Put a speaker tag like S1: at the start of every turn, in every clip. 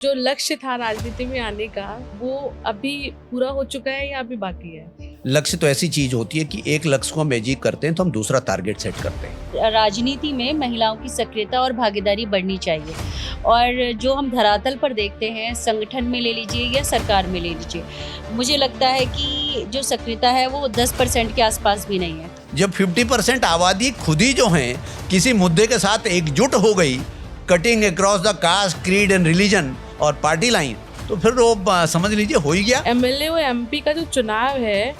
S1: जो लक्ष्य था राजनीति में आने का वो अभी पूरा हो चुका है या अभी बाकी है?
S2: लक्ष्य तो ऐसी चीज होती है कि एक लक्ष्य को हम अचीव करते हैं तो हम दूसरा टारगेट सेट करते हैं।
S3: राजनीति में महिलाओं की सक्रियता और भागीदारी बढ़नी चाहिए और जो हम धरातल पर देखते हैं, संगठन में ले लीजिए या सरकार में ले लीजिए, मुझे लगता है कि जो सक्रियता है वो 10% के आसपास भी नहीं है।
S2: जब 50% आबादी खुद ही जो है किसी मुद्दे के साथ एकजुट हो गई, cutting across the caste, creed and religion और पार्टी लाइन, तो फिर वो समझ लीजिए हो ही गया।
S1: एमएलए और एमपी का जो चुनाव है,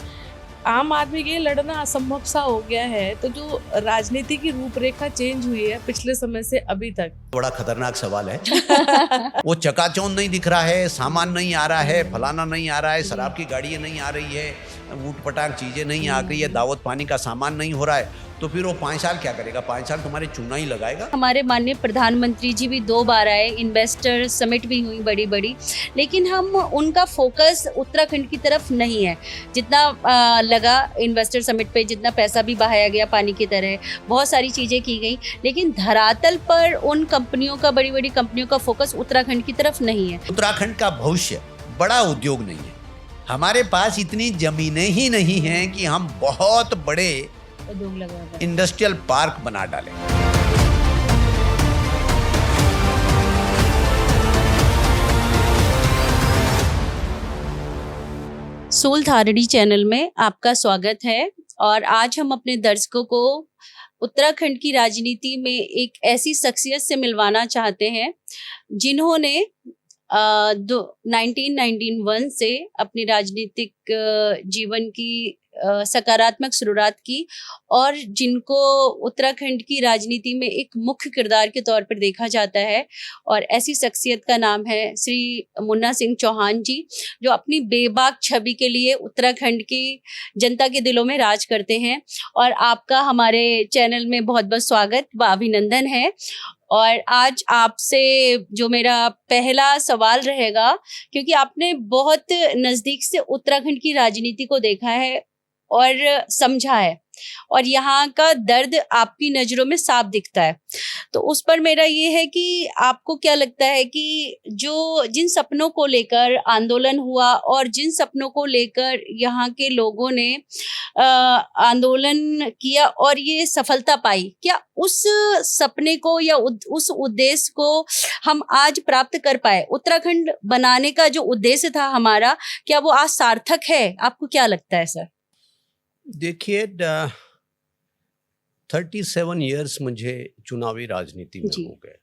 S1: आम आदमी के लिए लड़ना असंभव सा हो गया है। तो जो राजनीति की रूपरेखा चेंज हुई है पिछले समय से अभी तक,
S2: बड़ा खतरनाक सवाल है। वो चकाचौंध नहीं दिख रहा है, सामान नहीं आ रहा है, फलाना नहीं आ रहा है, शराब की गाड़ियाँ नहीं आ रही है, ऊट पटांग चीजें नहीं आ रही है, दावत पानी का सामान नहीं हो रहा है, तो फिर वो 5 साल क्या करेगा? 5 साल तुम्हारे चूना ही लगाएगा।
S3: हमारे माननीय प्रधानमंत्री जी भी 2 बार आए, इन्वेस्टर समिट भी हुई बड़ी बड़ी, लेकिन हम उनका फोकस उत्तराखंड की तरफ नहीं है। जितना लगा इन्वेस्टर समिट पे, जितना पैसा भी बहाया गया पानी की तरह, बहुत सारी चीज़ें की गई, लेकिन धरातल पर उन कंपनियों का, बड़ी बड़ी कंपनियों का फोकस उत्तराखंड की तरफ नहीं है।
S2: उत्तराखंड का भविष्य बड़ा उद्योग नहीं है। हमारे पास इतनी जमीनें ही नहीं हैं कि हम बहुत बड़े
S3: उद्योग लगा
S2: इंडस्ट्रियल पार्क बना डालें।
S3: सोल धारणी चैनल में आपका स्वागत है और आज हम अपने दर्शकों को उत्तराखंड की राजनीति में एक ऐसी शख्सियत से मिलवाना चाहते हैं जिन्होंने 1991 से अपनी राजनीतिक जीवन की सकारात्मक शुरुआत की और जिनको उत्तराखंड की राजनीति में एक मुख्य किरदार के तौर पर देखा जाता है। और ऐसी शख्सियत का नाम है श्री मुन्ना सिंह चौहान जी, जो अपनी बेबाक छवि के लिए उत्तराखंड की जनता के दिलों में राज करते हैं। और आपका हमारे चैनल में बहुत बहुत स्वागत व अभिनंदन है। और आज आपसे जो मेरा पहला सवाल रहेगा, क्योंकि आपने बहुत नज़दीक से उत्तराखंड की राजनीति को देखा है और समझा है और यहाँ का दर्द आपकी नज़रों में साफ दिखता है, तो उस पर मेरा ये है कि आपको क्या लगता है कि जो जिन सपनों को लेकर आंदोलन हुआ और जिन सपनों को लेकर यहाँ के लोगों ने आंदोलन किया और ये सफलता पाई, क्या उस सपने को या उस उद्देश्य को हम आज प्राप्त कर पाए? उत्तराखंड बनाने का जो उद्देश्य था हमारा, क्या वो आज सार्थक है? आपको क्या लगता है सर?
S2: देखिए, 37 इयर्स मुझे चुनावी राजनीति में हो गए।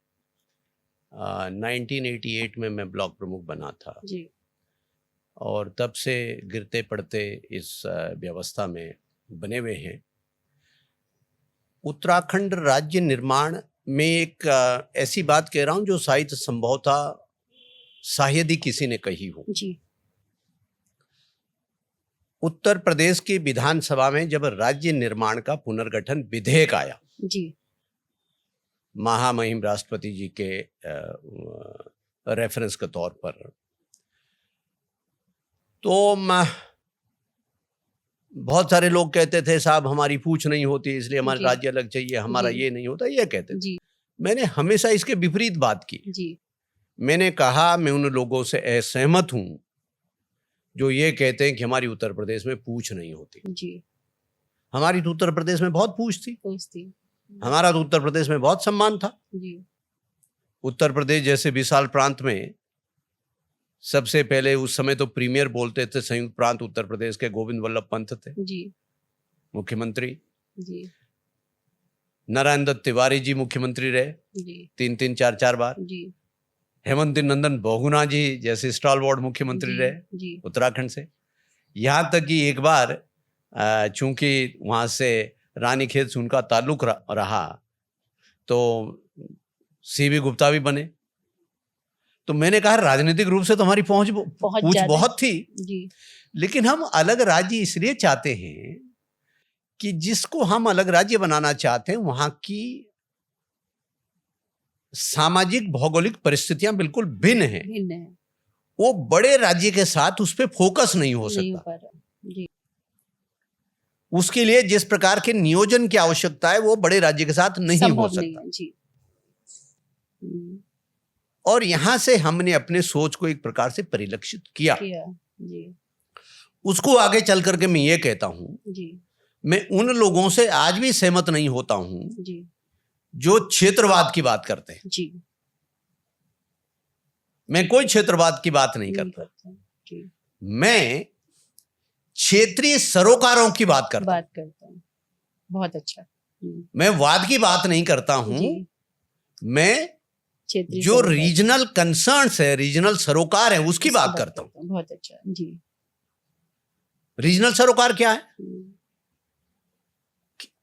S2: 1988 में मैं ब्लॉक प्रमुख बना था
S3: जी।
S2: और तब से गिरते पड़ते इस व्यवस्था में बने हुए हैं। उत्तराखंड राज्य निर्माण में एक ऐसी बात कह रहा हूं जो शायद शायद ही किसी ने कही हो
S3: जी।
S2: उत्तर प्रदेश की विधानसभा में जब राज्य निर्माण का पुनर्गठन विधेयक आया
S3: जी,
S2: महामहिम राष्ट्रपति जी के रेफरेंस के तौर पर, तो बहुत सारे लोग कहते थे साहब हमारी पूछ नहीं होती इसलिए हमारा राज्य अलग चाहिए, हमारा ये नहीं होता, ये कहते थे।
S3: जी।
S2: मैंने हमेशा इसके विपरीत बात की।
S3: जी।
S2: मैंने कहा मैं उन लोगों से असहमत हूं जो ये कहते हैं कि हमारी उत्तर प्रदेश में पूछ नहीं होती।
S3: जी।
S2: हमारी तो उत्तर प्रदेश में बहुत पूछ थी। हमारा तो उत्तर प्रदेश में बहुत सम्मान था।
S3: जी।
S2: उत्तर प्रदेश जैसे विशाल प्रांत में सबसे पहले उस समय तो प्रीमियर बोलते थे संयुक्त प्रांत उत्तर प्रदेश के गोविंद वल्लभ पंत थे
S3: जी।
S2: मुख्यमंत्री।
S3: जी।
S2: नारायण दत्त तिवारी जी मुख्यमंत्री रहे
S3: जी।
S2: 3-3 4-4 बार।
S3: जी।
S2: हेमंत नंदन बहुगुणा जी जैसे स्टॉलवर्ड मुख्यमंत्री रहे उत्तराखंड से। यहाँ तक कि एक बार चूंकि वहाँ से रानीखेत से उनका ताल्लुक रहा तो सीबी गुप्ता भी बने। तो मैंने कहा राजनीतिक रूप से तो हमारी पूछ बहुत थी
S3: जी।
S2: लेकिन हम अलग राज्य इसलिए चाहते हैं कि जिसको हम अलग राज्य बनाना चाहते हैं वहां की सामाजिक भौगोलिक परिस्थितियां बिल्कुल भिन्न हैं। वो बड़े राज्य के साथ उस पर फोकस नहीं हो सकता।
S3: जी।
S2: उसके लिए जिस प्रकार के नियोजन की आवश्यकता है वो बड़े राज्य के साथ नहीं हो सकता।
S3: जी।
S2: और यहाँ से हमने अपने सोच को एक प्रकार से परिलक्षित किया।
S3: जी
S2: उसको आगे चल करके मैं ये कहता हूँ,
S3: जी
S2: मैं उन लोगों से आज भी सहमत नहीं होता हूँ
S3: जी
S2: जो क्षेत्रवाद की बात करते हैं।
S3: जी
S2: मैं कोई क्षेत्रवाद की बात नहीं
S3: नहीं
S2: करता,
S3: करता जी,
S2: मैं क्षेत्रीय सरोकारों की बात करता हूँ।
S3: बात करता हूँ। बहुत अच्छा।
S2: मैं वाद की बात नहीं करता हूँ,
S3: जी
S2: मैं
S3: क्षेत्रीय
S2: जो
S3: सरोकार
S2: रीजनल कंसर्न्स है, रीजनल सरोकार है, उसकी
S3: उसकी
S2: बात करता हूँ।
S3: बहुत अच्छा जी।
S2: रीजनल सरोकार क्या है?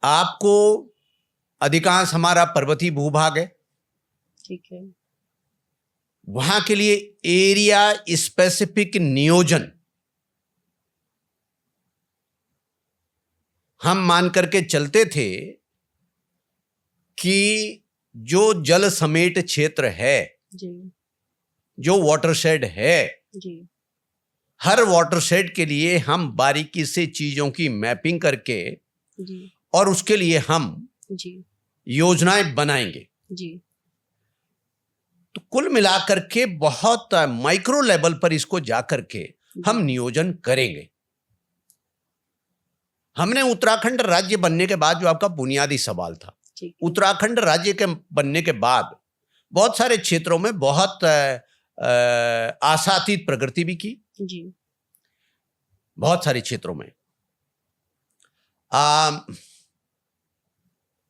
S2: आपको अधिकांश हमारा पर्वतीय भूभाग है,
S3: ठीक है।
S2: वहां के लिए एरिया स्पेसिफिक नियोजन हम मान करके चलते थे कि जो जल समेट क्षेत्र है,
S3: जी
S2: जो वाटरशेड है,
S3: जी
S2: हर वाटरशेड के लिए हम बारीकी से चीजों की मैपिंग करके
S3: जी
S2: और उसके लिए हम
S3: जी
S2: योजनाएं बनाएंगे।
S3: जी
S2: तो कुल मिलाकर के बहुत माइक्रो लेवल पर इसको जाकर के हम नियोजन करेंगे। हमने उत्तराखंड राज्य बनने के बाद, जो आपका बुनियादी सवाल था, उत्तराखंड राज्य के बनने के बाद बहुत सारे क्षेत्रों में बहुत आशातीत प्रगति भी की
S3: जी
S2: बहुत सारे क्षेत्रों में।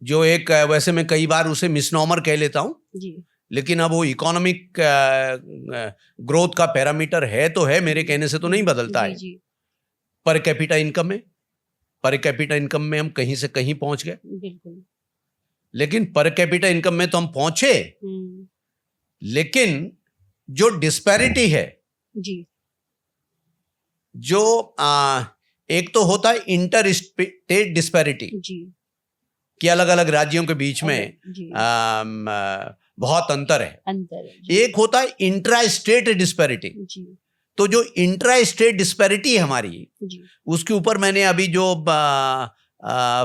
S2: जो एक वैसे मैं कई बार उसे मिसनॉमर कह लेता हूं
S3: जी,
S2: लेकिन अब वो इकोनॉमिक ग्रोथ का पैरामीटर है तो है, मेरे कहने से तो नहीं बदलता है। पर कैपिटा इनकम में, पर कैपिटा इनकम में हम कहीं से कहीं पहुंच गए,
S3: बिल्कुल।
S2: लेकिन पर कैपिटा इनकम में तो हम पहुंचे, लेकिन जो डिस्पैरिटी है
S3: जी,
S2: जो एक तो होता है इंटर स्टेट डिस्पैरिटी
S3: जी,
S2: कि अलग अलग राज्यों के बीच में बहुत अंतर है। एक होता है इंट्रा स्टेट डिस्पैरिटी। तो जो इंट्रा स्टेट डिस्पैरिटी है हमारी, उसके ऊपर मैंने अभी जो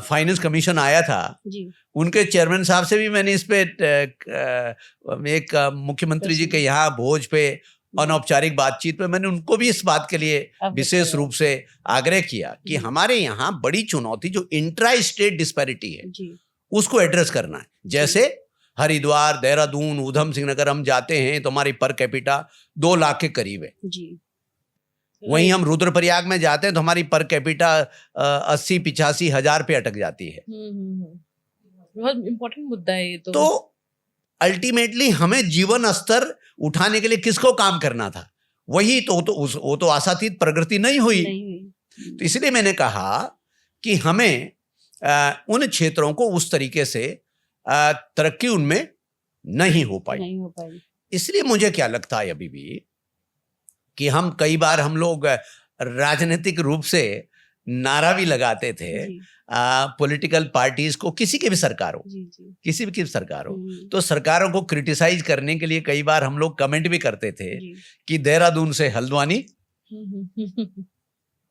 S2: फाइनेंस कमीशन आया था, उनके चेयरमैन साहब से भी मैंने इस पे एक मुख्यमंत्री जी के यहाँ भोज पे अनौपचारिक बातचीत पे मैंने उनको भी इस बात के लिए विशेष रूप से आग्रह किया कि हमारे यहाँ बड़ी चुनौती जो इंट्रा स्टेट डिस्पैरिटी है उसको एड्रेस करना है। जैसे हरिद्वार, देहरादून, ऊधम सिंह नगर हम जाते हैं तो हमारी पर कैपिटा 2 लाख के करीब है। वहीं हम रुद्रप्रयाग में जाते हैं तो हमारी पर कैपिटा 80-85 हजार पे अटक जाती है।
S1: बहुत इंपॉर्टेंट मुद्दा है ये तो
S2: अल्टीमेटली हमें जीवन स्तर उठाने के लिए किसको काम करना था, वही वो तो आशातीत प्रगति नहीं हुई। तो इसलिए मैंने कहा कि हमें उन क्षेत्रों को उस तरीके से तरक्की उनमें नहीं हो पाई। इसलिए मुझे क्या लगता है अभी भी कि हम कई बार हम लोग राजनीतिक रूप से नारा भी लगाते थे पॉलिटिकल पार्टीज को, किसी की भी सरकार हो, किसी भी की सरकार हो, तो सरकारों को क्रिटिसाइज करने के लिए कई बार हम लोग कमेंट भी करते थे कि देहरादून से हल्द्वानी,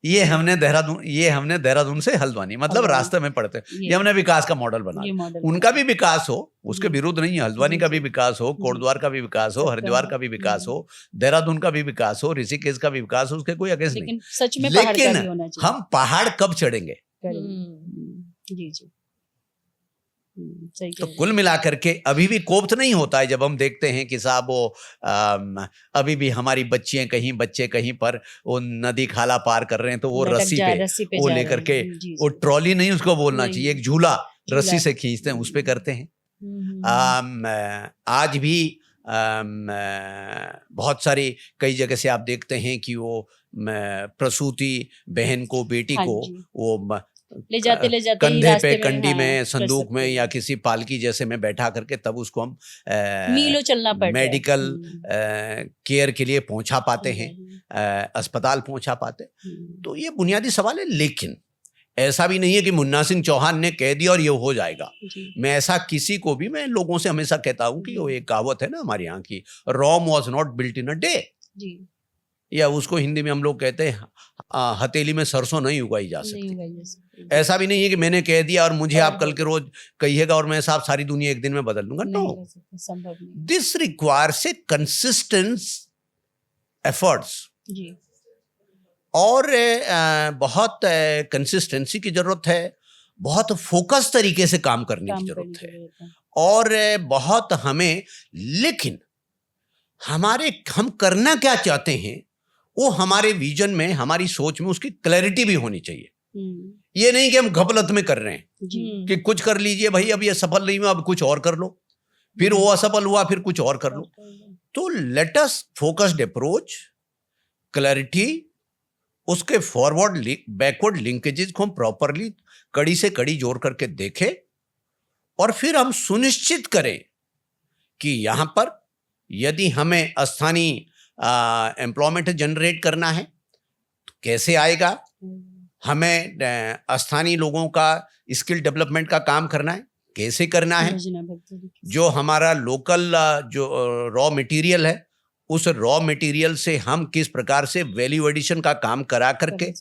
S2: ये हमने देहरादून से हल्द्वानी, मतलब रास्ते में पड़ते, ये हमने विकास का मॉडल बना। उनका भी विकास हो, उसके विरुद्ध नहीं है, हल्द्वानी का भी विकास हो, कोटद्वार का भी विकास हो, हरिद्वार का भी विकास हो, देहरादून का भी विकास हो, ऋषिकेश का भी विकास हो, उसके कोई अगेंस्ट नहीं। लेकिन हम पहाड़ कब चढ़ेंगे?
S3: जी जी,
S2: तो कुल मिलाकर के अभी भी कोफ्त नहीं होता है जब हम देखते हैं कि साहब वो अभी भी हमारी बच्चियां कहीं, बच्चे कहीं पर वो नदी खाला पार कर रहे हैं तो वो रस्सी पे वो लेकर के, वो ट्रॉली नहीं उसको बोलना चाहिए, एक झूला रस्सी से खींचते हैं, उस पे करते हैं। आज भी बहुत सारी कई जगह से आप देखते हैं कि वो प्रसूति बहन को, बेटी को वो
S3: ले जाते
S2: कंधे पे, कंडी में, संदूक में या किसी पालकी जैसे में बैठा करके तब उसको हम
S3: मीलों चलना पड़ता है,
S2: मेडिकल केयर के लिए पहुंचा पाते हैं, अस्पताल पहुंचा पाते। तो ये बुनियादी सवाल है। लेकिन ऐसा भी नहीं है कि मुन्ना सिंह चौहान ने कह दिया और ये हो जाएगा। मैं ऐसा किसी को भी, मैं लोगों से हमेशा कहता हूं कि वो एक कहावत है ना हमारे यहाँ की, Rome was not built in a day. या उसको हिंदी में हम लोग कहते हैं हथेली में सरसों नहीं उगाई जा सकती। ऐसा भी नहीं है कि मैंने कह दिया और मुझे आप कल के रोज कहिएगा और मैं साहब सारी दुनिया एक दिन में बदल दूंगा। No, this requires a consistence efforts और बहुत कंसिस्टेंसी की जरूरत है, बहुत फोकस तरीके से काम करने की जरूरत है और बहुत हमें, लेकिन हम करना क्या चाहते हैं वो हमारे विजन में, हमारी सोच में उसकी क्लैरिटी भी होनी चाहिए। ये नहीं कि हम घपलत में कर रहे हैं कि कुछ कर लीजिए भाई, अब ये सफल नहीं हुआ अब कुछ और कर लो, फिर वो असफल हुआ फिर कुछ और कर लो। तो let us focused approach, clarity, उसके फॉरवर्ड बैकवर्ड लिंकेजेस को हम प्रॉपरली कड़ी से कड़ी जोड़ करके देखें और फिर हम सुनिश्चित करें कि यहां पर यदि हमें स्थानीय एम्प्लॉयमेंट जनरेट करना है तो कैसे आएगा, हमें स्थानीय लोगों का स्किल डेवलपमेंट का काम करना है कैसे करना है, जो हमारा लोकल जो रॉ मटेरियल है उस रॉ मटेरियल से हम किस प्रकार से वैल्यू एडिशन का काम करा करके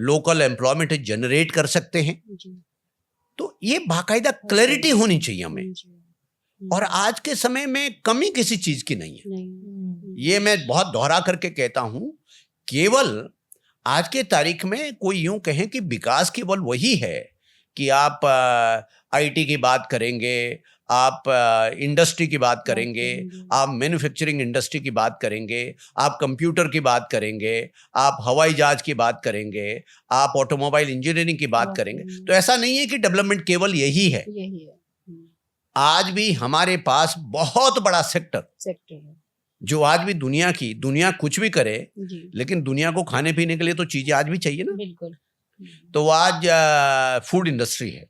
S2: लोकल एम्प्लॉयमेंट जनरेट कर सकते हैं। तो ये बाकायदा क्लैरिटी होनी चाहिए हमें, और आज के समय में कमी किसी चीज की नहीं है। ये मैं बहुत दोहरा करके कहता हूं, केवल आज के तारीख में कोई यूं कहें कि विकास केवल वही है कि आप आईटी की बात करेंगे, आप इंडस्ट्री की बात करेंगे, आप मैन्युफैक्चरिंग इंडस्ट्री की बात करेंगे, आप कंप्यूटर की बात करेंगे, आप हवाई जहाज की बात करेंगे, आप ऑटोमोबाइल इंजीनियरिंग की बात करेंगे। तो ऐसा नहीं है कि डेवलपमेंट केवल यही है। आज भी हमारे पास बहुत बड़ा सेक्टर है जो आज भी दुनिया कुछ भी करे लेकिन दुनिया को खाने पीने के लिए तो चीजें आज भी चाहिए ना।
S3: बिल्कुल।
S2: तो आज फूड इंडस्ट्री है,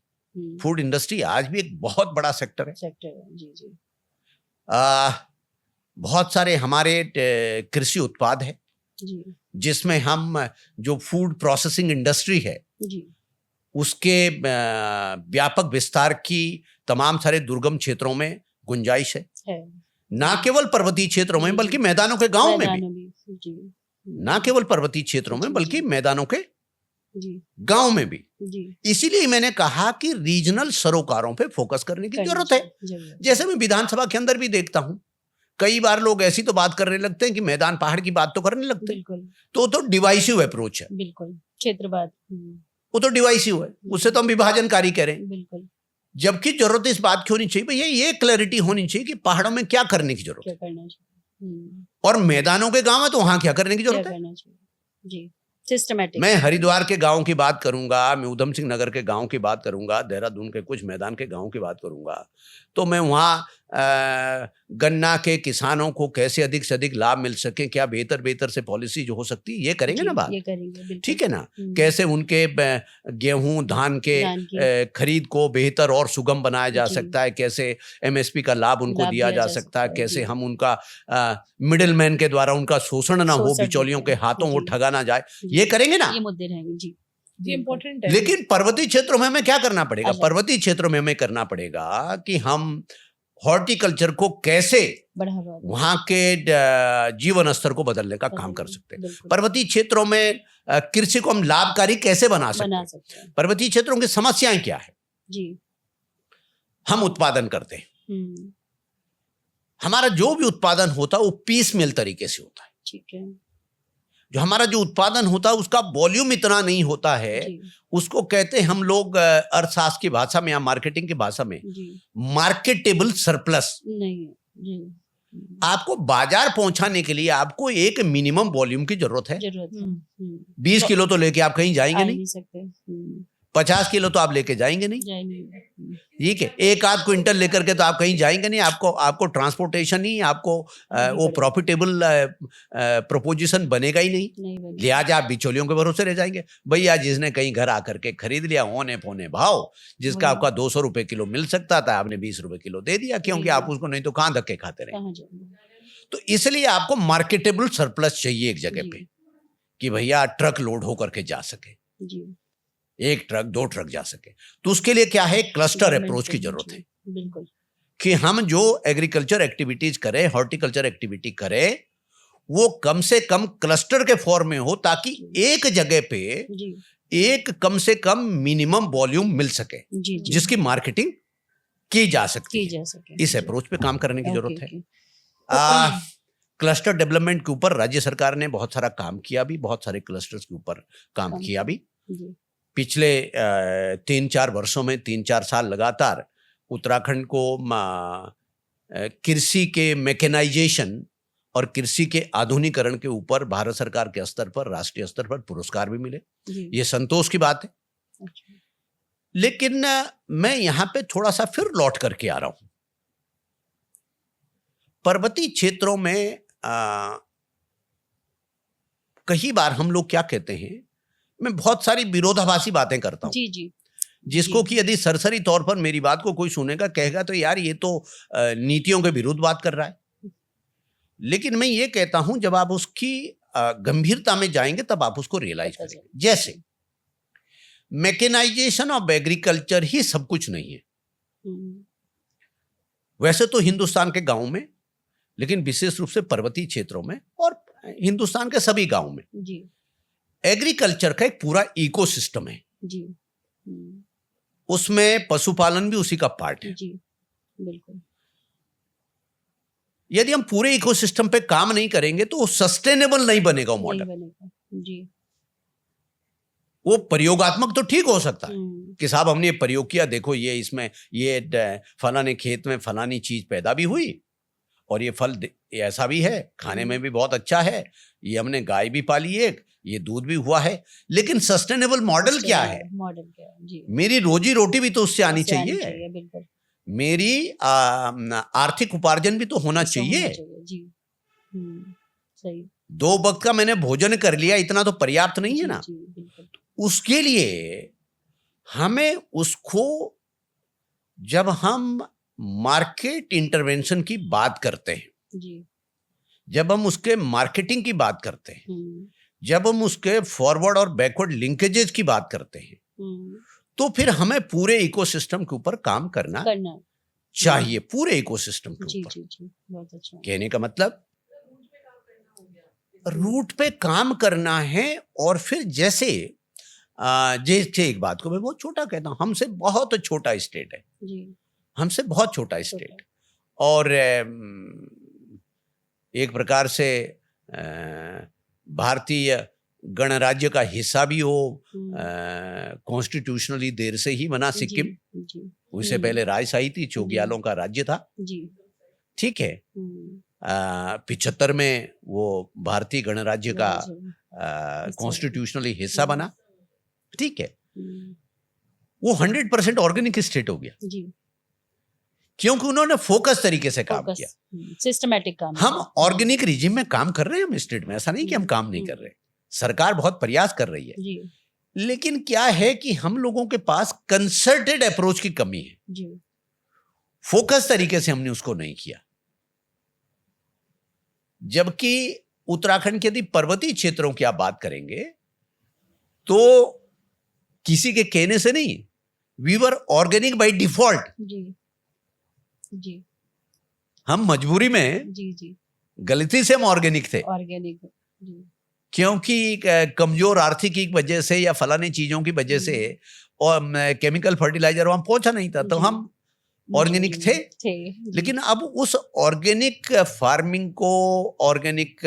S2: फूड इंडस्ट्री आज भी एक बहुत बड़ा सेक्टर है।
S3: जी।
S2: बहुत सारे हमारे कृषि उत्पाद है जिसमें हम जो फूड प्रोसेसिंग इंडस्ट्री है उसके व्यापक विस्तार की तमाम सारे दुर्गम क्षेत्रों में गुंजाइश है। ना केवल पर्वतीय क्षेत्रों में बल्कि मैदानों के गांव में भी, ना केवल पर्वतीय क्षेत्रों में बल्कि मैदानों के गांव में भी। इसीलिए मैंने कहा कि रीजनल सरोकारों पे फोकस करने की जरूरत है। जैसे मैं विधानसभा के अंदर भी देखता हूं, कई बार लोग ऐसी तो बात करने लगते हैं कि मैदान पहाड़ की बात तो करने लगते हैं, तो डिवाइसिव अप्रोच है।
S3: बिल्कुल, क्षेत्रवाद,
S2: वो तो डिवाइसिव है, उससे तो हम विभाजनकारी करें।
S3: बिल्कुल।
S2: जबकि जरूरत इस बात की होनी चाहिए भैया, ये क्लैरिटी होनी चाहिए कि पहाड़ों में क्या करने की जरूरत है और मैदानों के गांव है तो वहां क्या करने की जरूरत है।
S3: जी, सिस्टमैटिक।
S2: मैं हरिद्वार के गांव की बात करूंगा, मैं उधम सिंह नगर के गांव की बात करूंगा, देहरादून के कुछ मैदान के गांव की बात करूंगा, तो मैं वहाँ गन्ना के किसानों को कैसे अधिक से अधिक लाभ मिल सके, क्या बेहतर से पॉलिसी जो हो सकती है ये करेंगे ना बात,
S3: ये करेंगे,
S2: ठीक है ना। कैसे उनके गेहूं धान के खरीद को बेहतर और सुगम बनाया जा सकता है, कैसे एमएसपी का लाभ उनको दिया जा सकता है, कैसे हम उनका मिडिल मैन के द्वारा उनका शोषण ना हो, बिचौलियों के हाथों वो ठगा ना जाए, ये करेंगे ना।
S3: ये मुद्दे रहेंगे जी,
S1: इम्पोर्टेंट है।
S2: लेकिन पर्वतीय क्षेत्रों में हमें क्या करना पड़ेगा, पर्वतीय क्षेत्रों में हमें करना पड़ेगा कि हम हॉर्टिकल्चर को कैसे वहां के जीवन स्तर को बदलने का काम कर सकते हैं। पर्वतीय क्षेत्रों में कृषि को हम लाभकारी कैसे बना सकते हैं। पर्वतीय क्षेत्रों की समस्याएं क्या है
S3: जी।
S2: हम उत्पादन करते हैं, हमारा जो भी उत्पादन होता है वो पीस मिल तरीके से होता है,
S3: ठीक है।
S2: जो हमारा जो उत्पादन होता है उसका वॉल्यूम इतना नहीं होता है, उसको कहते हैं हम लोग अर्थशास्त्र की भाषा में या मार्केटिंग की भाषा में मार्केटेबल सरप्लस।
S3: नहीं,
S2: आपको बाजार पहुंचाने के लिए आपको एक मिनिमम वॉल्यूम की जरूरत है। 20 किलो तो लेके आप कहीं जाएंगे नहीं
S3: सकते,
S2: 50 किलो तो आप लेके जाएंगे नहीं, ठीक है। एक आध क्विंटल लेकर के तो आप कहीं जाएंगे नहीं, आपको ट्रांसपोर्टेशन ही आपको वो प्रॉफिटेबल प्रोपोजिशन बनेगा ही नहीं, लिहाजा आप बिचौलियों के भरोसे रह जाएंगे। भैया जिसने कहीं घर आकर के खरीद लिया औने पौने भाव, जिसका आपका 200 रुपए किलो मिल सकता था, आपने 20 रुपए किलो दे दिया, क्योंकि आप उसको नहीं तो कहां धक्के खाते रहे। तो इसलिए आपको मार्केटेबल सरप्लस चाहिए एक जगह पे कि भैया ट्रक लोड होकर के जा सके, एक ट्रक 2 ट्रक जा सके। तो उसके लिए क्या है, क्लस्टर अप्रोच की जरूरत है।
S3: बिल्कुल,
S2: कि हम जो एग्रीकल्चर एक्टिविटीज करें, हॉर्टिकल्चर एक्टिविटी करें, वो कम से कम क्लस्टर के फॉर्म में हो, ताकि एक जगह पे
S3: जी
S2: एक कम से कम मिनिमम वॉल्यूम मिल सके,
S3: जी जी
S2: जिसकी मार्केटिंग की जा सकती
S3: की
S2: है।
S3: जा सके।
S2: इस अप्रोच पे काम करने की
S3: ओके,
S2: जरूरत है।
S3: ओके।
S2: क्लस्टर डेवलपमेंट के ऊपर राज्य सरकार ने बहुत सारा काम किया भी, बहुत सारे क्लस्टर्स के ऊपर काम किया भी।
S3: जी
S2: पिछले 3-4 वर्षों में 3-4 साल लगातार उत्तराखंड को कृषि के मैकेनाइजेशन और कृषि के आधुनिकीकरण के ऊपर भारत सरकार के स्तर पर, राष्ट्रीय स्तर पर पुरस्कार भी मिले।
S3: जी
S2: ये संतोष की बात है।
S3: अच्छा,
S2: लेकिन मैं यहां पे थोड़ा सा फिर लौट करके आ रहा हूं। पर्वतीय क्षेत्रों में कई बार हम लोग क्या कहते हैं, मैं बहुत सारी विरोधाभासी बातें करता हूं,
S3: जी जी
S2: जिसको कि यदि सरसरी तौर पर मेरी बात को कोई सुनेगा, कहेगा तो यार ये तो नीतियों के विरुद्ध बात कर रहा है। लेकिन मैं ये कहता हूं, जब आप उसकी गंभीरता में जाएंगे तब आप उसको रियलाइज
S3: पता
S2: करेंगे। जैसे मैकेनाइजेशन ऑफ एग्रीकल्चर ही सब कुछ नहीं है। वैसे तो हिंदुस्तान के गांव में, लेकिन विशेष रूप से पर्वतीय क्षेत्रों में और हिंदुस्तान के सभी गांव में
S3: जी
S2: एग्रीकल्चर का एक पूरा इकोसिस्टम है।
S3: जी
S2: उसमें पशुपालन भी उसी का पार्ट है।
S3: जी बिल्कुल
S2: यदि हम पूरे इकोसिस्टम पे काम नहीं करेंगे तो वो सस्टेनेबल नहीं बनेगा
S3: नहीं
S2: मॉडल।
S3: बनेगा। जी
S2: वो प्रयोगात्मक तो ठीक हो सकता है कि साहब हमने ये प्रयोग किया, देखो ये इसमें ये फलाने खेत में फलानी चीज पैदा भी हुई और ये फल ऐसा भी है, खाने में भी बहुत अच्छा है, ये हमने गाय भी पाली एक, ये दूध भी हुआ है। लेकिन सस्टेनेबल मॉडल क्या है?
S3: मॉडल क्या है? जी
S2: मेरी रोजी रोटी भी तो उससे आनी
S3: उससे आनी
S2: चाहिए,
S3: बिल्कुल
S2: मेरी आर्थिक उपार्जन भी तो होना
S3: उससे
S2: चाहिए।
S3: जी सही
S2: 2 वक्त का मैंने भोजन कर लिया, इतना तो पर्याप्त नहीं है ना।
S3: जी बिल्कुल
S2: उसके लिए हमें उसको, जब हम मार्केट इंटरवेंशन की बात करते हैं,
S3: जी
S2: जब हम उसके मार्केटिंग की बात करते हैं, जब हम उसके फॉरवर्ड और बैकवर्ड लिंकेजेस की बात करते हैं, तो फिर हमें पूरे इकोसिस्टम के ऊपर काम करना चाहिए, पूरे इकोसिस्टम के
S3: जी
S2: ऊपर।
S3: जी जी बहुत अच्छा
S2: कहने का मतलब रूट पे काम करना है। और फिर जैसे जैसे एक बात को मैं बहुत छोटा कहता हूं, हमसे बहुत छोटा स्टेट है,
S3: जी
S2: हमसे बहुत छोटा स्टेट, और एक प्रकार से भारतीय गणराज्य का हिस्सा भी हो, कॉन्स्टिट्यूशनली देर से ही बना सिक्किम, उससे पहले राजशाही थी, चोग्यालों का राज्य था, ठीक है। 75 में वो भारतीय गणराज्य का कॉन्स्टिट्यूशनली हिस्सा बना, ठीक है। वो 100% ऑर्गेनिक स्टेट हो गया
S3: जी
S2: क्योंकि उन्होंने फोकस तरीके से काम किया,
S3: सिस्टमैटिक काम।
S2: हम ऑर्गेनिक रिजिम में काम कर रहे हैं, हम स्टेट में, ऐसा नहीं कि हम काम नहीं कर रहे, सरकार बहुत प्रयास कर रही है
S3: जी
S2: लेकिन क्या है कि हम लोगों के पास कंसर्टेड अप्रोच की कमी है
S3: जी
S2: फोकस तरीके से हमने उसको नहीं किया। जबकि उत्तराखंड के यदि पर्वतीय क्षेत्रों की आप बात करेंगे तो किसी के कहने से नहीं, we are organic by default.
S3: जी जी
S2: हम मजबूरी में,
S3: जी जी
S2: गलती से हम ऑर्गेनिक थे,
S3: ऑर्गेनिक जी
S2: क्योंकि कमजोर आर्थिक की वजह से या फलाने चीजों की वजह से और केमिकल फर्टिलाइजर वहां पहुंचा नहीं था, तो हम ऑर्गेनिक थे। लेकिन अब उस ऑर्गेनिक फार्मिंग को, ऑर्गेनिक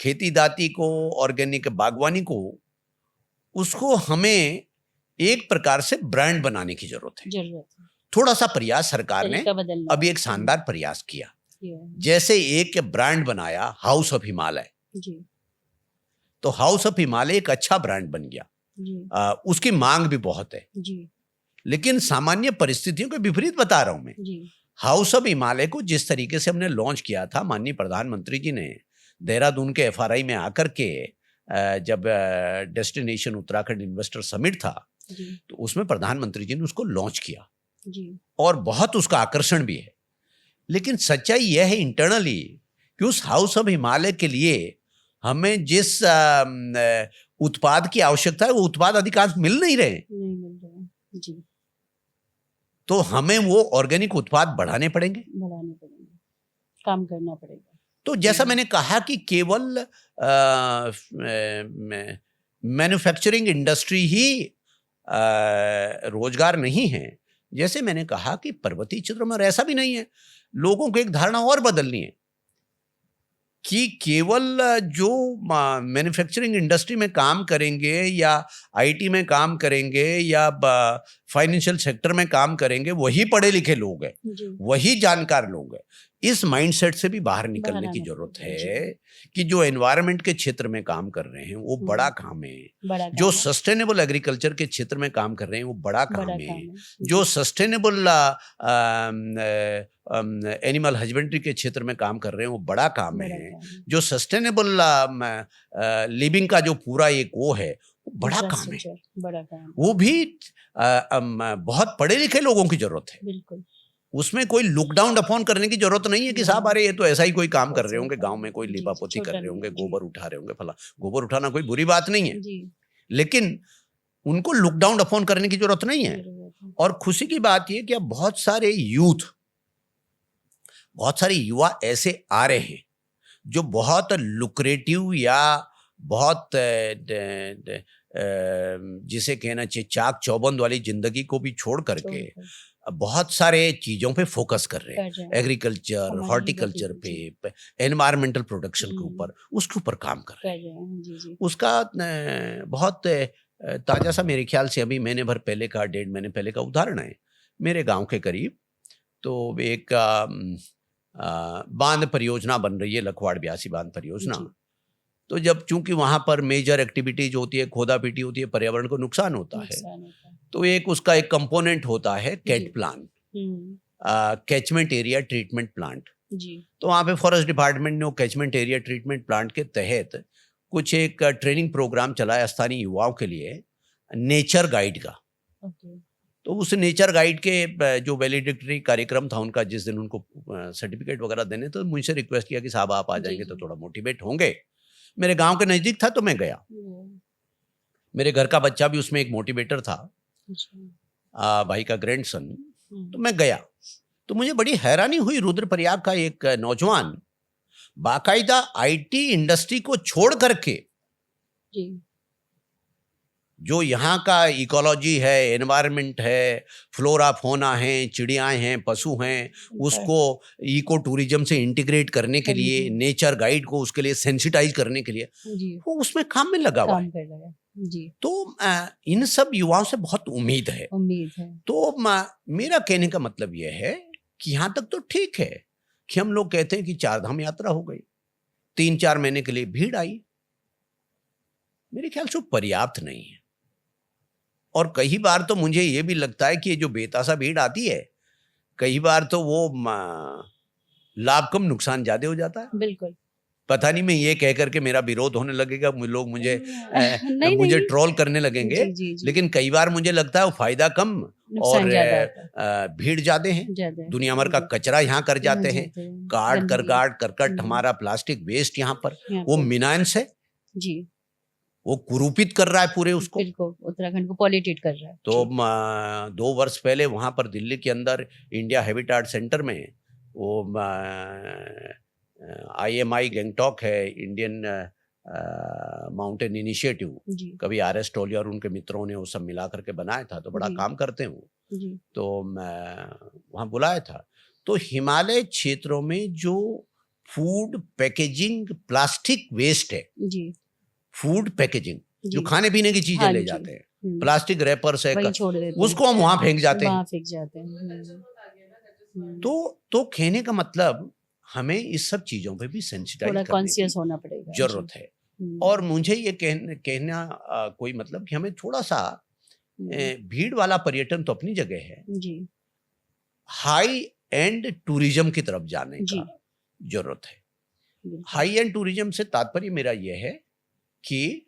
S2: खेती दाती को, ऑर्गेनिक बागवानी को, उसको हमें एक प्रकार से ब्रांड बनाने की जरूरत है। थोड़ा सा प्रयास सरकार ने अभी एक शानदार प्रयास किया, जैसे एक ब्रांड बनाया हाउस ऑफ हिमालय, तो हाउस ऑफ हिमालय एक अच्छा ब्रांड बन गया, उसकी मांग भी बहुत है
S3: जी।
S2: लेकिन सामान्य परिस्थितियों के विपरीत बता रहा हूं मैं
S3: जी।
S2: हाउस ऑफ हिमालय को जिस तरीके से हमने लॉन्च किया था, माननीय प्रधानमंत्री जी ने देहरादून के FRI में आकर के जब डेस्टिनेशन उत्तराखंड इन्वेस्टर समिट था तो उसमें प्रधानमंत्री जी ने उसको लॉन्च किया
S3: जी।
S2: और बहुत उसका आकर्षण भी है। लेकिन सच्चाई यह है इंटरनली कि उस हाउस ऑफ हिमालय के लिए हमें जिस उत्पाद की आवश्यकता है वो उत्पाद अधिकांश मिल नहीं रहे
S3: जी।
S2: तो हमें वो ऑर्गेनिक उत्पाद बढ़ाने पड़ेंगे,
S3: काम करना पड़ेगा।
S2: तो जैसा मैंने कहा कि केवल मैन्युफैक्चरिंग इंडस्ट्री ही रोजगार नहीं है। जैसे मैंने कहा कि पर्वतीय क्षेत्रों में, और ऐसा भी नहीं है, लोगों को एक धारणा और बदलनी है कि केवल जो मैन्युफैक्चरिंग इंडस्ट्री में काम करेंगे या आईटी में काम करेंगे या फाइनेंशियल सेक्टर में काम करेंगे वही पढ़े लिखे लोग हैं, वही जानकार लोग हैं। इस माइंडसेट से भी बाहर निकलने की जरूरत है कि जो एनवायरनमेंट के क्षेत्र में काम कर रहे हैं वो बड़ा काम है, जो सस्टेनेबल एग्रीकल्चर के क्षेत्र में काम कर रहे हैं वो बड़ा काम है, जो सस्टेनेबल एनिमल हस्बेंड्री के क्षेत्र में काम कर रहे हैं वो बड़ा काम है, जो सस्टेनेबल लिविंग का जो पूरा एक वो है वो बड़ा काम है। वो भी बहुत पढ़े लिखे लोगों की जरूरत है।
S3: बिल्कुल,
S2: उसमें कोई लुक डाउन अपॉन करने की जरूरत नहीं है कि साहब अरे ये तो ऐसा ही कोई काम कर रहे होंगे, गांव में कोई लिपापोती कर रहे होंगे, गोबर उठा रहे होंगे, फला। गोबर उठाना कोई बुरी बात नहीं है, लेकिन उनको लुक डाउन अपॉन करने की जरूरत नहीं है। और खुशी की बात यह कि अब बहुत सारे युवा ऐसे आ रहे हैं जो बहुत लुक्रेटिव या बहुत जिसे कहना चाहिए चाक चौबंद वाली जिंदगी को भी छोड़ करके बहुत सारे चीजों पे फोकस कर रहे हैं, एग्रीकल्चर, हॉर्टिकल्चर पे, एनवायरमेंटल प्रोडक्शन के ऊपर, उसके ऊपर काम कर रहे हैं। उसका बहुत ताजा सा मेरे ख्याल से अभी महीने भर पहले का, 1.5 महीने पहले का उदाहरण है। मेरे गांव के करीब तो एक बांध परियोजना बन रही है, लखवाड़ ब्यासी बांध परियोजना। तो जब चूंकि वहां पर मेजर एक्टिविटीज होती है, खोदा पीटी होती है, पर्यावरण को नुकसान होता है, तो एक उसका एक कंपोनेंट होता है CAT plan, catchment area treatment plant. तो वहाँ पे फॉरेस्ट डिपार्टमेंट ने कैचमेंट एरिया ट्रीटमेंट प्लांट के तहत कुछ एक ट्रेनिंग प्रोग्राम चलाया स्थानीय युवाओं के लिए, नेचर गाइड का। तो उस नेचर गाइड के जो वैलिडिटरी कार्यक्रम था उनका, जिस दिन उनको सर्टिफिकेट वगैरह देने, तो मुझसे रिक्वेस्ट किया कि साहब आप आ जाएंगे तो थोड़ा मोटिवेट होंगे। मेरे गांव के नजदीक था तो मैं गया। मेरे घर का बच्चा भी उसमें एक मोटिवेटर था, भाई का ग्रैंडसन। तो मैं गया तो मुझे बड़ी हैरानी हुई, रुद्रप्रयाग का एक नौजवान बाकायदा आईटी इंडस्ट्री को छोड़ करके जो यहाँ का इकोलॉजी है, एनवायरनमेंट है, फ्लोरा फोना है, चिड़ियाँ हैं, पशु हैं, उसको इको टूरिज्म से इंटीग्रेट करने के लिए, नेचर गाइड को उसके लिए सेंसिटाइज करने के लिए वो उसमें काम में लगा हुआ है। तो इन सब युवाओं से बहुत उम्मीद है। तो मेरा कहने का मतलब यह है कि यहाँ तक तो ठीक है कि हम लोग कहते हैं कि 4 धाम यात्रा हो गई, 3-4 महीने के लिए भीड़ आई, मेरे ख्याल से पर्याप्त नहीं है। और कई बार तो मुझे ये भी लगता है कि ये जो बेतासा भीड़ आती है, कई बार तो वो लाभ कम नुकसान ज्यादा हो जाता है।
S3: बिल्कुल,
S2: पता नहीं मैं ये कह करके मेरा विरोध होने लगेगा, लोग मुझे ट्रोल करने लगेंगे, लेकिन कई बार मुझे लगता है वो फायदा कम और भीड़ ज्यादा है। दुनिया भर का कचरा यहाँ कर जाते हैं, करकट हमारा प्लास्टिक वेस्ट यहाँ पर वो मिनांस है जी, वो कुरूपित कर रहा है पूरे उसको,
S3: उत्तराखंड को पॉल्यूटेट कर रहा है।
S2: तो 2 वर्ष पहले वहां पर दिल्ली के अंदर इंडिया हैबिटेट सेंटर में वो IMI गैंगटॉक है, इंडियन माउंटेन इनिशिएटिव, कभी RS टोली और उनके मित्रों ने वो सब मिला करके बनाया था, तो बड़ा काम करते हैं वो। तो वहाँ बुलाया था। तो हिमालय क्षेत्रों में जो फूड पैकेजिंग प्लास्टिक वेस्ट है, फूड पैकेजिंग जो खाने पीने की चीजें ले जाते हैं, प्लास्टिक रैपर से उसको हम वहां फेंक जाते हैं। तो कहने का मतलब हमें इस सब चीजों पे भी सेंसिटाइज
S3: कॉन्शियस होना पड़ेगा,
S2: जरूरत है। और मुझे ये कहना कोई मतलब कि हमें थोड़ा सा भीड़ वाला पर्यटन तो अपनी जगह है, हाई एंड टूरिज्म की तरफ जाने का जरूरत है। हाई एंड टूरिज्म से तात्पर्य मेरा यह है कि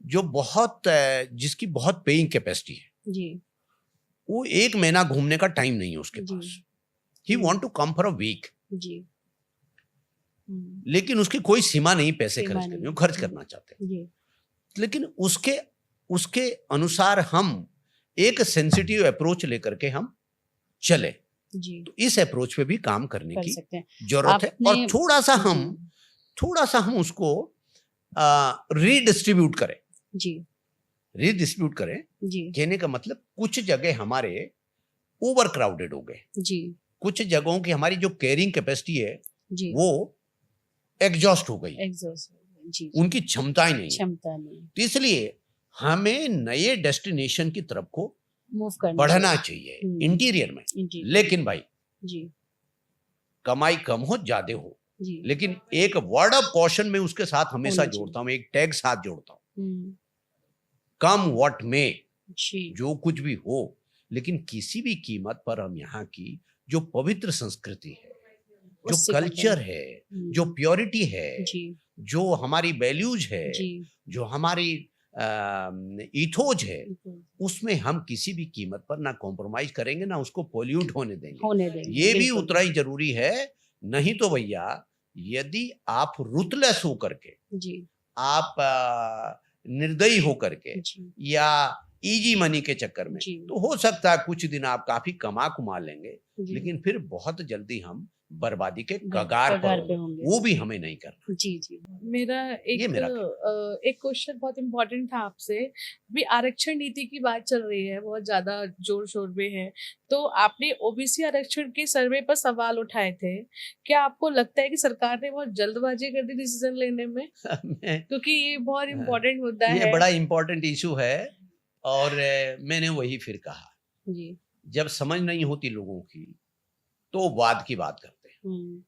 S2: जो जिसकी बहुत पेइंग कैपेसिटी है जी, वो 1 महीना घूमने का टाइम नहीं है उसके पास, he want to come for a week जी, लेकिन उसकी कोई सीमा नहीं पैसे खर्च करने, वो खर्च करना चाहते हैं, लेकिन उसके अनुसार हम एक सेंसिटिव अप्रोच लेकर के हम चले
S3: जी,
S2: तो इस अप्रोच पे भी काम करने
S3: कर
S2: की
S3: सकते हैं
S2: जरूरत है। और
S3: आपने।
S2: थोड़ा सा हम उसको रीडिस्ट्रीब्यूट करें।
S3: जी
S2: रीडिस्ट्रीब्यूट करें
S3: जी
S2: कहने का मतलब कुछ जगह हमारे ओवर क्राउडेड हो गए,
S3: जी
S2: कुछ जगहों की हमारी जो कैरिंग कैपेसिटी है
S3: जी
S2: वो एग्जॉस्ट हो गई,
S3: एग्जॉस्ट जी
S2: उनकी क्षमताएं नहीं है।
S3: क्षमता नहीं
S2: तो इसलिए हमें नए डेस्टिनेशन की तरफ को
S3: मूव करना
S2: बढ़ना चाहिए इंटीरियर में।
S3: जी
S2: लेकिन भाई
S3: जी
S2: कमाई कम हो ज्यादा हो,
S3: जी
S2: लेकिन एक वर्ड ऑफ कॉशन में उसके साथ हमेशा
S3: होना
S2: जोड़ता हूं, एक टैग साथ जोड़ता हूं,
S3: हम्म,
S2: कम व्हाट में,
S3: जी
S2: जो कुछ भी हो, लेकिन किसी भी कीमत पर हम यहाँ की जो पवित्र संस्कृति है, जो
S3: उससे
S2: कल्चर
S3: कम
S2: है,
S3: हम्म,
S2: जो प्योरिटी है,
S3: जी
S2: जो हमारी वैल्यूज है,
S3: जी
S2: जो हमारी इथोज है, उसमें हम किसी भी कीमत पर ना कॉम्प्रोमाइज करेंगे, ना उसको पोल्यूट होने देंगे।
S3: होने देंगे
S2: ये भी
S3: बिल्कुल,
S2: उतना ही जरूरी है। नहीं तो भैया यदि आप रुतलेस हो करके,
S3: जी
S2: आप निर्दयी हो करके
S3: जी
S2: या इजी मनी के चक्कर में,
S3: जी
S2: तो हो सकता है कुछ दिन आप काफी कमा लेंगे,
S3: जी
S2: लेकिन फिर बहुत जल्दी हम बर्बादी के कगार
S3: कगार
S2: पर
S3: पे
S2: होंगे।
S3: होंगे।
S2: वो भी हमें नहीं करना।
S3: जी जी
S1: मेरा
S2: ये मेरा
S1: एक क्वेश्चन बहुत इम्पोर्टेंट था आपसे। भी आरक्षण नीति की बात चल रही है, बहुत ज्यादा जोर शोर में है, तो आपने ओबीसी आरक्षण के सर्वे पर सवाल उठाए थे। क्या आपको लगता है कि सरकार ने बहुत जल्दबाजी कर दी डिसीजन लेने में?
S2: मैं-
S1: क्योंकि ये बहुत इम्पोर्टेंट मुद्दा
S2: ये
S1: है।
S2: बड़ा इंपॉर्टेंट इशू है। और मैंने वही फिर कहा,
S3: जी
S2: जब समझ नहीं होती लोगों की तो वाद की बात करते हैं,
S3: हम्म,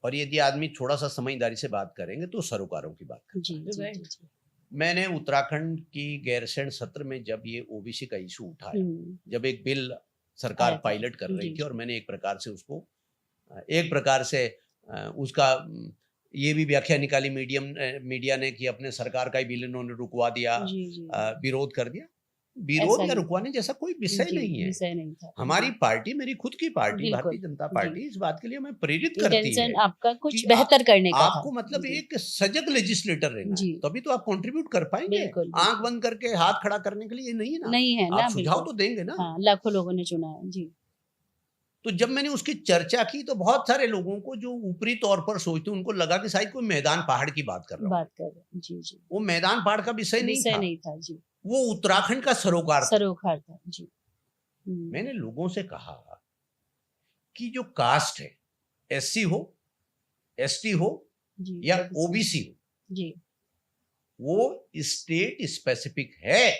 S2: और यदि आदमी थोड़ा सा समझदारी से बात करेंगे तो सरोकारों की बात करते
S3: जी
S2: हैं।
S3: जी
S1: Right.
S3: जी
S2: मैंने उत्तराखंड की गैरसैंण सत्र में जब ये ओबीसी का इशू उठाया, जब एक बिल सरकार
S3: आया था।
S2: पायलट कर रही
S3: जी,
S2: थी, और
S3: जी।
S2: मैंने एक प्रकार से उसको एक प्रकार से उसका ये भी व्याख्या निकाली मीडिया ने कि अपने सरकार का ही बिल इन्होंने रुकवा दिया,
S3: जी जी
S2: विरोध कर दिया। विरोध
S3: ऐसा
S2: या
S3: नहीं
S2: रुकवाने जैसा कोई विषय
S3: जी,
S2: नहीं है।
S3: विषय नहीं था
S2: हमारी
S3: जी,
S2: पार्टी, मेरी खुद की पार्टी
S3: बिल्कुल,
S2: भारतीय जनता
S3: जी।
S2: पार्टी, इस बात के लिए हमें प्रेरित करती है
S3: इंटेंशन आपका कुछ
S2: कि
S3: बेहतर करने का
S2: आपको
S3: था
S2: मतलब
S3: जी,
S2: एक सजग लेजिस्लेटर रहना
S3: जी।
S2: है, तभी तो आप कंट्रीब्यूट कर पाएंगे।
S3: बिल्कुल,
S2: आंख
S3: बिल्कुल।
S2: बंद करके हाथ खड़ा करने के लिए ये नहीं है ना।
S3: नहीं है ना
S2: आप सुझाव
S3: बिल्कुल
S2: तो देंगे ना।
S3: हाँ लाखों लोगों ने चुना है जी
S2: तो जब मैंने उसकी चर्चा की तो बहुत सारे लोगों को जो ऊपरी तौर पर सोचते उनको लगा कि शायद कोई मैदान पहाड़ की बात कर रहा हूं।
S3: बात कर रहे हैं, जी जी
S2: वो मैदान पहाड़ का विषय
S3: विषय
S2: नहीं
S3: नहीं था जी
S2: था, वो उत्तराखंड का सरोकार था।
S3: सरोकार था जी
S2: मैंने लोगों से कहा कि जो कास्ट है, एससी हो, एसटी हो
S3: जी
S2: या
S3: बिल्कुल।
S2: ओबीसी हो,
S3: जी
S2: वो स्टेट स्पेसिफिक है।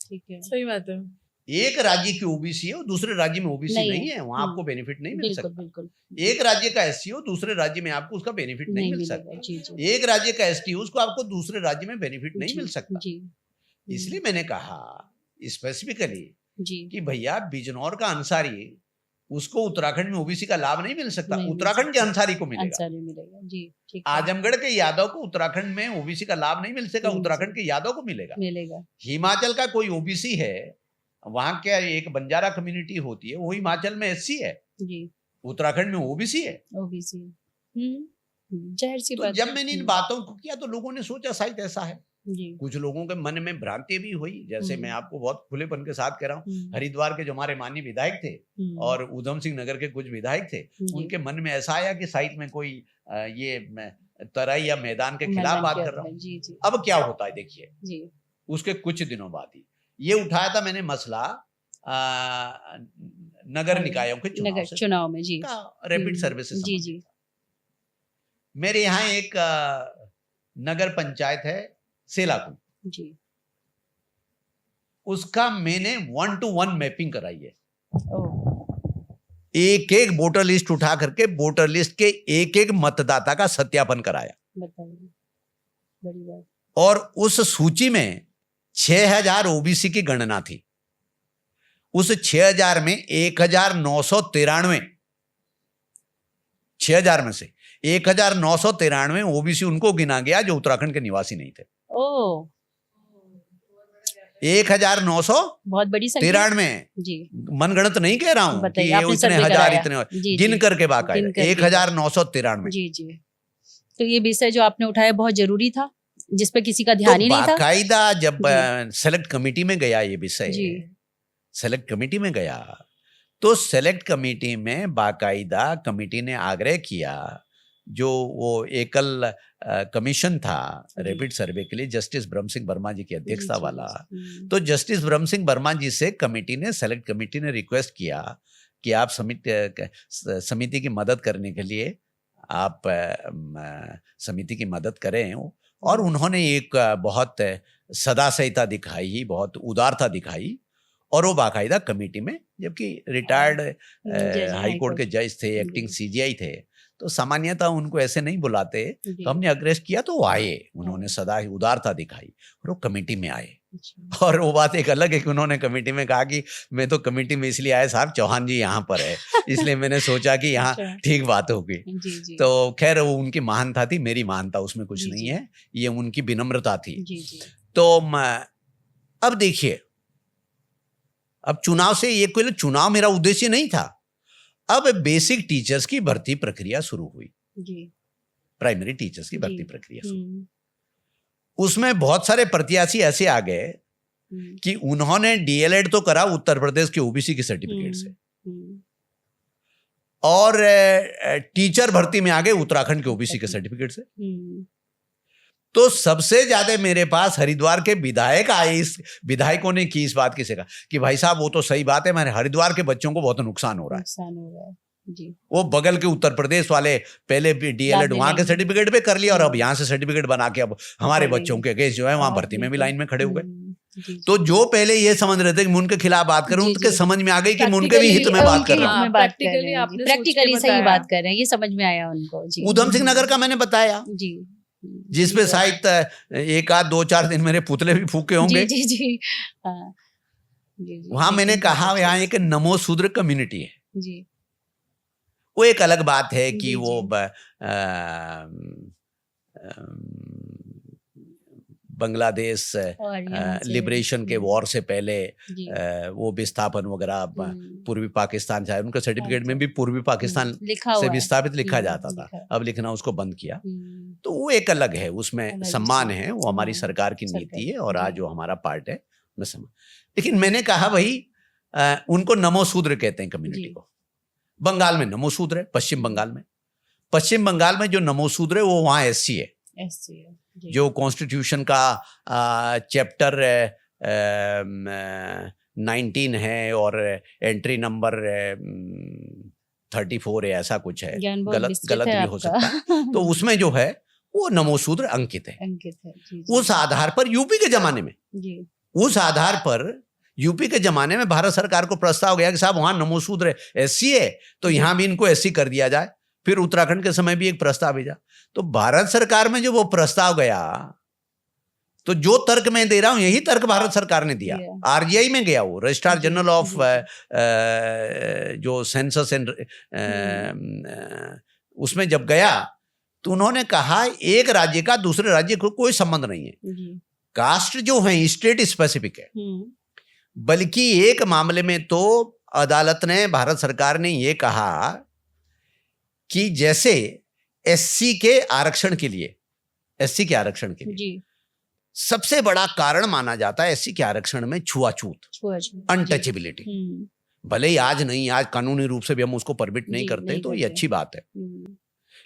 S3: ठीक है
S1: सही बात है।
S2: एक राज्य की ओबीसी है और दूसरे राज्य में ओबीसी
S3: नहीं
S2: नहीं
S3: है।
S2: है, वहां आपको बेनिफिट नहीं मिल
S3: बिल्कुल
S2: सकता।
S3: बिल्कुल
S2: एक राज्य का एससी हो, दूसरे राज्य में आपको उसका बेनिफिट नहीं मिल
S3: मिलेगा
S2: सकता।
S3: जी जी
S2: एक राज्य का एसटी हो, उसको आपको दूसरे राज्य में बेनिफिट नहीं
S3: जी,
S2: मिल सकता।
S3: जी
S2: इसलिए मैंने कहा स्पेसिफिकली
S3: जी
S2: कि भैया बिजनौर का अंसारी, उसको उत्तराखंड में ओबीसी का लाभ नहीं मिल सकता,
S3: नहीं मिल
S2: उत्तराखंड के
S3: सकता।
S2: अंसारी को मिलेगा।
S3: आंसर भी मिलेगा जी ठीक है
S2: आजमगढ़ के यादव को उत्तराखंड में ओबीसी का लाभ नहीं मिल सकेगा,
S3: नहीं मिल
S2: उत्तराखंड
S3: सकता।
S2: के यादव को मिलेगा।
S3: मिलेगा
S2: हिमाचल का कोई ओबीसी है, वहां क्या एक बंजारा कम्युनिटी होती है, वो हिमाचल में एससी है,
S3: जी
S2: उत्तराखंड में ओबीसी है।
S3: ओबीसी जाहिर सी
S2: तो
S3: बात
S2: जब
S3: है।
S2: मैंने इन बातों को किया तो लोगों ने सोचा शायद ऐसा है।
S3: जी
S2: कुछ लोगों के मन में भ्रांति भी हुई, जैसे मैं आपको बहुत खुलेपन के साथ कह रहा हूँ, हरिद्वार के जो हमारे माननीय विधायक थे और उधम सिंह नगर के कुछ विधायक थे, उनके मन में ऐसा आया कि शायद मैं कोई तराई या मैदान के खिलाफ बात कर रहा हूँ।
S3: जी जी
S2: अब क्या होता है देखिए,
S3: जी
S2: उसके कुछ दिनों बाद ही ये उठाया था मैंने मसला नगर निकायों के चुनाव
S3: नगर
S2: से,
S3: चुनाव में जी
S2: रैपिड सर्वे से
S3: जी
S2: संबंधित
S3: जी
S2: था। मेरे यहाँ एक नगर पंचायत है सेलाकुंड,
S3: जी
S2: उसका मैंने 1-to-1 मैपिंग कराई है।
S3: ओ
S2: एक एक वोटर लिस्ट उठा करके वोटर लिस्ट के एक एक मतदाता का सत्यापन कराया,
S3: बताइए बड़ी बात
S2: और उस सूची में 6000 ओबीसी की गणना थी। उस 6000 में 1993, 6000 में से 1993 ओबीसी उनको गिना गया जो उत्तराखंड के निवासी नहीं थे।
S3: ओ
S2: 1993
S3: बहुत बड़ी संख्या जी
S2: मनगणत नहीं कह रहा हूं कि
S3: बताइए,
S2: ये
S3: आपने
S2: इतने
S3: सर्वे
S2: हजार
S3: कराया।
S2: इतने
S3: जी,
S2: गिन
S3: जी,
S2: करके बाकायदा
S3: गिन करके।
S2: 1993।
S3: जी जी तो ये विषय जो आपने उठाया बहुत जरूरी था, जिस पे किसी का
S2: तो
S3: ध्यान ही नहीं था
S2: बाकायदा जब
S3: जी।
S2: सेलेक्ट कमेटी में गया ये विषय,
S3: जी
S2: सेलेक्ट कमेटी में गया तो सेलेक्ट कमेटी में बाकायदा कमेटी ने आग्रह किया, जो वो एकल कमीशन था रैपिड सर्वे के लिए जस्टिस ब्रह्म सिंह वर्मा जी की अध्यक्षता वाला, तो जस्टिस ब्रह्म सिंह वर्मा जी से कमेटी ने, सेलेक्ट कमेटी ने रिक्वेस्ट किया कि आप समिति की मदद करने के लिए आप समिति की मदद करें। और उन्होंने एक बहुत सदाशयता दिखाई, बहुत उदारता दिखाई, और वो बाकायदा कमेटी में, जबकि रिटायर्ड हाई कोर्ट के जज थे, एक्टिंग सीजीआई थे, तो सामान्यतः उनको ऐसे नहीं बुलाते, तो हमने अग्रेस किया तो वो आए, उन्होंने सदा ही उदारता दिखाई और वो कमेटी में आए। और वो बात एक अलग है कि उन्होंने कमेटी में कहा कि मैं तो कमेटी में इसलिए आया साहब, चौहान जी यहाँ पर है, इसलिए मैंने सोचा कि यहाँ ठीक बात होगी। तो खैर वो उनकी महानता थी, मेरी महानता उसमें कुछ नहीं है, ये उनकी विनम्रता थी। तो अब देखिए, अब चुनाव से ये कोई चुनाव मेरा उद्देश्य नहीं था। अब बेसिक टीचर्स की भर्ती प्रक्रिया शुरू हुई, प्राइमरी टीचर्स की भर्ती प्रक्रिया शुरू। उसमें बहुत सारे प्रत्याशी ऐसे आ गए कि उन्होंने डीएलएड तो करा उत्तर प्रदेश के ओबीसी के सर्टिफिकेट से, और टीचर भर्ती में आ गए उत्तराखंड के ओबीसी के सर्टिफिकेट से। तो सबसे ज्यादा मेरे पास हरिद्वार के विधायक आए। इस विधायकों ने की इस बात की से कहा कि भाई साहब वो तो सही बात है, हमारे हरिद्वार के बच्चों को बहुत नुकसान हो रहा है। जी। वो बगल के उत्तर प्रदेश वाले पहले भी डीएलएड वहां के सर्टिफिकेट पे कर लिया, और अब यहाँ से सर्टिफिकेट बना के अब हमारे बच्चों के केस जो है वहां भर्ती में भी लाइन में खड़े हुए। तो जो पहले ये समझ रहे थे कि मैं उनके खिलाफ बात करूं, उनके समझ में आ गई कि मैं उनके भी हित में बात कर रहा हूँ।
S3: प्रैक्टिकली सही बात कर रहे हैं, ये समझ में आया उनको।
S2: उधम सिंह नगर का मैंने बताया, जिसपे शायद एक आध 2-4 दिन मेरे पुतले भी फूके होंगे। वहां मैंने कहा यहाँ एक नमो शूद्र कम्युनिटी है। वो एक अलग बात है कि वो बांग्लादेश लिबरेशन के वॉर से पहले वो विस्थापन वगैरह पूर्वी पाकिस्तान से, उनके सर्टिफिकेट में भी पूर्वी पाकिस्तान से विस्थापित लिखा जाता था, अब लिखना उसको बंद किया। तो वो एक अलग है, उसमें सम्मान है, वो हमारी सरकार की नीति है, और आज जो हमारा पार्ट है उसमें सम्मान। लेकिन मैंने कहा भाई उनको नमो शूद्र कहते हैं कम्युनिटी को। बंगाल में नमो शूद्र है, पश्चिम बंगाल में जो नमो शूद्र है वो वहाँ एससी है, जो कॉन्स्टिट्यूशन का चैप्टर 19 है और एंट्री नंबर 34 है, ऐसा कुछ है, गलत भी हो सकता है। तो उसमें जो है वो नमो शूद्र अंकित है। उस आधार पर यूपी के जमाने में, उस आधार पर यूपी के जमाने में भारत सरकार को प्रस्ताव गया कि साहब वहां नमो शूद्र एससी है, तो यहां भी इनको एससी कर दिया जाए। फिर उत्तराखंड के समय भी एक प्रस्ताव भेजा। तो भारत सरकार में जो वो प्रस्ताव गया, तो जो तर्क मैं दे रहा हूं यही तर्क भारत सरकार ने दिया। आरजीआई में गया, वो रजिस्ट्रार जनरल ऑफ जो सेंसस एंड उसमें जब गया तो उन्होंने कहा एक राज्य का दूसरे राज्य को कोई संबंध नहीं है, कास्ट जो है स्टेट स्पेसिफिक है। बल्कि एक मामले में तो अदालत ने, भारत सरकार ने यह कहा कि जैसे एससी के आरक्षण के लिए सबसे बड़ा कारण माना जाता है एससी के आरक्षण में छुआछूत, अनटचेबिलिटी। भले ही आज नहीं, आज कानूनी रूप से भी हम उसको परमिट नहीं करते, तो ये अच्छी बात है।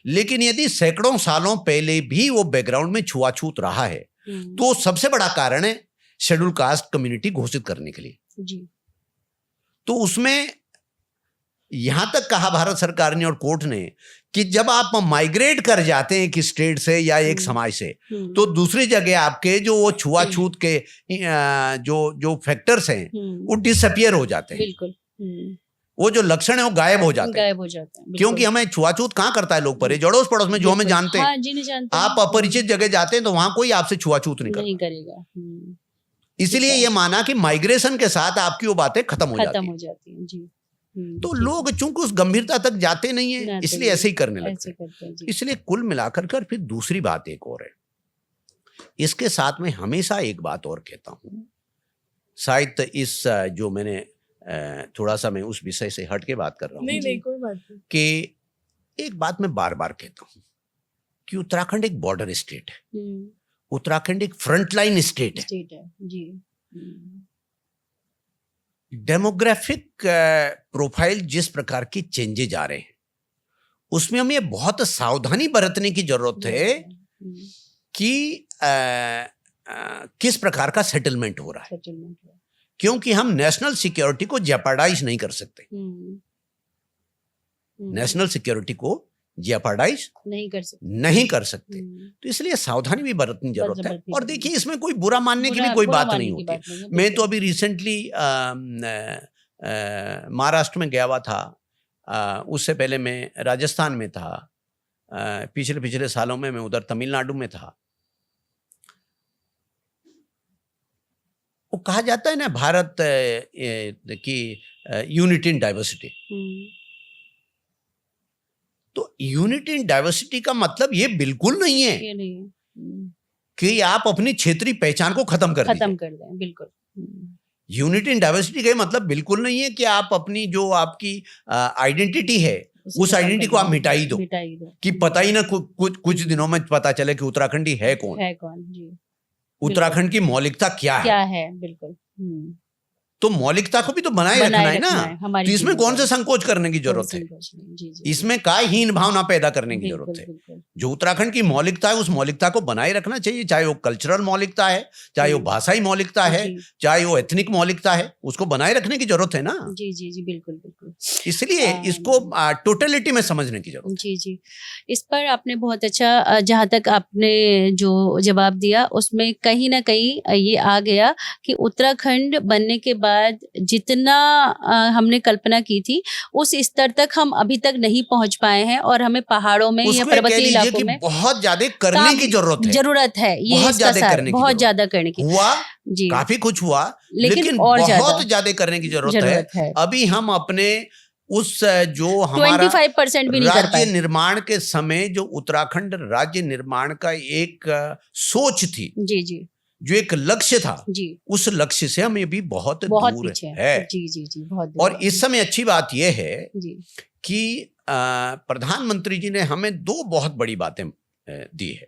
S2: लेकिन यदि सैकड़ों सालों पहले भी वो बैकग्राउंड में छुआछूत रहा है, तो सबसे बड़ा कारण है शेड्यूल कास्ट कम्युनिटी घोषित करने के लिए। तो उसमें यहां तक कहा भारत सरकार ने और कोर्ट ने कि जब आप माइग्रेट कर जाते हैं एक स्टेट से या एक समाज से, तो दूसरी जगह आपके जो वो छुआछूत के जो फैक्टर्स हैं वो डिसअपियर हो जाते हैं। बिल्कुल। वो जो लक्षण है वो गायब हो जाते हैं। क्योंकि हमें छुआछूत कहाँ करता है लोग, परे अड़ोस पड़ोस में जो हमें जानते हैं। आप अपरिचित जगह जाते हैं तो वहां कोई आपसे छुआछूत नहीं करेगा। इसलिए ये माना कि माइग्रेशन के साथ आपकी वो बातें खत्म हो जाती हैं। तो लोग चूंकि उस गंभीरता तक जाते नहीं है, इसलिए ऐसे ही करने लगते हैं। इसलिए कुल मिलाकर कर फिर दूसरी बात एक और है, इसके साथ में हमेशा एक बात और कहता हूं, शायद इस जो मैंने थोड़ा सा मैं उस विषय से हट के बात कर रहा हूँ,
S1: नहीं कोई बात नहीं, कि
S2: एक बात मैं बार बार कहता हूँ कि उत्तराखंड एक बॉर्डर स्टेट है, उत्तराखंड एक फ्रंटलाइन स्टेट है। जी। डेमोग्राफिक प्रोफाइल जिस प्रकार की चेंजेज आ रहे हैं उसमें हमें बहुत सावधानी बरतने की जरूरत है कि किस प्रकार का सेटलमेंट हो रहा है, क्योंकि हम नेशनल सिक्योरिटी को जेपार्डाइज नहीं कर सकते। नेशनल सिक्योरिटी को जेपार्डाइज नहीं कर सकते। तो इसलिए सावधानी भी बरतनी जरूरत है। और देखिए, इसमें कोई बुरा मानने की भी कोई बात नहीं होती। मैं तो अभी रिसेंटली महाराष्ट्र में गया हुआ था, उससे पहले मैं राजस्थान में था, पिछले सालों में मैं उधर तमिलनाडु में था। वो कहा जाता है ना, भारत की यूनिटी इन डाइवर्सिटी। तो यूनिटी इन डाइवर्सिटी का मतलब ये बिल्कुल नहीं है कि आप अपनी क्षेत्रीय पहचान को खत्म कर दें।
S3: बिल्कुल।
S2: यूनिटी इन डाइवर्सिटी का मतलब बिल्कुल नहीं है कि आप अपनी जो आपकी आइडेंटिटी है उस आइडेंटिटी को आप मिटाई दो कि पता ही ना कुछ दिनों में पता चले कि उत्तराखंडी है कौन जी। उत्तराखंड की मौलिकता क्या है।
S3: बिल्कुल।
S2: तो मौलिकता को भी तो बनाए रखना है ना। तो इसमें कौन से संकोच करने की जरूरत है? इसमें काय हीन भावना पैदा करने की जरूरत है। जो उत्तराखंड की मौलिकता है उस मौलिकता को बनाए रखना चाहिए, चाहे वो कल्चरल मौलिकता है, चाहे वो भाषाई मौलिकता है, चाहे वो एथनिक मौलिकता है, उसको बनाए रखने की जरूरत है ना।
S3: जी बिल्कुल।
S2: इसलिए इसको टोटलिटी में समझने की जरूरत है।
S3: जी। इस पर आपने बहुत अच्छा, जहाँ तक आपने जो जवाब दिया उसमें कहीं ना कहीं ये आ गया कि उत्तराखंड बनने के बाद जितना हमने कल्पना की थी उस स्तर तक हम अभी तक नहीं पहुंच पाए हैं, और हमें पहाड़ों में या पर्वतीय इलाकों में
S2: बहुत ज्यादा करने की जरूरत है।
S3: ये बहुत ज्यादा करने की
S2: हुआ जी, काफी कुछ हुआ, लेकिन बहुत ज्यादा करने की जरूरत है। अभी हम अपने उस जो हमारा
S3: 25% भी नहीं कर पाए।
S2: राज्य निर्माण के समय जो उत्तराखंड राज्य निर्माण का एक सोच थी, जी, जो एक लक्ष्य था जी, उस लक्ष्य से हम ये भी बहुत दूर है।
S3: जी बहुत दूर।
S2: और इस समय अच्छी बात यह है जी, कि प्रधानमंत्री जी ने हमें दो बहुत बड़ी बातें दी है।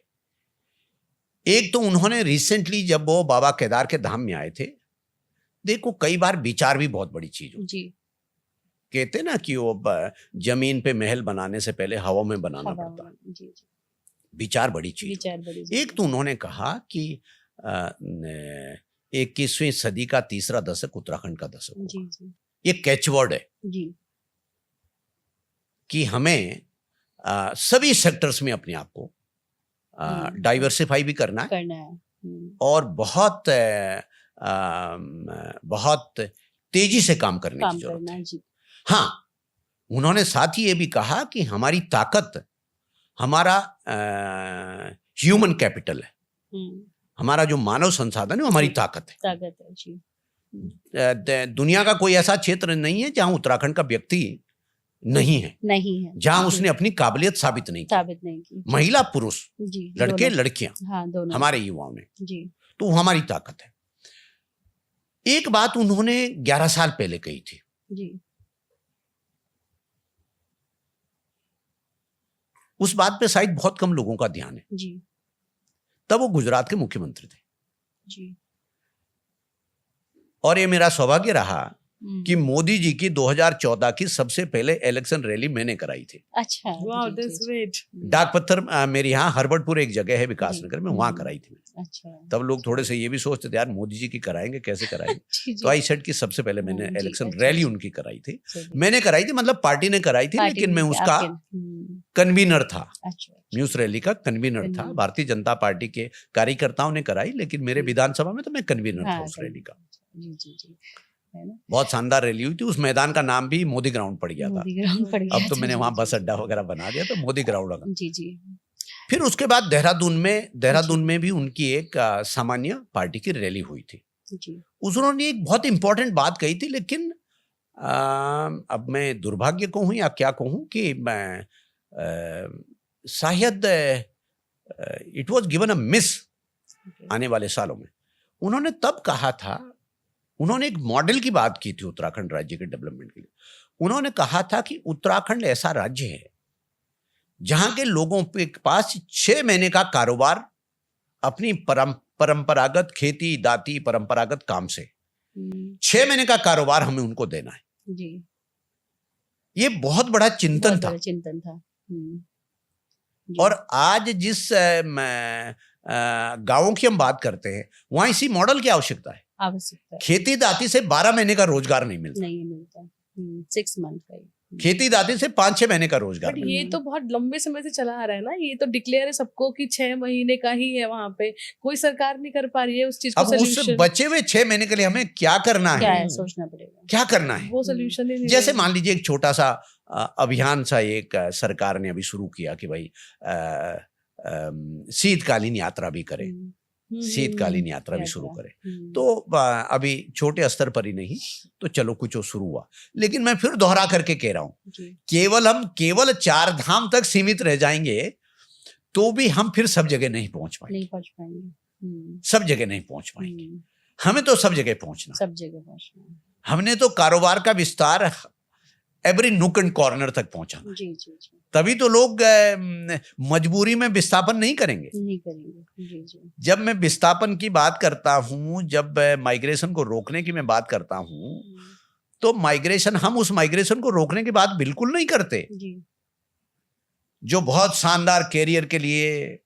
S2: एक तो उन्होंने रिसेंटली जब वो बाबा केदार के धाम में आए थे, देखो कई बार विचार भी बहुत बड़ी चीज होती है। कहते ना कि वो जमीन पे महल बनाने से पहले हवा में बनाना पड़ता है। विचार बड़ी चीज। एक तो उन्होंने कहा कि 21वीं सदी का तीसरा दशक उत्तराखंड का दशक होगा। ये कैचवर्ड है जी, कि हमें सभी सेक्टर्स में अपने आप को डाइवर्सिफाई भी करना है और बहुत तेजी से काम करने की जरूरत है। हाँ, उन्होंने साथ ही ये भी कहा कि हमारी ताकत हमारा ह्यूमन कैपिटल है, हमारा जो मानव संसाधन है वो हमारी ताकत है जी। दुनिया का कोई ऐसा क्षेत्र नहीं है जहां उत्तराखंड का व्यक्ति नहीं है जहां उसने अपनी काबिलियत साबित नहीं की। महिला पुरुष, लड़के लड़कियां, दोनों हमारे युवाओं ने जी, तो वो हमारी ताकत है। एक बात उन्होंने 11 साल पहले कही थी जी, उस बात पे शायद बहुत कम लोगों का ध्यान है जी। तब वो गुजरात के मुख्यमंत्री थे जी, और ये मेरा सौभाग्य रहा कि मोदी जी की 2014 की सबसे पहले इलेक्शन रैली मैंने कराई थी।
S3: अच्छा, वाओ, दैट्स ग्रेट।
S2: डाक पत्थर मेरे यहाँ हरबटपुर एक जगह है विकासनगर में, वहां कराई थी मैंने। अच्छा, तब लोग थोड़े से ये भी सोचते थे यार मोदी जी की कराएंगे, कैसे कराएंगे। तो आई सेड की सबसे पहले मैंने इलेक्शन रैली उनकी कराई थी। मैंने कराई थी, मतलब पार्टी ने कराई थी, लेकिन मैं उसका कन्वीनर था। न्यूज रैली का कन्वीनर था। भारतीय जनता पार्टी के कार्यकर्ताओं ने कराई, लेकिन मेरे विधानसभा में तो मैं कन्वीनर था उस रैली का। बहुत शानदार रैली हुई थी। उस मैदान का नाम भी मोदी ग्राउंड पड़ गया था। अब तो मैंने वहां बस अड्डा वगैरह बना दिया, तो मोदी ग्राउंड लगा जी। फिर उसके बाद देहरादून में भी उनकी एक सामान्य पार्टी की रैली हुई थी जी। उन्होंने एक बहुत इंपॉर्टेंट बात कही थी, लेकिन अब मैं दुर्भाग्य कहूं या क्या कहूं कि मैं शायद it was given a miss आने वाले सालों में। उन्होंने तब कहा था, उन्होंने एक मॉडल की बात की थी उत्तराखंड राज्य के डेवलपमेंट के लिए। उन्होंने कहा था कि उत्तराखंड ऐसा राज्य है जहां के लोगों के पास 6 महीने का कारोबार अपनी परंपरागत खेती दाती परंपरागत काम से 6 महीने का कारोबार हमें उनको देना है।
S3: जी,
S2: ये बहुत बड़ा चिंतन
S3: बहुत
S2: था।
S3: बड़ा चिंतन था। जी,
S2: और आज जिस गांवों की हम बात करते हैं वहां इसी मॉडल की आवश्यकता है।
S3: आवश्यकता है,
S2: खेती दाती से 12 महीने का रोजगार नहीं मिलता,
S3: नहीं मिलता। 6 मंथ का ही।
S2: खेती दाती से 5-6 महीने का रोजगार
S1: बट
S2: मिलता
S1: ये तो बहुत लंबे समय से चला आ रहा है ना, ये तो डिक्लेयर है सबको कि 6 महीने का ही है, वहां पे कोई सरकार नहीं कर पा रही है उस चीज
S2: है।
S1: को
S2: अब उस
S1: सोल्यूशन।
S2: बचे हुए 6 महीने के लिए हमें क्या करना
S3: क्या
S2: है,
S3: है, सोचना पड़ेगा।
S2: क्या करना है।
S1: वो सोल्यूशन ही नहीं
S2: जैसे
S1: है।
S2: मान लीजिए एक छोटा सा अभियान सा एक सरकार ने अभी शुरू किया कि भाई शीतकालीन यात्रा भी करें, शीतकालीन यात्रा भी शुरू करें। तो अभी छोटे स्तर पर ही नहीं तो चलो कुछ वो शुरू हुआ, लेकिन मैं फिर दोहरा करके कह रहा हूं हम केवल 4 धाम तक सीमित रह जाएंगे तो भी हम फिर सब जगह नहीं पहुंच पाएंगे, सब जगह नहीं पहुंच पाएंगे। हमें तो सब जगह पहुंचना,
S3: सब जगह पहुंचना।
S2: हमने तो कारोबार का विस्तार एवरी नुक एंड कॉर्नर तक पहुंचाना।
S3: जी जी जी,
S2: तभी तो लोग मजबूरी में विस्थापन नहीं करेंगे।
S3: नहीं करेंगे। जी जी,
S2: जब मैं विस्थापन की बात करता हूं, जब माइग्रेशन को रोकने की मैं बात करता हूं, तो माइग्रेशन, हम उस माइग्रेशन को रोकने की बात बिल्कुल नहीं करते
S3: जी,
S2: जो बहुत शानदार कैरियर के लिए,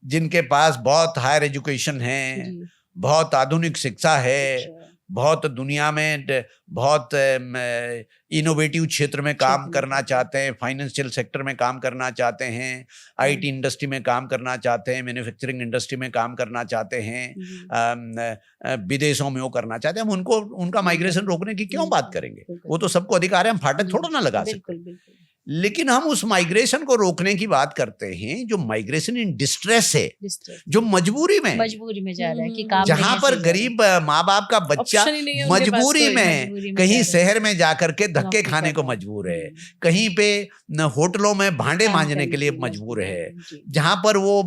S2: जिनके पास बहुत हायर एजुकेशन है,
S3: जी,
S2: बहुत आधुनिक शिक्षा है,
S3: अच्छा,
S2: बहुत दुनिया में बहुत इनोवेटिव क्षेत्र में काम करना चाहते हैं, फाइनेंशियल सेक्टर में काम करना चाहते हैं, आईटी इंडस्ट्री में काम करना चाहते हैं, मैन्युफैक्चरिंग इंडस्ट्री में काम करना चाहते हैं, विदेशों में वो करना चाहते हैं। हम उनको उनका माइग्रेशन रोकने की क्यों बात करेंगे? वो तो सबको अधिकार है, हम फाटक थोड़ा ना लगा सकते।
S3: बिल्कुल बिल्कुल।
S2: लेकिन हम उस माइग्रेशन को रोकने की बात करते हैं जो माइग्रेशन इन डिस्ट्रेस है, जो मजबूरी में
S3: जा रहा है कि काम
S2: जहां
S3: नहीं
S2: पर
S3: से
S2: गरीब माँ बाप का बच्चा
S1: ऑप्शन ही नहीं है उनके पास
S2: मजबूरी
S1: कोई,
S2: में
S3: मजबूरी में
S2: कहीं
S3: जा रहे हैं।
S2: शहर में जाकर के धक्के
S3: नौकरी
S2: खाने
S3: कर
S2: को
S3: रहा है।
S2: मजबूर है, कहीं पे न होटलों में भांडे
S3: काम
S2: मांजने
S3: करने
S2: के लिए
S3: के लिए
S2: मजबूर है,
S3: जी।
S2: जहां पर वो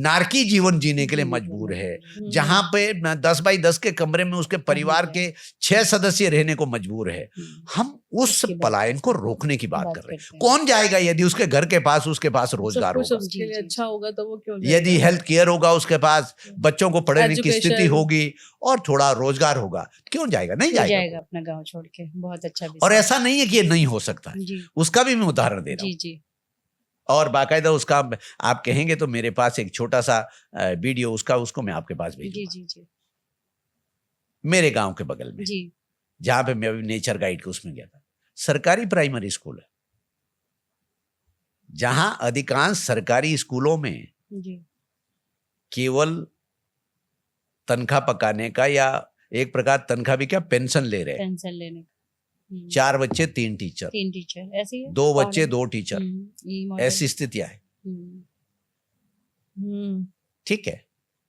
S2: नारकी जीवन जीने के लिए
S3: जीने के लिए
S2: मजबूर है,
S3: मजबूर
S2: जहां पे 10 बाई 10 के कमरे में उसके परिवार
S3: है।
S2: के 6 सदस्य रहने को मजबूर है। हम उस
S3: उसकी बात
S2: पलायन को रोकने की बात कर रहे
S3: करते
S2: हैं।
S3: हैं।
S2: कौन जाएगा यदि उसके घर के पास उसके पास
S1: सब
S2: रोजगार
S1: कुछ
S2: होगा,
S1: उसके लिए
S3: जी,
S1: अच्छा होगा तो वो क्यों
S2: यदि
S1: जाएगा?
S2: हेल्थ केयर होगा उसके पास, बच्चों को पढ़ने की स्थिति
S1: Education।
S2: होगी और थोड़ा रोजगार होगा, क्यों जाएगा? नहीं
S3: क्यों
S2: जाएगा
S3: जाएगा अपना गांव छोड़ के। बहुत अच्छा
S2: और
S3: विचार।
S2: ऐसा नहीं है कि ये नहीं हो सकता है,
S3: जी
S2: उसका भी मैं उदाहरण दे रहा
S3: जी
S2: हूँ।
S3: जी
S2: और बाकायदा उसका आप कहेंगे तो मेरे पास एक छोटा सा वीडियो उसको मैं आपके पास
S3: जी
S2: भेजूंगा।
S3: जी जी
S2: मेरे गांव के बगल में,
S3: जी
S2: जहां पे मैं अभी नेचर गाइड के उसमें गया था, सरकारी प्राइमरी स्कूल है, जहां अधिकांश सरकारी स्कूलों में
S3: जी
S2: केवल तनख्वाह पकाने का, या एक प्रकार तनख्वाह भी क्या, पेंशन ले रहे हैं।
S3: पेंशन लेने का।
S2: 4 बच्चे 3 टीचर,
S3: 3 टीचर ऐसे ही है।
S2: 2 बच्चे 2 टीचर,
S3: ये मॉडल।
S2: ऐसी स्थितियां है।
S1: हम्म,
S2: ठीक है,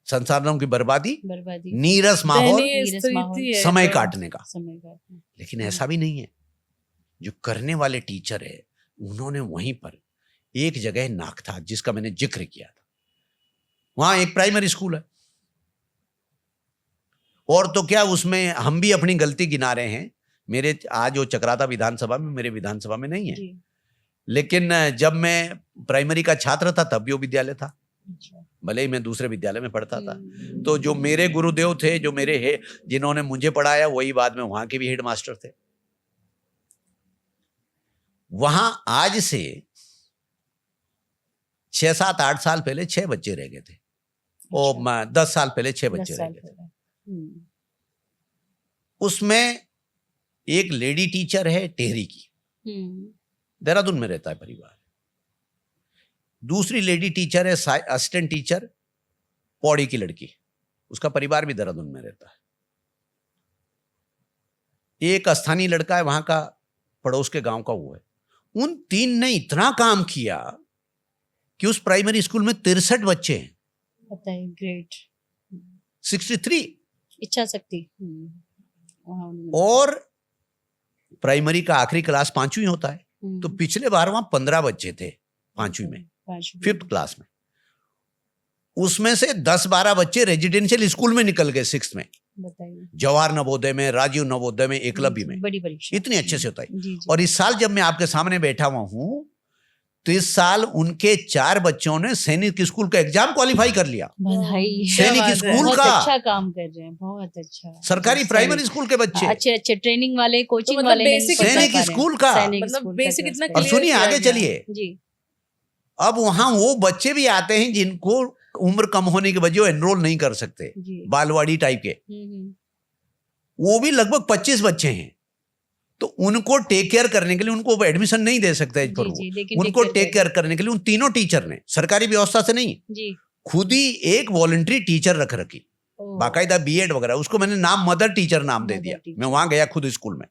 S2: संसाधनों की बर्बादी,
S3: बर्बादी,
S2: नीरस माहौल,
S1: दयनीय
S3: नीरस
S1: स्थिति
S3: माहौल,
S1: है
S2: समय
S1: तो।
S2: काटने का।
S3: समय काटना।
S2: लेकिन ऐसा भी नहीं है, जो करने वाले टीचर है उन्होंने वहीं पर एक जगह नागथा, जिसका मैंने जिक्र किया था, वहां एक प्राइमरी स्कूल है, और तो क्या उसमें हम भी अपनी गलती गिना रहे हैं। मेरे आज वो चक्राता विधानसभा में, मेरे विधानसभा में नहीं है,
S3: जी
S2: लेकिन जब मैं प्राइमरी का छात्र था तब भी वो विद्यालय था,
S3: अच्छा।
S2: भले ही मैं दूसरे विद्यालय में पढ़ता था। तो जो मेरे गुरुदेव थे, जो मेरे है, जिन्होंने मुझे पढ़ाया, वही बाद में वहां के भी हेड मास्टर थे। वहां आज से 6, 7, 8 साल पहले 6 बच्चे रह गए थे, और 10 साल पहले 6 बच्चे
S3: 10
S2: रह
S3: साल
S2: गए थे।
S3: पहले।
S2: उसमें एक लेडी टीचर है टेहरी की, देहरादून में रहता है परिवार। दूसरी लेडी टीचर है, असिस्टेंट टीचर, पौड़ी की लड़की, उसका परिवार भी देहरादून में रहता है। एक स्थानीय लड़का है वहां का, पड़ोस के गांव का, वो है। उन 3 ने इतना काम किया कि उस प्राइमरी स्कूल में 63 बच्चे हैं,
S3: पता है, ग्रेट।
S2: 63।
S3: इच्छा शक्ति।
S2: और प्राइमरी का आखिरी क्लास 5वीं होता है, तो पिछले बार वहां 15 बच्चे थे 5वीं में, 5th क्लास में। उसमें से 10-12 बच्चे रेजिडेंशियल स्कूल में निकल गए 6th में,
S3: बताइए।
S2: जवाहर नवोदय में, राजीव नवोदय में, एकलव्य में।
S3: बड़ी परीक्षा
S2: इतनी अच्छे से होता है।
S3: जी जी।
S2: और इस साल जब मैं आपके सामने बैठा हुआ हूं, तो इस साल उनके 4 बच्चों ने सैनिक स्कूल का एग्जाम क्वालिफाई कर लिया।
S3: बधाई।
S2: सैनिक
S1: बात है।
S2: स्कूल
S3: बहुत
S2: का
S3: अच्छा काम कर रहे हैं, बहुत अच्छा।
S2: सरकारी प्राइमरी स्कूल के बच्चे,
S3: अच्छे अच्छे ट्रेनिंग वाले, कोचिंग
S1: मतलब
S3: वाले नहीं
S1: basic
S3: पढ़
S2: सैनिक
S3: पा रहे हैं।
S2: स्कूल का।
S3: सैनिक
S1: मतलब
S3: स्कूल का
S1: बेसिक
S3: class
S1: इतना
S3: कर
S2: और
S3: रहे
S1: clear
S2: सुनिए
S1: किया
S2: आगे
S1: गया।
S2: चलिए,
S3: हैं। जी।
S2: अब वहां वो बच्चे भी आते हैं जिनको उम्र कम होने की वजह एनरोल नहीं कर सकते,
S3: जी।
S2: बालवाड़ी टाइप के,
S3: हम्म।
S2: वो भी लगभग 25 बच्चे हैं। तो उनको टेक केयर करने के लिए, उनको एडमिशन नहीं दे सकते पर
S3: जी,
S2: वो,
S3: जी, लेकिन
S2: उनको
S3: take care
S2: टेक केयर करने के लिए उन तीनों टीचर ने, सरकारी व्यवस्था से नहीं,
S3: जी।
S2: खुद ही एक वॉलंटरी टीचर रख रखी,
S3: ओह,
S2: बाकायदा बीएड वगैरह, उसको मैंने नाम मदर टीचर नाम दे
S3: Mother
S2: दिया।
S3: teacher।
S2: मैं वहां गया खुद स्कूल में,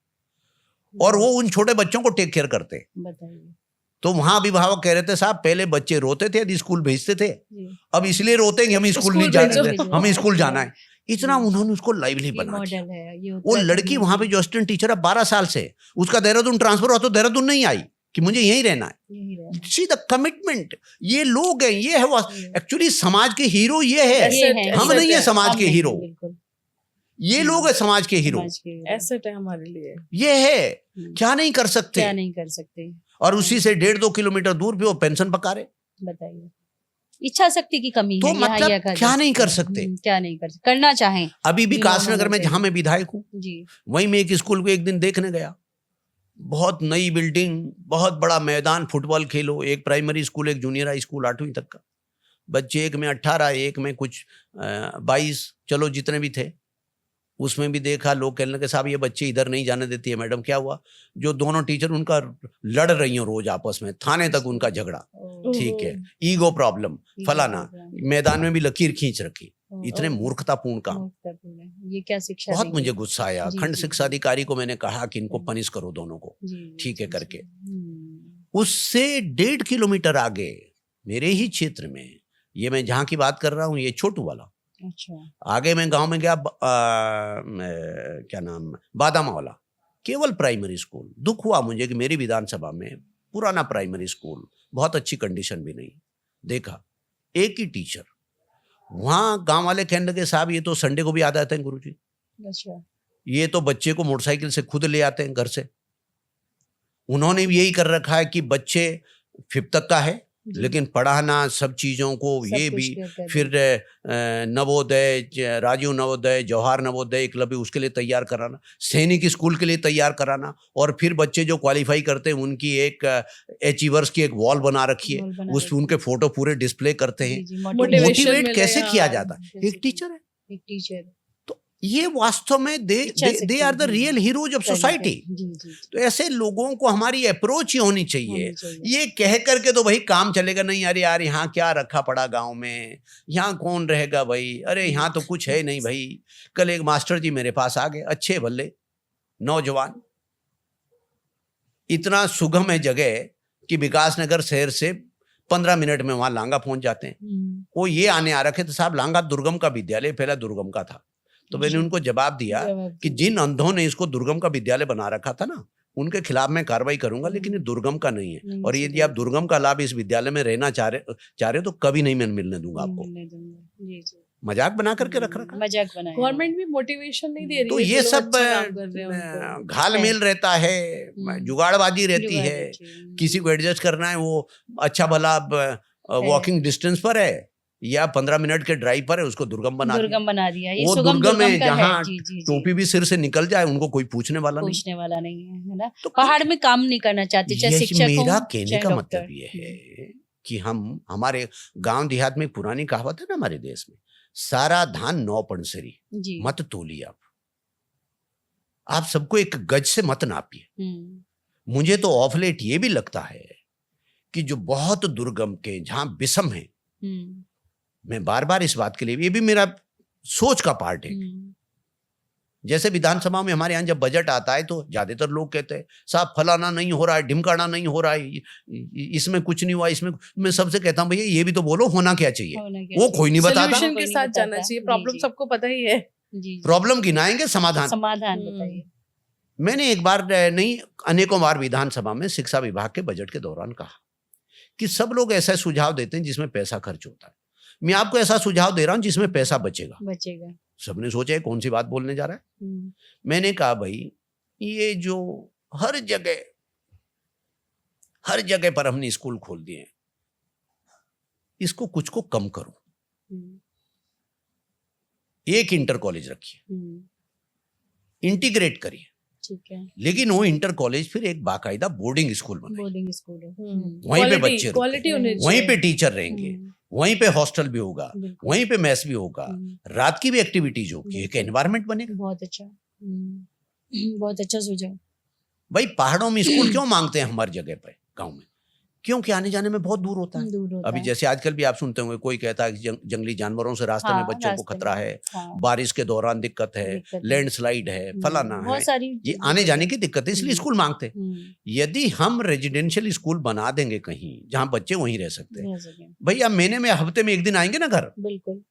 S2: और वो उन छोटे बच्चों को टेक केयर करते हैं।
S3: बताइए।
S2: तो वहां अभिभावक कह रहे थे साहब पहले बच्चे रोते थे यदि स्कूल भेजते थे,
S3: जी।
S2: अब इसलिए रोते हैं कि हम स्कूल नहीं
S1: स्कूल
S2: जाने
S1: भेजो।
S2: दे, हमें स्कूल जाना है। इतना
S3: जी।
S2: उन्होंने उसको लाइवली
S3: ये
S2: बना दिया।
S3: मॉडल है ये
S2: वो
S3: उत्तराखंड
S2: लड़की
S3: में
S2: वहां पे
S3: भी
S2: जो असिस्टेंट टीचर है 12 साल से, उसका देहरादून ट्रांसफर हुआ तो देहरादून नहीं आई कि मुझे यहीं रहना है।
S3: यही रहा।
S2: सी द कमिटमेंट, ये लोग हैं, ये है एक्चुअली समाज के हीरो, ये है।
S1: Asset-
S3: है,
S2: हम
S1: asset
S2: नहीं है
S1: है।
S2: समाज
S3: हम
S2: के
S3: नहीं,
S2: हीरो,
S3: बिल्कुल।
S2: ये लोग है समाज के हीरो,
S3: समाज के हीरो।
S1: एसेट है हमारे लिए।
S2: ये है।
S3: हम्म।
S2: क्या नहीं कर सकते,
S3: क्या नहीं कर सकते,
S2: और उसी से 1.5-2 किलोमीटर दूर पे वो पेंशन पका रहे।
S3: बताइए। इच्छा शक्ति की कमी
S2: तो
S3: है यहाँ,
S2: मतलब
S3: यह कहा
S2: क्या
S3: जा
S2: नहीं
S3: सकता
S2: कर
S3: है।
S2: सकते?
S3: क्या नहीं कर सकते, करना चाहें।
S2: अभी भी
S3: जुनून
S2: कासनगर
S3: होना
S2: में जहां
S3: चाहिए।
S2: मैं विधायक हूँ,
S3: जी।
S2: वहीं मैं एक स्कूल को एक दिन देखने गया। बहुत नई बिल्डिंग, बहुत बड़ा मैदान, फुटबॉल खेलो, एक प्राइमरी स्कूल, एक जूनियर हाई स्कूल 8वीं तक का, बच्चे एक में 18, एक में कुछ 22, चलो जितने भी थे। उसमें भी देखा, लोग कहने लगे साहब ये बच्चे इधर नहीं जाने देती है मैडम। क्या हुआ? जो दोनों टीचर उनका लड़ रही हैं रोज आपस में, थाने तक उनका झगड़ा,
S3: ओह,
S2: ठीक है, ईगो प्रॉब्लम,
S3: ये
S2: फलाना,
S3: program।
S2: मैदान में भी लकीर खींच रखी।
S3: ओह,
S2: इतने
S1: ओह।
S2: मूर्खतापूर्ण काम।
S3: महत्वपूर्ण है। ये क्या शिक्षा
S2: बहुत
S3: देंगे?
S2: मुझे गुस्सा आया।
S3: जी,
S2: खंड
S3: जी,
S2: शिक्षा
S3: जी।
S2: अधिकारी को मैंने कहा कि इनको
S3: जी।
S2: पनिश करो दोनों को,
S3: जी, जी,
S2: ठीक है
S3: जी,
S2: करके।
S3: जी।
S2: उससे 1.5 किलोमीटर आगे मेरे ही क्षेत्र में, ये मैं जहां की बात कर रहा हूँ ये छोटू वाला,
S3: अच्छा।
S2: आगे मैं गांव में गया, क्या नाम, बादामा वाला, केवल प्राइमरी स्कूल। दुख हुआ मुझे कि मेरी विधानसभा में पुराना प्राइमरी स्कूल, बहुत अच्छी कंडीशन भी नहीं, देखा एक ही टीचर। वहां गांव वाले कहने लगे साहब ये तो संडे को भी आ जाते हैं गुरुजी,
S3: अच्छा।
S2: ये तो बच्चे को मोटरसाइकिल से खुद ले आते हैं घर से। उन्होंने भी यही कर रखा है कि बच्चे 5th तक का है,
S3: जी।
S2: लेकिन पढ़ाना सब चीजों को,
S3: सब
S2: ये
S3: कुछ
S2: भी
S3: कर
S2: फिर नवोदय, राजीव नवोदय, जवाहर नवोदय, एकलव्य, उसके लिए तैयार कराना, सैनिक स्कूल के लिए तैयार कराना, और फिर बच्चे जो क्वालिफाई करते हैं उनकी एक अचीवर्स की एक वॉल बना रखी है,
S3: वॉल बना
S2: उस
S3: रखी
S2: उनके
S3: है।
S2: फोटो पूरे डिस्प्ले करते
S3: जी,
S2: हैं।
S3: जी,
S2: तो
S1: Motivation
S2: मोटिवेट
S1: मिले,
S2: कैसे
S1: हाँ।
S2: किया जाता है?
S3: कैसे
S2: एक टीचर है।
S3: एक टीचर।
S2: तो ये वास्तव में they are the real heroes of society.
S3: जी, जी,
S2: तो ऐसे लोगों को हमारी अप्रोच ही होनी चाहिए।
S3: होनी चाहिए।
S2: ये कह करके तो भाई काम चलेगा नहीं, अरे यार यहाँ क्या रखा पड़ा गांव में, यहाँ कौन रहेगा भाई, अरे यहाँ तो कुछ है नहीं भाई। कल एक मास्टर जी मेरे पास आ गए, अच्छे भले नौजवान, इतना सुगम है जगह कि विकासनगर शहर से 15 मिनट में वहां लांगा पहुंच जाते हैं। वो ये आने आ रखे थे साहब, लांगा दुर्गम का विद्यालय पहला दुर्गम का था। तो मैंने
S3: जी।
S2: उनको जवाब दिया कि जिन अंधों ने इसको दुर्गम का विद्यालय बना रखा था ना, उनके खिलाफ मैं कार्रवाई करूंगा, लेकिन ये दुर्गम का नहीं है।
S3: नहीं
S2: और यदि आप दुर्गम का लाभ इस विद्यालय में रहना चाह रहे हो तो कभी नहीं मैं मिलने दूंगा आपको।
S3: मिलने दूंगा। जी, जी।
S2: मजाक बना करके रख रखा।
S3: मजाक बनाया।
S1: गवर्नमेंट भी मोटिवेशन नहीं दे रही
S2: तो
S1: है,
S2: ये
S1: जो लोग
S2: सब
S1: अच्छा काम कर रहे हैं उनको।
S2: घालमेल रहता है, जुगाड़बाजी रहती
S3: जुगाड़
S2: है,
S3: रहती है।
S2: किसी को एडजस्ट करना है, वो अच्छा भला वॉकिंग डिस्टेंस पर है या 15 मिनट के ड्राइव पर है, उसको दुर्गम बना दिया।
S3: दुर्गम बना दिया। ये
S2: वो
S3: सुगम
S2: दुर्गम है
S3: दुर्गम का है।
S2: जहाँ
S3: जी, जी, जी।
S2: टोपी भी सिर से निकल जाए, उनको कोई पूछने वाला नहीं।
S3: पूछने वाला नहीं है ना।
S2: तो
S3: पहाड़ में काम नहीं करना चाहते, चाहे
S2: यही
S3: शिक्षक हो
S2: मेरा कहने
S3: चाहे
S2: का
S3: डॉक्टर।
S2: मतलब ये है कि हम, हमारे गांव देहात में पुरानी कहावत है ना हमारे देश में, सारा धान 9 पणसरी,
S3: जी।
S2: मत तोलिए। आप सबको एक गज से मत नापिए। मुझे तो ऑफ लेट ये भी लगता है कि जो बहुत दुर्गम के, जहां विषम है, मैं बार बार इस बात के लिए, ये भी मेरा सोच का पार्ट है। जैसे विधानसभा में हमारे यहाँ जब बजट आता है तो ज्यादातर लोग कहते हैं साहब फलाना नहीं हो रहा है, ढिमकाना नहीं हो रहा है, इसमें कुछ नहीं हुआ, इसमें। मैं सबसे कहता हूँ भैया ये भी तो बोलो होना क्या चाहिए। वो कोई नहीं बताता।
S1: सॉल्यूशन के साथ जाना चाहिए। प्रॉब्लम सबको पता ही है।
S2: प्रॉब्लम गिनाएंगे, समाधान
S3: बताइए।
S2: मैंने एक बार नहीं, अनेकों बार विधानसभा में शिक्षा विभाग के बजट के दौरान कहा कि सब लोग ऐसा सुझाव देते हैं जिसमें पैसा खर्च होता है, मैं आपको ऐसा सुझाव दे रहा हूं जिसमें पैसा बचेगा। सबने सोचा है कौन सी बात बोलने जा रहा है। मैंने कहा भाई ये जो हर जगह हर जगह पर हमने स्कूल खोल दिए हैं। इसको कुछ को कम करो, एक इंटर कॉलेज रखिए, इंटीग्रेट करिए,
S3: ठीक है,
S2: लेकिन वो इंटर कॉलेज फिर एक बाकायदा बोर्डिंग स्कूल बने,
S3: बोर्डिंग स्कूल है।
S2: वहीं पे बच्चे
S1: क्वालिटी होनी
S2: रुकेंगे, वहीं
S1: चाहिए।
S2: पे टीचर रहेंगे, वहीं पे हॉस्टल भी होगा,
S3: बिल्कुल।
S2: वहीं पे मेस भी होगा, रात की भी एक्टिविटीज होगी, एक
S3: बिल्कुल।
S2: एनवायरनमेंट बनेगा।
S3: बहुत अच्छा, बहुत अच्छा सुझाव।
S2: भाई पहाड़ों में स्कूल क्यों मांगते हैं हमारी जगह पे, गांव में? क्योंकि आने जाने में बहुत दूर होता है।
S3: दूर होता
S2: अभी
S3: है।
S2: जैसे आजकल भी आप सुनते होंगे, कोई कहता है कि जंगली जानवरों से रास्ते में
S3: हाँ,
S2: बच्चों को
S3: रास्ते
S2: खतरा
S3: में,
S2: है,
S3: हाँ,
S2: बारिश के दौरान दिक्कत है,
S3: दिक्कत है।
S2: लैंडस्लाइड है, फलाना है,
S3: बहुत सारी
S2: ये आने जाने की दिक्कत है, इसलिए स्कूल मांगते हैं।
S3: हम्म,
S2: यदि हम रेजिडेंशियल स्कूल बना देंगे कहीं जहां बच्चे वहीं रह सकते हैं,
S3: रह सके।
S2: भैया महीने में हफ्ते में एक दिन आएंगे ना घर,
S3: बिल्कुल,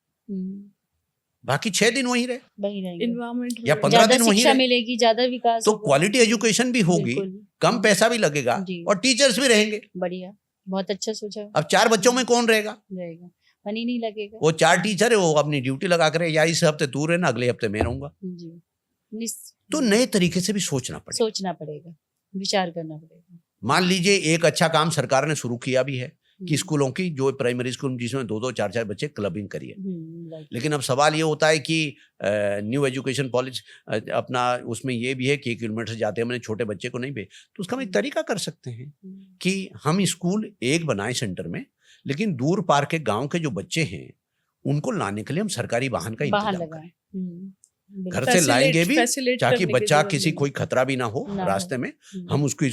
S2: बाकी 6 दिन वहीं रहे,
S3: वही रहेंगे।
S1: इन्वायरमेंट
S2: या 15
S3: ज्यादा
S2: दिन वहीं
S3: शिक्षा
S2: रहे,
S3: मिलेगी, ज्यादा विकास
S2: तो
S3: होगा।
S2: क्वालिटी एजुकेशन भी होगी,
S3: बिल्कुल,
S2: कम पैसा भी लगेगा
S3: जी।
S2: और टीचर्स भी रहेंगे।
S3: बढ़िया, बहुत अच्छा सुझाव
S2: अब 4 बच्चों में कौन रहेगा?
S3: रहेगा, मन ही नहीं लगेगा।
S2: वो 4 टीचर है, वो अपनी ड्यूटी लगा कर, या इस हफ्ते तू रहना, अगले हफ्ते मैं रहूंगा।
S3: जी,
S2: तो नए तरीके से भी सोचना पड़ेगा।
S3: सोचना पड़ेगा, विचार करना पड़ेगा।
S2: मान लीजिए एक अच्छा काम सरकार ने शुरू किया भी है कि
S3: हम्म,
S2: स्कूलों की, जो प्राइमरी स्कूल जिसमें 2-2 4-4 बच्चे क्लबिंग करिए,
S3: right।
S2: लेकिन अब सवाल ये होता है कि न्यू एजुकेशन पॉलिसी अपना उसमें ये भी है कि 1 किलोमीटर से जाते हैं, मैंने छोटे बच्चे को नहीं भेज, तो उसका हम एक तरीका कर सकते हैं कि हम स्कूल एक बनाए सेंटर में, लेकिन दूर पार के गांव के जो बच्चे हैं उनको लाने के लिए हम सरकारी वाहन का
S3: बाहर
S2: इंतजाम
S3: लगाए।
S2: करें, घर से लाएंगे भी, ताकि बच्चा किसी कोई खतरा भी ना हो
S3: ना
S2: रास्ते
S3: हो।
S2: में, हम उसको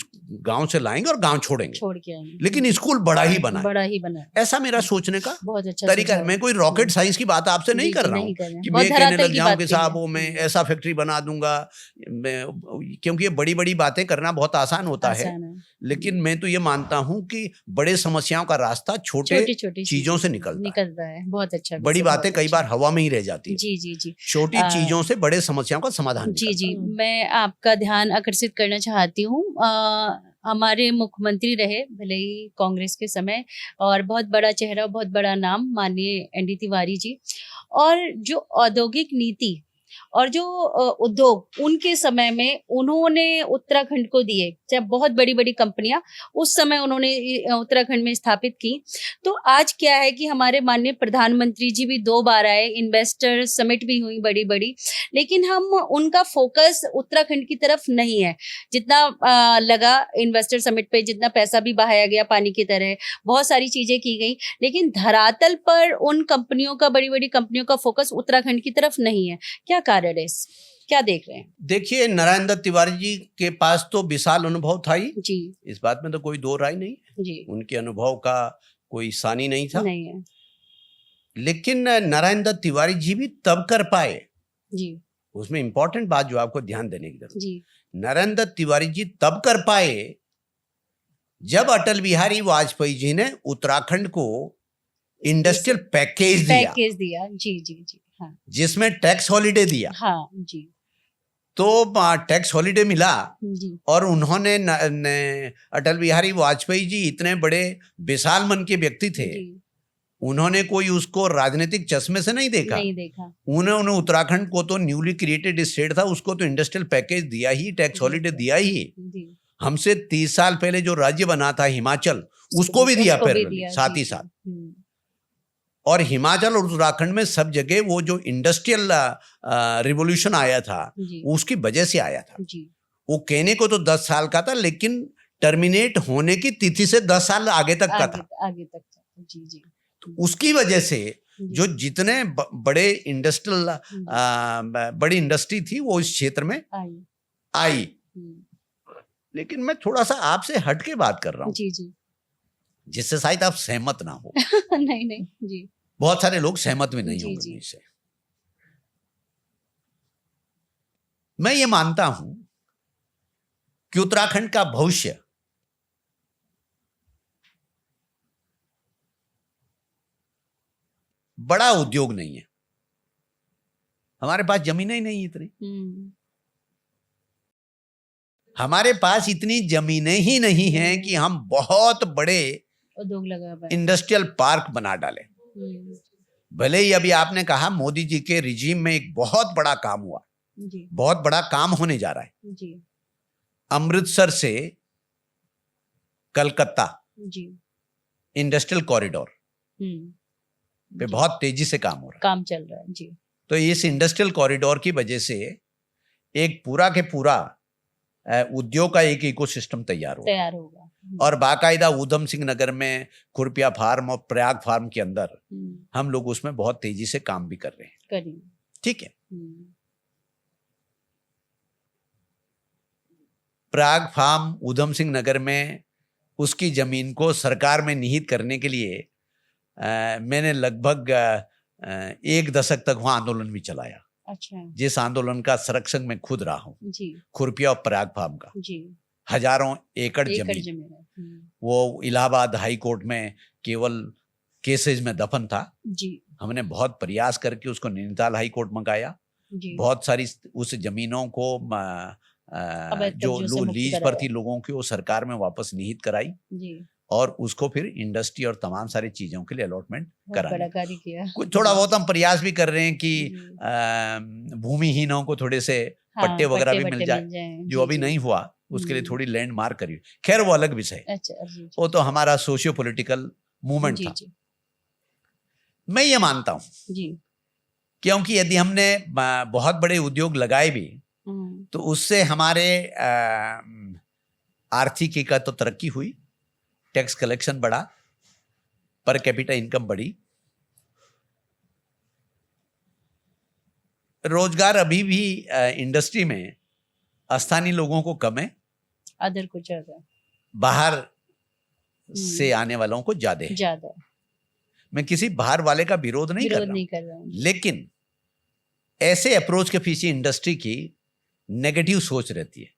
S2: गांव से लाएंगे और गांव छोड़ेंगे,
S3: छोड़ के आएंगे,
S2: लेकिन स्कूल बड़ा ही बनाए।
S3: बड़ा ही बना।
S2: ऐसा मेरा सोचने का
S3: बहुत अच्छा
S2: तरीका है।
S3: सुझाव
S2: मैं कोई रॉकेट साइंस की बात आपसे नहीं
S3: जी,
S2: कर
S3: जी,
S2: रहा
S3: नहीं
S2: हूँ
S3: कर रहे हैं।
S2: कि
S3: बहुत
S2: मैं कहने
S3: धरातल
S2: लग
S3: की
S2: जाऊं
S3: बात
S2: कि
S3: कही है।
S2: साहब वो मैं ऐसा फैक्ट्री बना दूंगा, क्योंकि ये बड़ी बड़ी बातें करना बहुत आसान होता है,
S3: आसान है।
S2: लेकिन मैं तो ये मानता हूं कि बड़े समस्याओं का रास्ता छोटे
S3: छोटी छोटी
S2: चीजों से निकलता है।
S3: बहुत अच्छा।
S2: बड़ी
S3: बहुत
S2: बातें कई
S3: अच्छा।
S2: बार हवा में ही रह जाती है।
S3: जी, जी, जी।
S2: छोटी चीजों से बड़े समस्याओं का समाधान
S3: जी,
S2: निकलता
S3: जी,
S2: है।
S3: मैं आपका ध्यान आकर्षित करना चाहती हूँ। हमारे मुख्यमंत्री रहे भले ही कांग्रेस के समय, और बहुत बड़ा चेहरा, बहुत बड़ा नाम माननीय एनडी तिवारी जी, और जो औद्योगिक नीति और जो उद्योग उनके समय में उन्होंने उत्तराखंड को दिए, चाहे बहुत बड़ी बड़ी कंपनियां उस समय उन्होंने उत्तराखंड में स्थापित की। तो आज क्या है कि हमारे माननीय प्रधानमंत्री जी भी 2 बार आए, इन्वेस्टर समिट भी हुई बड़ी बड़ी, लेकिन हम उनका फोकस उत्तराखंड की तरफ नहीं है। जितना लगा इन्वेस्टर समिट पे, जितना पैसा भी बहाया गया पानी की तरह, बहुत सारी चीजें की गई, लेकिन धरातल पर उन कंपनियों का, बड़ी बड़ी कंपनियों का फोकस उत्तराखंड की तरफ नहीं है। क्या कारण है, क्या देख रहे हैं?
S2: देखिए, नारायण दत्त तिवारी जी के पास तो विशाल अनुभव था ही,
S3: जी,
S2: इस बात में तो कोई दो राय नहीं है।
S3: जी,
S2: उनके अनुभव का कोई सानी नहीं था,
S3: नहीं है।
S2: लेकिन नारायण दत्त तिवारी जी भी तब कर पाए,
S3: जी,
S2: उसमें इंपॉर्टेंट बात जो आपको ध्यान देने की जरूरत,
S3: जी,
S2: नारायण दत्त तिवारी जी तब कर पाए जब अटल बिहारी वाजपेयी जी ने उत्तराखंड को इंडस्ट्रियल पैकेज
S3: दिया। जी, जी, जी, हाँ,
S2: जिसमें टैक्स हॉलिडे दिया।
S3: हाँ, जी,
S2: तो टैक्स हॉलिडे मिला,
S3: जी,
S2: और उन्होंने अटल बिहारी वाजपेयी जी इतने बड़े विशाल मन के व्यक्ति थे,
S3: जी,
S2: उन्होंने कोई उसको राजनीतिक चश्मे से नहीं देखा।
S3: नहीं देखा।
S2: उन्होंने उत्तराखंड को तो न्यूली क्रिएटेड स्टेट था, उसको तो इंडस्ट्रियल पैकेज दिया ही, टैक्स हॉलिडे दिया ही।
S3: जी,
S2: हमसे 30 साल पहले जो राज्य बना था हिमाचल, उसको भी दिया
S3: उसको भी
S2: पैरेलली,
S3: दिया,
S2: साथ
S3: जी,
S2: ही साथ।
S3: हम्म,
S2: और हिमाचल और उत्तराखंड में सब जगह वो जो इंडस्ट्रियल रिवॉल्यूशन आया था,
S3: जी,
S2: उसकी वजह से आया था।
S3: जी,
S2: वो कहने को तो 10 साल का था, लेकिन टर्मिनेट होने की तिथि से 10 साल आगे तक का था।
S3: आगे तक था। जी, जी,
S2: तो उसकी वजह से
S3: जी,
S2: जो जितने बड़े इंडस्ट्रियल
S3: जी,
S2: बड़ी इंडस्ट्री थी वो इस क्षेत्र में आई। लेकिन मैं थोड़ा सा आपसे हट के बात कर रहा हूँ,
S3: जी, जी,
S2: जिससे शायद आप सहमत ना हो।
S3: नहीं, नहीं, जी,
S2: बहुत सारे लोग सहमत भी नहीं
S3: जी,
S2: होंगे
S3: जी,
S2: मुझसे। मैं ये मानता हूं कि उत्तराखंड का भविष्य बड़ा उद्योग नहीं है। हमारे पास जमीनें ही नहीं इतनी, हमारे पास इतनी जमीनें ही नहीं हैं कि हम बहुत बड़े
S3: उद्योग लगा
S2: इंडस्ट्रियल पार्क बना डालें। भले ही अभी आपने कहा मोदी जी के रिजीम में एक बहुत बड़ा काम हुआ,
S3: जी,
S2: बहुत बड़ा काम होने जा रहा है।
S3: जी,
S2: अमृतसर से कलकत्ता
S3: जी।
S2: इंडस्ट्रियल कॉरिडोर पे
S3: जी।
S2: बहुत तेजी से काम हो रहा है।
S3: काम चल रहा है जी।
S2: तो इस इंडस्ट्रियल कॉरिडोर की वजह से एक पूरा के पूरा उद्योग का एक इकोसिस्टम तैयार होगा
S3: तैयार होगा।
S2: और बाकायदा ऊधम सिंह नगर में खुरपिया फार्म और प्रयाग फार्म के अंदर हम लोग उसमें बहुत तेजी से काम भी कर रहे हैं।
S3: करेंगे।
S2: ठीक है। प्रयाग फार्म ऊधम सिंह नगर में उसकी जमीन को सरकार में निहित करने के लिए मैंने लगभग 1 दशक तक वहां आंदोलन भी चलाया।
S3: अच्छा
S2: जिस आंदोलन का संरक्षक मैं खुद रहा हूँ
S3: जी।
S2: खुरपिया और प्रयाग फार्म का
S3: जी।
S2: हजारों एकड़ जमीन
S3: है।
S2: वो इलाहाबाद हाई कोर्ट में केवल केसेज में दफन था।
S3: जी।
S2: हमने बहुत प्रयास करके उसको नैनीताल हाई कोर्ट मंगाया।
S3: जी।
S2: बहुत सारी उस जमीनों को जो लीज पर थी लोगों की वो सरकार में वापस निहित कराई
S3: जी।
S2: और उसको फिर इंडस्ट्री और तमाम सारी चीजों के लिए अलॉटमेंट कराई।
S3: कार्य किया।
S2: कुछ थोड़ा बहुत हम प्रयास भी कर रहे हैं कि भूमिहीनों को थोड़े से पट्टे वगैरह भी मिल जाए जो अभी नहीं हुआ उसके लिए थोड़ी लैंड मार्क करी। खैर वो अलग विषय।
S3: अच्छा जी।
S2: वो तो हमारा सोशियो पॉलिटिकल मूवमेंट था। मैं ये मानता हूँ
S3: जी।
S2: क्योंकि यदि हमने बहुत बड़े उद्योग लगाए भी तो उससे हमारे आर्थिकी का तो तरक्की हुई, टैक्स कलेक्शन बढ़ा, पर कैपिटा इनकम बढ़ी, रोजगार अभी भी इंडस्ट्री में स्थानीय लोगों को कम है,
S3: अदर को ज्यादा,
S2: बाहर से आने वालों को ज्यादा है। मैं किसी बाहर वाले का विरोध नहीं कर रहा हूं, लेकिन ऐसे अप्रोच के पीछे इंडस्ट्री की नेगेटिव सोच रहती है।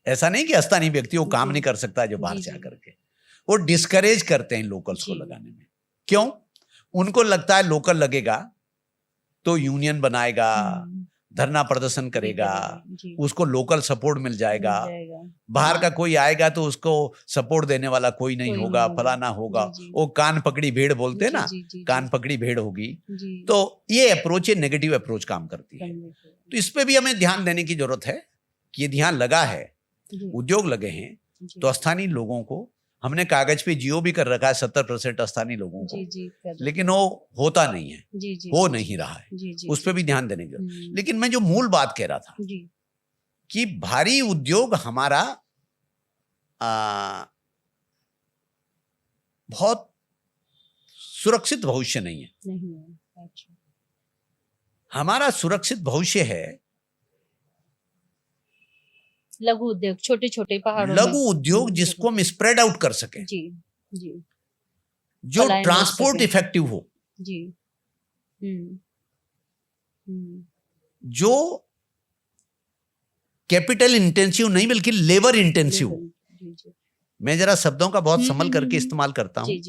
S2: ऐसा नहीं कि स्थानीय व्यक्ति वो काम नहीं कर सकता जो बाहर से आकर के, वो डिस्करेज करते हैं लोकल्स को लगाने में। क्यों? उनको लगता है लोकल लगेगा तो यूनियन बनाएगा, धरना प्रदर्शन करेगा, उसको लोकल सपोर्ट मिल जाएगा, बाहर का कोई आएगा तो उसको सपोर्ट देने वाला कोई नहीं होगा, फलाना होगा। वो कान पकड़ी भेड़ बोलते हैं ना, कान पकड़ी भेड़ होगी। तो ये अप्रोच है, नेगेटिव अप्रोच काम करती है। तो इस पे भी हमें ध्यान देने की जरूरत है कि ये ध्यान लगा है, उद्योग लगे हैं तो स्थानीय लोगों को हमने कागज पे जियो भी कर रखा है 70% स्थानीय लोगों को, लेकिन वो होता नहीं है, हो नहीं रहा है, उस पर भी ध्यान देने की। लेकिन मैं जो मूल बात कह रहा था कि भारी उद्योग हमारा बहुत सुरक्षित भविष्य नहीं है। हमारा सुरक्षित भविष्य है
S3: लघु उद्योग, छोटे छोटे पहाड़ों,
S2: लघु उद्योग जिसको हम स्प्रेड आउट कर सके,
S3: जी जी,
S2: जो ट्रांसपोर्ट इफेक्टिव हो,
S3: जी,
S2: जो कैपिटल इंटेंसिव नहीं बल्कि लेबर इंटेंसिव। मैं जरा शब्दों का बहुत संभल करके इस्तेमाल करता हूं।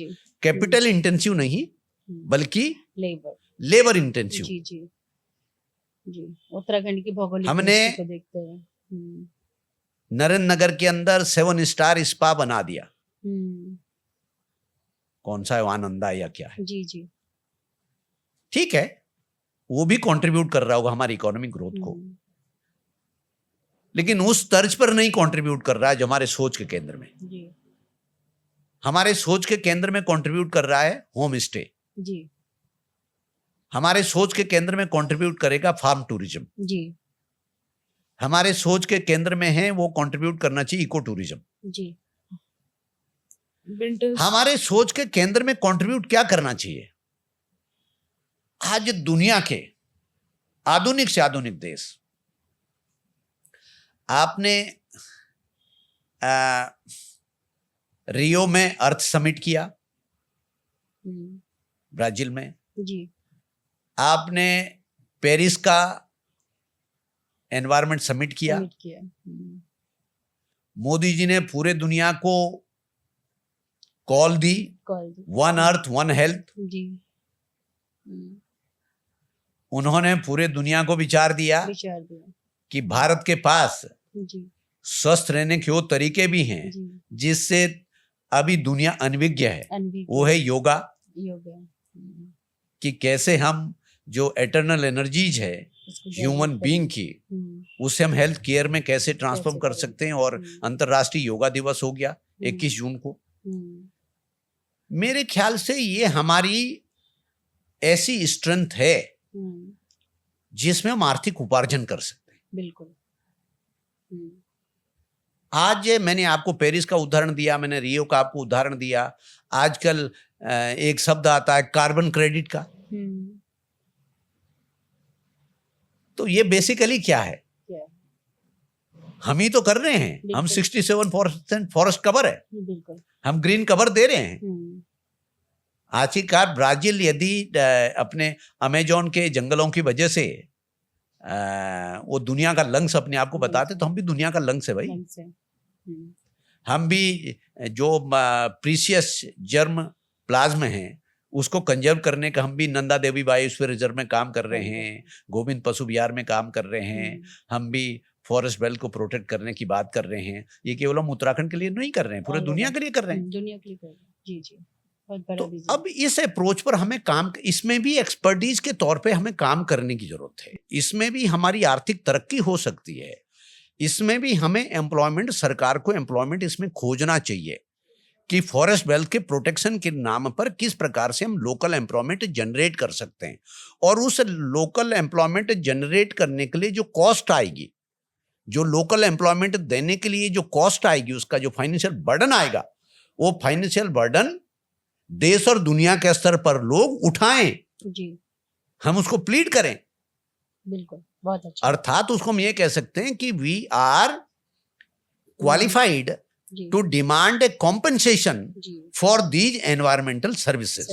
S2: कैपिटल इंटेंसिव नहीं बल्कि लेबर इंटेंसिव।
S3: जी जी जी। उत्तराखंड की भौगोलिक
S2: हमने
S3: को देखते हैं
S2: नरेंद्र नगर के अंदर 7 स्टार स्पा बना दिया। कौन सा है, आनंदा या क्या है?
S3: जी जी,
S2: ठीक है, वो भी कंट्रीब्यूट कर रहा होगा हमारी इकोनॉमिक ग्रोथ को, लेकिन उस तर्ज पर नहीं कंट्रीब्यूट कर रहा है जो हमारे सोच के केंद्र में।
S3: जी।
S2: हमारे सोच के केंद्र में कंट्रीब्यूट कर रहा है होम स्टे। जी। हमारे सोच के केंद्र में कंट्रीब्यूट करेगा फार्म टूरिज्म। जी। हमारे सोच के केंद्र में है वो कंट्रीब्यूट करना चाहिए इको टूरिज्म। जी। हमारे सोच के केंद्र में कंट्रीब्यूट क्या करना चाहिए? आज दुनिया के आधुनिक से आधुनिक देश, आपने रियो में अर्थ समिट किया, ब्राजील में। जी। आपने पेरिस का एनवायरमेंट समिट किया। मोदी जी ने पूरे दुनिया को कॉल दी, 1 अर्थ 1 हेल्थ। जी। उन्होंने पूरे दुनिया को विचार दिया कि भारत के पास स्वस्थ रहने के वो तरीके भी हैं जिससे अभी दुनिया अनभिज्ञ है। वो है योगा। कि कैसे हम जो एटर्नल एनर्जीज है ह्यूमन बीइंग की, उससे हम हेल्थ केयर में कैसे ट्रांसफॉर्म कर सकते हैं। और अंतर्राष्ट्रीय योगा दिवस हो गया 21 जून को। मेरे ख्याल से ये हमारी ऐसी स्ट्रेंथ है जिसमें हम आर्थिक उपार्जन कर सकते हैं।
S3: बिल्कुल।
S2: आज मैंने आपको पेरिस का उदाहरण दिया, मैंने रियो का आपको उदाहरण दिया। आजकल एक शब्द आता है कार्बन क्रेडिट का। तो ये बेसिकली क्या है? हम ही तो कर रहे हैं। हम 67% फॉरेस्ट कवर है,
S3: बिल्कुल।
S2: हम ग्रीन कवर दे रहे हैं। आखिरकार ब्राजील यदि अपने अमेजोन के जंगलों की वजह से वो दुनिया का लंग्स अपने आप को बताते, तो हम भी दुनिया का लंग्स है भाई। हम भी जो प्रीशियस जर्म प्लाज्म है उसको कंजर्व करने का, हम भी नंदा देवी बायोस्फीयर रिजर्व में काम कर रहे हैं, गोविंद पशु विहार में काम कर रहे हैं, हम भी फॉरेस्ट बेल्ट को प्रोटेक्ट करने की बात कर रहे हैं। ये केवल हम उत्तराखंड के लिए नहीं कर रहे हैं, पूरे दुनिया के लिए कर रहे हैं।
S3: दुनिया के लिए कर रहे हैं। जी जी।
S2: तो अब इस अप्रोच पर हमें काम, इसमें भी एक्सपर्टीज के तौर पे हमें काम करने की जरूरत है। इसमें भी हमारी आर्थिक तरक्की हो सकती है। इसमें भी हमें एम्प्लॉयमेंट, सरकार को एम्प्लॉयमेंट इसमें खोजना चाहिए कि फॉरेस्ट बेल्ट के प्रोटेक्शन के नाम पर किस प्रकार से हम लोकल एम्प्लॉयमेंट जनरेट कर सकते हैं। और उस लोकल एम्प्लॉयमेंट जनरेट करने के लिए जो कॉस्ट आएगी, जो लोकल एम्प्लॉयमेंट देने के लिए जो कॉस्ट आएगी, उसका जो फाइनेंशियल बर्डन आएगा, वो फाइनेंशियल बर्डन देश और दुनिया के स्तर पर लोग उठाएं
S3: जी।
S2: हम उसको प्लीड करें।
S3: बिल्कुल, बहुत अच्छा।
S2: अर्थात उसको हम ये कह सकते हैं कि we are qualified to demand a compensation for these environmental services.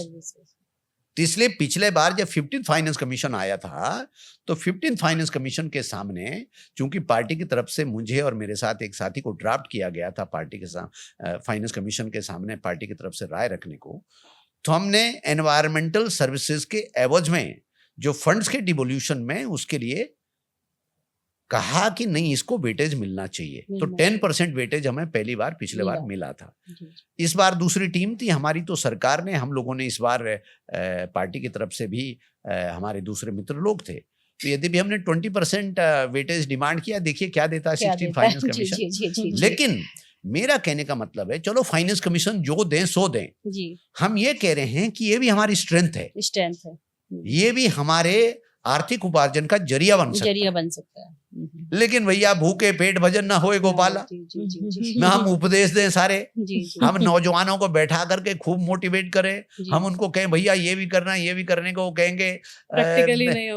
S2: तो इसलिए पिछले बार जब 15th फाइनेंस कमीशन आया था, तो 15th फाइनेंस कमीशन के सामने, चूंकि पार्टी की तरफ से मुझे और मेरे साथ एक साथी को ड्राफ्ट किया गया था पार्टी के साथ, फाइनेंस कमीशन के सामने पार्टी की तरफ से राय रखने को, तो हमने एनवायरमेंटल सर्विसेज के एवज में जो फंड्स के डिवोल्यूशन में उसके लिए कहा कि नहीं, इसको वेटेज मिलना चाहिए। तो 10% वेटेज हमें पहली बार पिछले बार मिला था। इस बार दूसरी टीम थी हमारी, तो सरकार ने, हम लोगों ने इस बार पार्टी की तरफ से भी हमारे दूसरे मित्र लोग थे, तो यदि भी हमने 20% वेटेज डिमांड किया, देखिए क्या देता है 16 फाइनेंस कमीशन। लेकिन मेरा कहने का मतलब है, चलो फाइनेंस कमीशन जो दें सो दें, हम ये कह रहे हैं कि ये भी हमारी स्ट्रेंथ है, ये भी हमारे आर्थिक उपार्जन का जरिया बन सकता है। लेकिन भैया भूखे पेट भजन ना होए गोपाला। ना हम उपदेश दें सारे, हम नौजवानों को बैठा करके खूब मोटिवेट करें, हम उनको कहें भैया ये भी करना, ये भी करने को, कहेंगे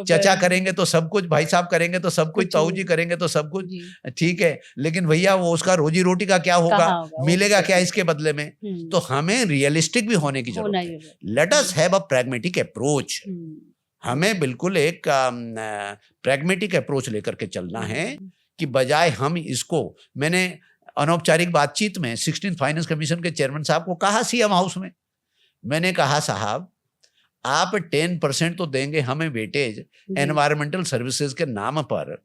S2: चचा करेंगे तो सब कुछ, भाई साहब करेंगे तो सब कुछ, ताऊ जी करेंगे तो सब कुछ, ठीक है, लेकिन भैया वो उसका रोजी रोटी का क्या होगा, मिलेगा क्या इसके बदले में? तो हमें रियलिस्टिक भी होने की जरूरत है। Let us have a pragmatic approach. हमें बिल्कुल एक प्रैग्मेटिक अप्रोच लेकर के चलना है कि बजाय हम इसको, मैंने अनौपचारिक बातचीत में 16 फाइनेंस कमीशन के चेयरमैन साहब को कहा सीएम हाउस में, मैंने कहा साहब आप 10% तो देंगे हमें वेटेज एनवायरमेंटल सर्विसेज के नाम पर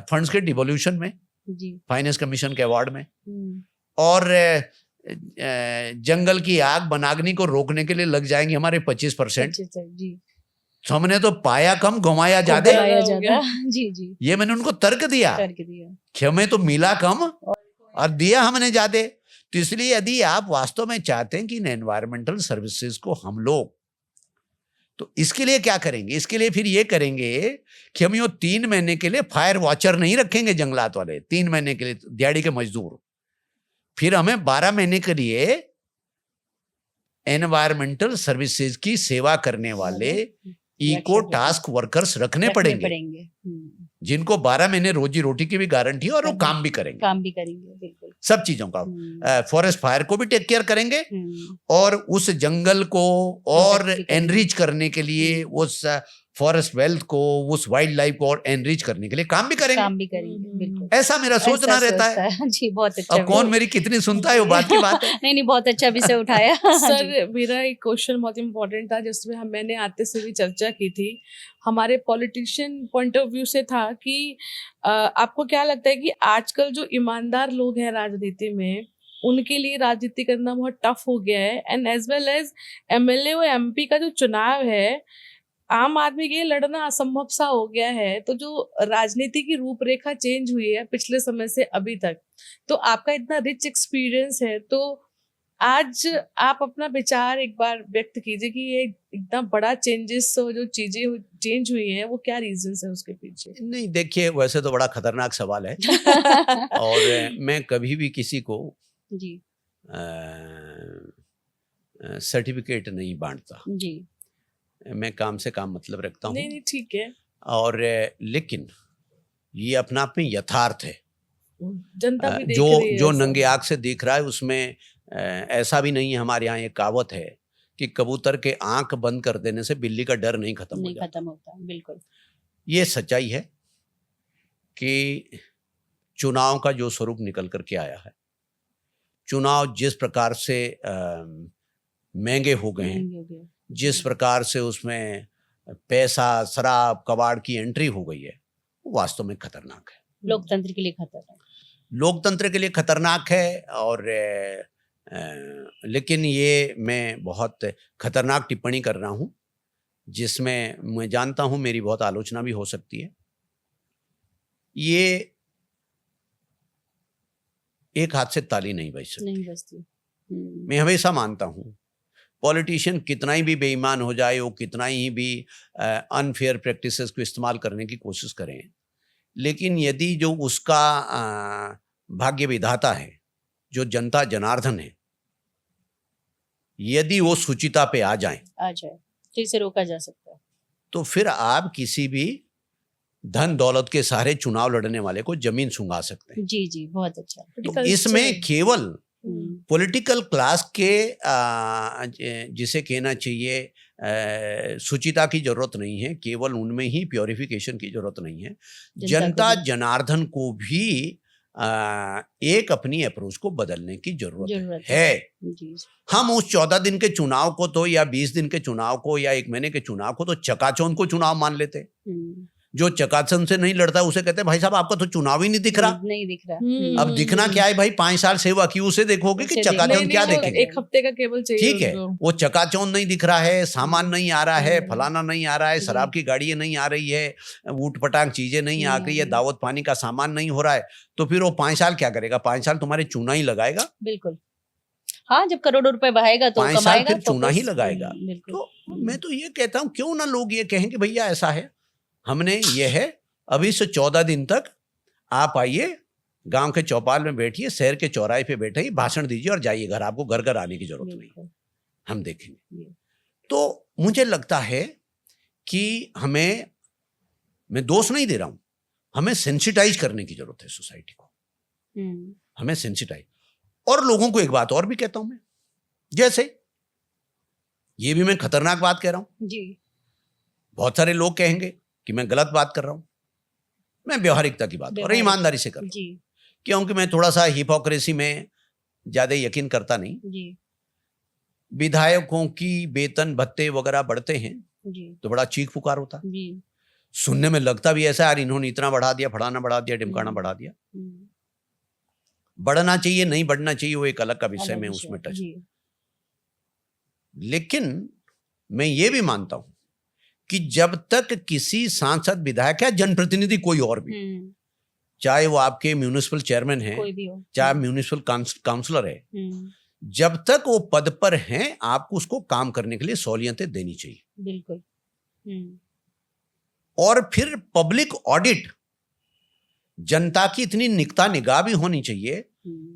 S2: फंड्स के डिवोल्यूशन में, फाइनेंस कमीशन के अवार्ड में, और जंगल की आग बनाग्नि को रोकने के लिए लग जाएंगे हमारे 25%। हमने तो पाया कम घुमाया ज्यादा। जी। ये मैंने उनको तर्क दिया कि हमें तो मिला कम और दिया हमने ज्यादा। तो इसलिए यदि आप वास्तव में चाहते हैं कि इन एनवायरमेंटल सर्विसेज को हम लोग, तो इसके लिए क्या करेंगे? इसके लिए फिर ये करेंगे कि हम यो 3 महीने के लिए फायर वॉचर नहीं रखेंगे जंगलात वाले, 3 महीने के लिए दिहाड़ी के मजदूर, फिर हमें 12 महीने के लिए एनवायरमेंटल सर्विसेज की सेवा करने वाले इको टास्क वर्कर्स रखने पड़ेंगे, जिनको 12 महीने रोजी रोटी की भी गारंटी है और वो काम भी करेंगे बिल्कुल सब चीजों का। फॉरेस्ट फायर को भी टेक केयर करेंगे और उस जंगल को और एनरिच करने के लिए, उस फॉरेस्ट वेल्थ को, उस वाइल्ड लाइफ को और एनरिच करने के लिए काम भी करेंगे बिल्कुल। ऐसा मेरा सोचना रहता है।
S3: जी, बहुत अच्छा।
S2: अब कौन मेरी कितनी सुनता है वो बात की बात है।
S3: नहीं, बहुत अच्छा विषय उठाया।
S1: सर मेरा एक क्वेश्चन बहुत इम्पोर्टेंट था, जिसमें मैंने आते से भी चर्चा की थी, हमारे पॉलिटिशियन पॉइंट ऑफ व्यू से था कि आपको क्या लगता है कि आजकल जो ईमानदार लोग हैं राजनीति में, उनके लिए राजनीति करना बहुत टफ हो गया है, and as well as MLA और एमपी का जो चुनाव है आम आदमी के लिए लड़ना असंभव सा हो गया है, तो जो राजनीति की रूपरेखा चेंज हुई है पिछले समय से अभी तक, तो आपका इतना रिच एक्सपीरियंस है, तो आज आप अपना विचार एक बार व्यक्त कीजिए कि ये इतना बड़ा चेंजेस, जो चीजें चेंज हुई हैं, वो क्या रीजंस है उसके पीछे?
S2: नहीं, देखिए, वैसे तो बड़ा खतरनाक सवाल है और मैं कभी भी किसी को
S3: जी
S2: सर्टिफिकेट नहीं बांटता।
S3: जी
S2: मैं काम से काम मतलब रखता हूँ।
S1: नहीं नहीं, ठीक है।
S2: और लेकिन ये अपना आप में यथार्थ है।
S1: जनता भी देख
S2: जो
S1: रही है
S2: जो
S1: ऐसा।
S2: नंगे आंख से दिख रहा है उसमें ऐसा भी नहीं है। हमारे यहाँ एक कहावत है कि कबूतर के आंख बंद कर देने से बिल्ली का डर नहीं खत्म हो
S3: नहीं
S2: जाता।
S3: खत्म होता, बिल्कुल।
S2: ये सच्चाई है कि चुनाव का जो स्वरूप निकल करके आया है, चुनाव जिस प्रकार से महंगे हो गए हैं,
S3: महंगे हो गए।
S2: जिस प्रकार से उसमें पैसा, शराब, कबाड़ की एंट्री हो गई है, वो वास्तव में खतरनाक है।
S3: लोकतंत्र के लिए खतरनाक।
S2: लोकतंत्र के लिए खतरनाक है। और लेकिन ये मैं बहुत खतरनाक टिप्पणी कर रहा हूँ, जिसमें मैं जानता हूँ मेरी बहुत आलोचना भी हो सकती है। ये एक हाथ से ताली नहीं बज सकती।
S3: नहीं बचती।
S2: मैं हमेशा मानता हूँ पॉलिटिशियन कितना ही भी बेईमान हो जाए, वो कितना ही भी अनफेयर प्रैक्टिसेस को इस्तेमाल करने की कोशिश करें, लेकिन यदि जो उसका भाग्य विधाता है, जो जनता जनार्दन है, यदि वो सुचिता पे आ जाए
S3: तो इसे रोका जा सकता है।
S2: तो फिर आप किसी भी धन दौलत के सहारे चुनाव लड़ने वाले को जमीन सूंघा सकते हैं।
S3: जी जी, बहुत अच्छा।
S2: तो इसमें केवल पॉलिटिकल क्लास के जिसे कहना चाहिए सुचिता की जरूरत नहीं है, केवल उनमें ही प्योरिफिकेशन की जरूरत नहीं है। जनता जनार्दन को भी एक अपनी अप्रोच को बदलने की जरूरत है।
S3: जी।
S2: हम उस 14 दिन के चुनाव को तो, या 20 दिन के चुनाव को, या 1 महीने के चुनाव को तो चकाचौंध को चुनाव मान लेते। जो चकाचौंध से नहीं लड़ता उसे कहते हैं भाई साहब आपका तो चुनाव ही नहीं दिख रहा।
S3: नहीं दिख रहा।
S2: अब दिखना क्या है भाई? 5 साल सेवा की, उसे देखोगे कि चकाचौंध क्या देखेंगे?
S1: 1 हफ्ते का केवल चाहिए।
S2: ठीक है, वो चकाचौंध नहीं दिख रहा है, सामान नहीं आ रहा है, फलाना नहीं आ रहा है, शराब की गाड़ी नहीं आ रही है, ऊट पटांग चीजें नहीं आ रही है, दावत पानी का सामान नहीं हो रहा है, तो फिर वो 5 साल क्या करेगा? 5 साल तुम्हारे चूना ही लगाएगा।
S3: बिल्कुल। हाँ, जब करोड़ों रुपए बहाएगा तो
S2: 5 साल
S3: कमाएगा,
S2: फिर चूना ही लगाएगा।
S3: बिल्कुल।
S2: तो मैं तो ये कहता हूँ, क्यों ना लोग ये कहें कि भैया ऐसा है, हमने ये है, अभी से 14 दिन तक आप आइए, गांव के चौपाल में बैठिए, शहर के चौराहे पे बैठिए, भाषण दीजिए और जाइए घर। आपको घर घर आने की जरूरत नहीं, हम देखेंगे। तो मुझे लगता है कि हमें, मैं दोष नहीं दे रहा हूं, हमें सेंसिटाइज करने की जरूरत है सोसाइटी को। हमें सेंसिटाइज। और लोगों को एक बात और भी कहता हूं मैं, जैसे ये भी मैं खतरनाक बात कह रहा हूं
S3: जी।
S2: बहुत सारे लोग कहेंगे कि मैं गलत बात कर रहा हूं। मैं व्यवहारिकता की बात और ईमानदारी से कर रहा हूं, क्योंकि मैं थोड़ा सा हिपोक्रेसी में ज्यादा यकीन करता नहीं जी। विधायकों की वेतन भत्ते वगैरह बढ़ते हैं जी। तो बड़ा चीख पुकार होता जी। सुनने में लगता भी ऐसा, यार इन्होंने इतना बढ़ा दिया, फलाना बढ़ा दिया, ढिमकाना बढ़ा दिया। बढ़ना चाहिए नहीं बढ़ना चाहिए वो एक अलग का विषय में उसमें टच। लेकिन मैं ये भी मानता हूं कि जब तक किसी सांसद, विधायक या जनप्रतिनिधि कोई और भी, चाहे वो आपके म्यूनिसिपल चेयरमैन है, चाहे म्यूनिसिपल काउंसलर है, जब तक वो पद पर हैं, आपको उसको काम करने के लिए सहूलियतें देनी चाहिए। बिल्कुल। और फिर पब्लिक ऑडिट, जनता की इतनी निकता निगाह भी होनी चाहिए,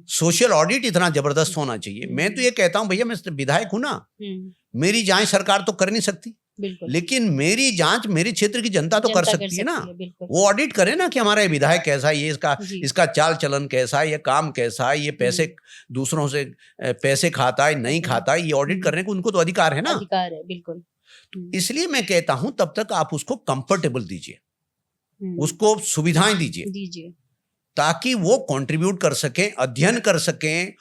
S2: सोशल ऑडिट इतना जबरदस्त होना चाहिए। मैं तो ये कहता हूं भैया, मैं विधायक हूं ना, मेरी जांच सरकार तो कर नहीं सकती, लेकिन मेरी जांच मेरी क्षेत्र की जनता तो कर सकती है ना। वो ऑडिट करे ना कि हमारा ये विधायक कैसा है, ये इसका चाल चलन कैसा है, ये काम कैसा है, ये पैसे दूसरों से पैसे खाता है नहीं खाता है, ये ऑडिट करने को उनको तो अधिकार है ना। अधिकार है, बिल्कुल। इसलिए मैं कहता हूं तब तक आप उसको कंफर्टेबल दीजिए, उसको सुविधाएं दीजिए, ताकि वो कंट्रीब्यूट कर सकें, अध्ययन कर सकें,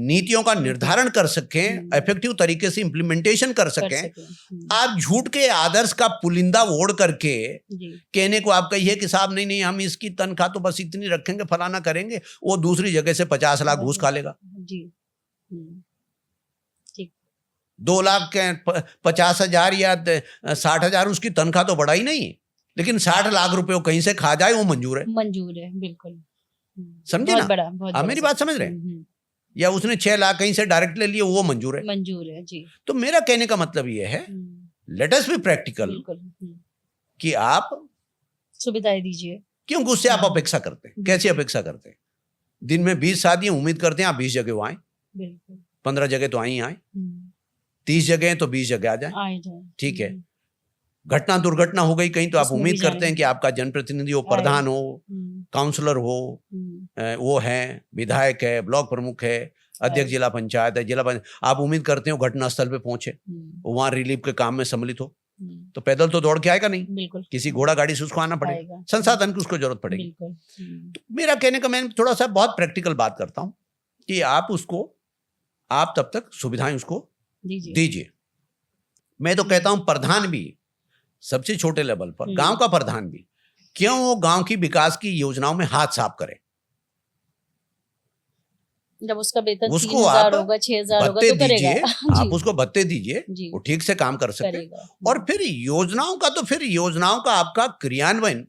S2: नीतियों का निर्धारण कर सकें, इफेक्टिव तरीके से इंप्लीमेंटेशन कर सकें। आप झूठ के आदर्श का पुलिंदा ओढ़ करके कहने को आप कहिए कि साहब नहीं हम इसकी तनख्वाह तो बस इतनी रखेंगे, फलाना करेंगे, वो दूसरी जगह से 50 लाख घूस खा लेगा। जी ठीक। 2,50,000 या 60,000 उसकी तनख्वाह तो बढ़ा ही नहीं, लेकिन 60 लाख रुपए कहीं से खा जाए वो मंजूर है।
S3: मंजूर है, बिल्कुल।
S2: समझे
S3: बहुत
S2: ना?
S3: बड़ा, बहुत
S2: आप
S3: बड़ा
S2: मेरी
S3: सवाल।
S2: बात समझ रहे हैं? या उसने 6 लाख कहीं से डायरेक्ट ले लिए, वो मंजूर है।
S3: मंजूर है जी।
S2: तो मेरा कहने का मतलब ये है, लेट अस बी प्रैक्टिकल,
S3: बिल्कुल।
S2: कि आप
S3: सुविधाएं दीजिए।
S2: क्यों उससे आप अपेक्षा करते हैं? कैसी अपेक्षा करते हैं? दिन में 20 शादियां, उम्मीद करते हैं आप 20 जगह आए,
S3: बिल्कुल।
S2: 15 जगह तो आई आए, 30 जगह हैं तो 20 जगह आ जाए,
S3: आए जाए।
S2: ठीक है। घटना दुर्घटना हो गई कहीं तो आप
S3: उसमें
S2: उम्मीद
S3: भी
S2: करते
S3: जाने
S2: हैं कि आपका जनप्रतिनिधि हो, प्रधान हो, काउंसलर हो, वो है, विधायक है, ब्लॉक प्रमुख है, अध्यक्ष जिला पंचायत है, आप उम्मीद करते हो घटना स्थल पे पहुंचे, वहां रिलीफ के काम में सम्मिलित हो। तो पैदल तो दौड़ के आएगा नहीं,
S3: बिल्कुल।
S2: किसी घोड़ा गाड़ी से उसको आना पड़ेगा, संसाधन की उसको जरूरत पड़ेगी। तो मेरा कहने का, मैं थोड़ा सा बहुत प्रैक्टिकल बात करता हूं कि आप तब तक सुविधाएं उसको दीजिए। मैं तो कहता हूं प्रधान भी, सबसे छोटे लेवल पर गांव का प्रधान भी, क्यों वो गांव की विकास की योजनाओं में हाथ साफ करे।
S3: जब उसका वेतन
S2: उसको
S3: 3,000 होगा, 6,000 होगा
S2: भत्ते
S3: तो करेगा।
S2: दीजिए, आप उसको भत्ते दीजिए, वो ठीक से काम कर सके।
S3: करेगा।
S2: और फिर योजनाओं का आपका क्रियान्वयन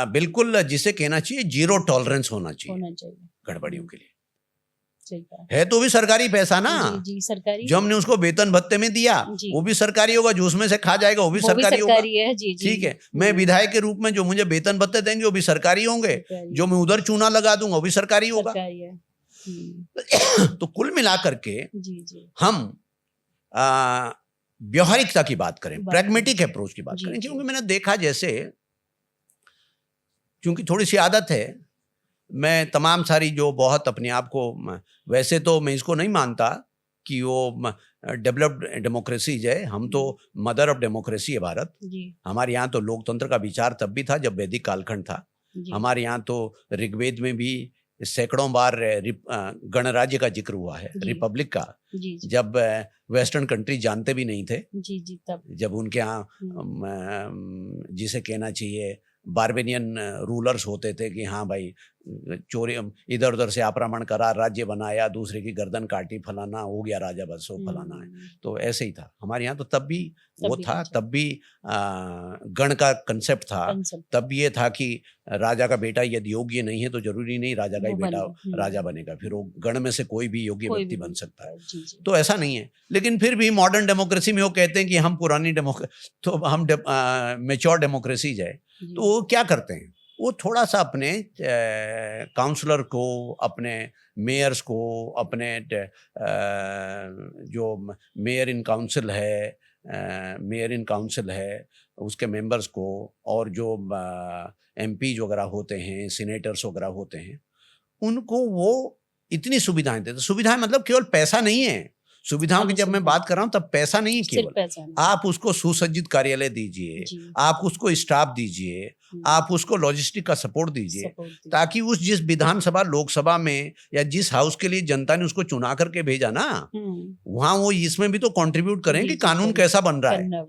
S2: बिल्कुल जिसे कहना चाहिए जीरो टॉलरेंस होना चाहिए गड़बड़ियों के लिए। है तो भी सरकारी पैसा ना,
S3: जी सरकारी।
S2: जो हमने उसको वेतन भत्ते में दिया वो भी सरकारी होगा, जो उसमें से खा जाएगा वो भी सरकारी होगा।
S3: है, जी,
S2: ठीक है। मैं विधायक के रूप में जो मुझे वेतन भत्ते देंगे वो भी सरकारी होंगे, जो मैं उधर चूना लगा दूंगा वो भी सरकारी होगा। तो कुल मिलाकर के हम व्यवहारिकता की बात करें, प्रैग्मेटिक अप्रोच की बात करें, क्योंकि मैंने देखा, जैसे क्योंकि थोड़ी सी आदत है, मैं तमाम सारी जो बहुत अपने आप को, वैसे तो मैं इसको नहीं मानता कि वो डेवलप्ड डेमोक्रेसीज है, हम तो मदर ऑफ डेमोक्रेसी है भारत। हमारे यहाँ तो लोकतंत्र का विचार तब भी था जब वैदिक कालखंड था। हमारे यहाँ तो ऋग्वेद में भी सैकड़ों बार गणराज्य का जिक्र हुआ है, रिपब्लिक का, जब वेस्टर्न कंट्री जानते भी नहीं थे,
S3: तब
S2: जब उनके यहाँ जिसे कहना चाहिए बार्बेनियन रूलर्स होते थे कि हाँ भाई चोरी, इधर उधर से आक्रमण करा, राज्य बनाया, दूसरे की गर्दन काटी, फलाना हो गया राजा, बस वो फलाना है। तो ऐसे ही था हमारे यहाँ। तो तब भी वो था, तब भी गण का कंसेप्ट था, तब ये था कि राजा का बेटा यदि योग्य नहीं है तो जरूरी नहीं राजा का ही बेटा राजा बनेगा, फिर वो गण में से कोई भी योग्य व्यक्ति बन सकता है। तो ऐसा नहीं है। लेकिन फिर भी मॉडर्न डेमोक्रेसी में वो कहते हैं कि हम पुरानी तो हम मैच्योर डेमोक्रेसी है। तो वो क्या करते हैं, वो थोड़ा सा अपने काउंसलर को, अपने मेयर्स को, अपने जो मेयर इन काउंसिल है उसके मेंबर्स को, और जो एमपी वगैरह होते हैं, सीनेटर्स वगैरह होते हैं, उनको वो इतनी सुविधाएं देते। सुविधाएं मतलब केवल पैसा नहीं है। सुविधाओं की जब मैं बात कर रहा हूं तब पैसा नहीं है केवल, आप उसको सुसज्जित कार्यालय दीजिए, आप उसको स्टाफ दीजिए, आप उसको लॉजिस्टिक का सपोर्ट दीजिए, ताकि उस जिस विधानसभा लोकसभा में या जिस हाउस के लिए जनता ने उसको चुना करके भेजा ना, वहां वो इसमें भी तो कंट्रीब्यूट करें कि कानून कैसा बन रहा है।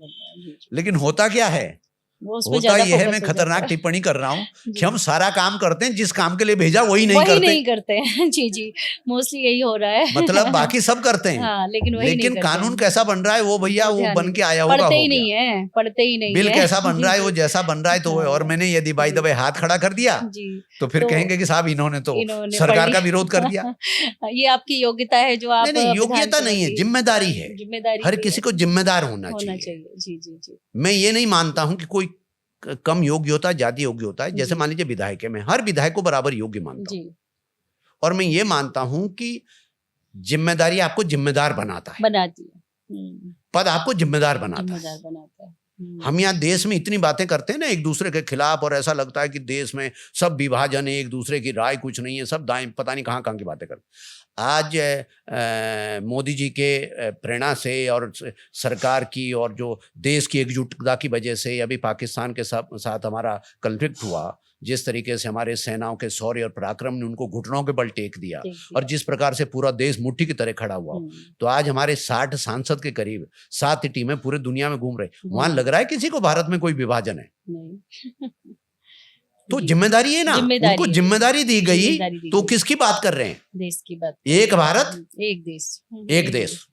S2: लेकिन होता क्या है, होता यह है, मैं खतरनाक टिप्पणी कर रहा हूँ कि हम सारा काम करते हैं, जिस काम के लिए भेजा वही नहीं करते
S3: हैं। जी मोस्टली यही हो रहा है।
S2: मतलब बाकी सब करते हैं,
S3: हाँ, लेकिन
S2: कानून कैसा बन रहा है वो भैया वो बन के आया होगा,
S3: पढ़ते ही नहीं है।
S2: बिल कैसा बन रहा है वो जैसा बन रहा है तो और मैंने यदि बाय द वे हाथ खड़ा कर दिया तो फिर कहेंगे कि साहब इन्होंने तो सरकार का विरोध कर दिया।
S3: ये आपकी योग्यता है जो आप,
S2: नहीं योग्यता नहीं है, जिम्मेदारी है। हर किसी को जिम्मेदार होना चाहिए।
S3: जी।
S2: मैं ये नहीं मानता हूं कि कोई कम योग्य होता है, ज्यादा योग्य होता है। जैसे मान लीजिए विधायक है, मैं हर विधायक को बराबर योग्य मानता हूं, और मैं ये मानता हूं कि जिम्मेदारी आपको जिम्मेदार बनाती है, पद आपको जिम्मेदार बनाता है। हम यहाँ देश में इतनी बातें करते हैं ना एक दूसरे के खिलाफ, और ऐसा लगता है कि देश में सब विभाजन है, एक दूसरे की राय कुछ नहीं है, सब दाएं पता नहीं कहाँ की बातें करते। आज मोदी जी के प्रेरणा से और सरकार की और जो देश की एकजुटता की वजह से अभी पाकिस्तान के साथ हमारा कॉन्फ्लिक्ट हुआ, जिस तरीके से हमारे सेनाओं के शौर्य और पराक्रम ने उनको घुटनों के बल टेक दिया, और जिस प्रकार से पूरा देश मुट्ठी की तरह खड़ा हुआ, तो आज हमारे 60 सांसद के करीब 7 टीमें पूरे दुनिया में घूम रहे। वहां लग रहा है किसी को भारत में कोई विभाजन है? तो जिम्मेदारी है ना, उनको जिम्मेदारी दी गई, तो किसकी बात कर रहे हैं?
S3: देश की बात।
S2: एक भारत
S3: एक देश।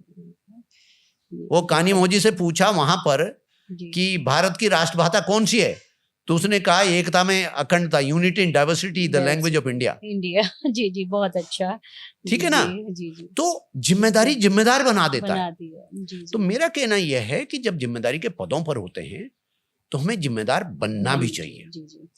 S2: वो कानी मोजी से पूछा वहां पर
S3: जी
S2: कि भारत की राष्ट्रभाषा कौन सी है, तो उसने कहा एकता में अखंडता, unity in diversity the
S3: Yes.
S2: Language of India.
S3: India जी जी बहुत अच्छा।
S2: ठीक
S3: जी,
S2: है ना?
S3: जी जी जी
S2: तो जिम्मेदारी जिम्मेदार बना देता है।
S3: बना दिया जी
S2: तो
S3: जी
S2: मेरा कहना यह है कि जब जिम्मेदारी के पदों पर होते हैं तो हमें जिम्मेदार बनना भी
S3: जी,
S2: चाहिए।
S3: जी जी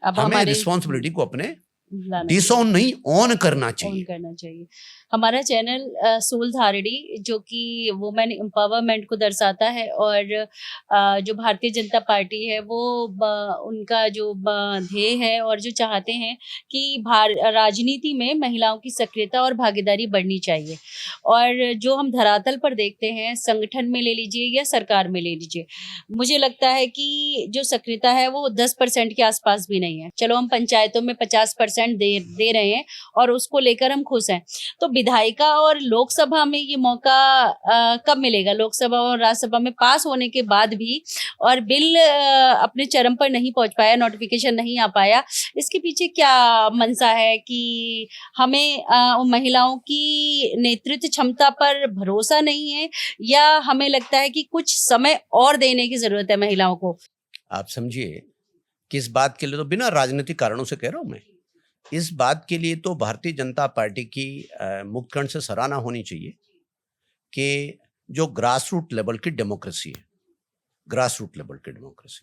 S3: अब
S2: हमें
S3: हमारे
S2: रिस्पॉन्सिबिलिटी को अपने
S3: लाना
S2: डिसऑन नहीं ऑन करना
S3: ऑन
S2: चाहिए।
S3: करना चाहिए। हमारा चैनल सोल धारड़ी जो कि वुमेन एम्पावरमेंट को दर्शाता है और जो भारतीय जनता पार्टी है वो उनका जो ध्येय है और जो चाहते हैं कि राजनीति में महिलाओं की सक्रियता और भागीदारी बढ़नी चाहिए। और जो हम धरातल पर देखते हैं, संगठन में ले लीजिए या सरकार में ले लीजिए, मुझे लगता है कि जो सक्रियता है वो 10% के आसपास भी नहीं है। चलो हम पंचायतों में 50% दे रहे हैं और उसको लेकर हम खुश हैं। तो विधायिका और लोकसभा में ये मौका कब मिलेगा? लोकसभा और राज्यसभा में पास होने के बाद भी और बिल अपने चरम पर नहीं पहुंच पाया, नोटिफिकेशन नहीं आ पाया। इसके पीछे क्या मंशा है कि हमें महिलाओं की नेतृत्व क्षमता पर भरोसा नहीं है या हमें लगता है कि कुछ समय और देने की जरूरत है महिलाओं को?
S2: आप समझिए कि इस बात के लिए तो बिना राजनीतिक कारणों से कह रहा हूं मैं, इस बात के लिए तो भारतीय जनता पार्टी की मुक्तकंठ से सराहना होनी चाहिए कि जो ग्रास रूट लेवल की डेमोक्रेसी है, ग्रास रूट लेवल की डेमोक्रेसी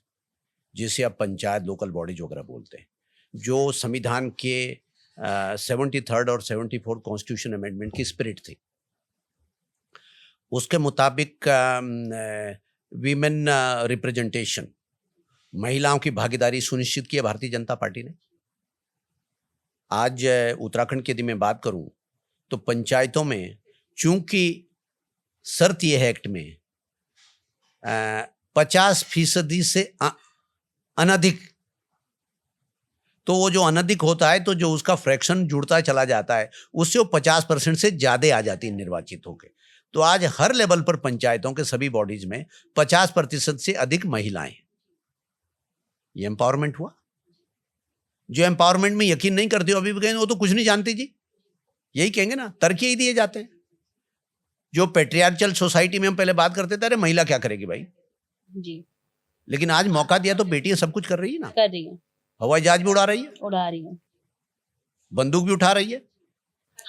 S2: जिसे आप पंचायत लोकल बॉडीज वगैरह बोलते हैं, जो संविधान के 73rd और 74th कॉन्स्टिट्यूशन अमेंडमेंट की स्पिरिट थी, उसके मुताबिक वीमेन रिप्रेजेंटेशन, महिलाओं की भागीदारी सुनिश्चित की है भारतीय जनता पार्टी ने। आज उत्तराखंड की यदि मैं बात करूं तो पंचायतों में चूंकि शर्त यह है एक्ट में 50% से अनधिक, तो वो जो अनधिक होता है तो जो उसका फ्रैक्शन जुड़ता चला जाता है उससे वो 50% से ज्यादा आ जाती है निर्वाचित होकर। तो आज हर लेवल पर पंचायतों के सभी बॉडीज में 50% से अधिक महिलाएं। ये एम्पावरमेंट हुआ। जो एम्पावरमेंट में यकीन नहीं करते हो अभी भी कहेंगे वो तो कुछ नहीं जानती जी, यही कहेंगे ना, तर्क यही दिए जाते हैं। जो पेट्रियार्चल सोसाइटी में हम पहले बात करते थे, अरे महिला क्या करेगी भाई
S3: जी,
S2: लेकिन आज मौका दिया तो बेटियां सब कुछ कर रही है ना,
S3: कर रही है,
S2: हवाई जहाज भी उड़ा रही है, बंदूक भी उठा रही है,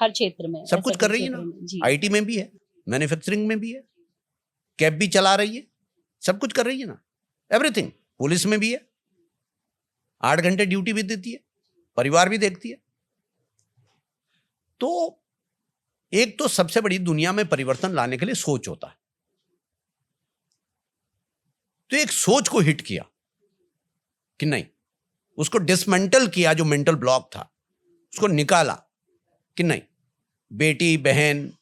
S3: हर क्षेत्र में
S2: सब कुछ कर रही है ना। आईटी में भी है, मैन्युफैक्चरिंग में भी है, कैब भी चला रही है, सब कुछ कर रही है ना, एवरीथिंग। पुलिस में भी है, 8 घंटे ड्यूटी भी देती है, परिवार भी देखती है। तो एक तो सबसे बड़ी दुनिया में परिवर्तन लाने के लिए सोच होता है, तो एक सोच को हिट किया कि नहीं, उसको डिसमेंटल किया, जो मेंटल ब्लॉक था उसको निकाला कि नहीं, बेटी बहन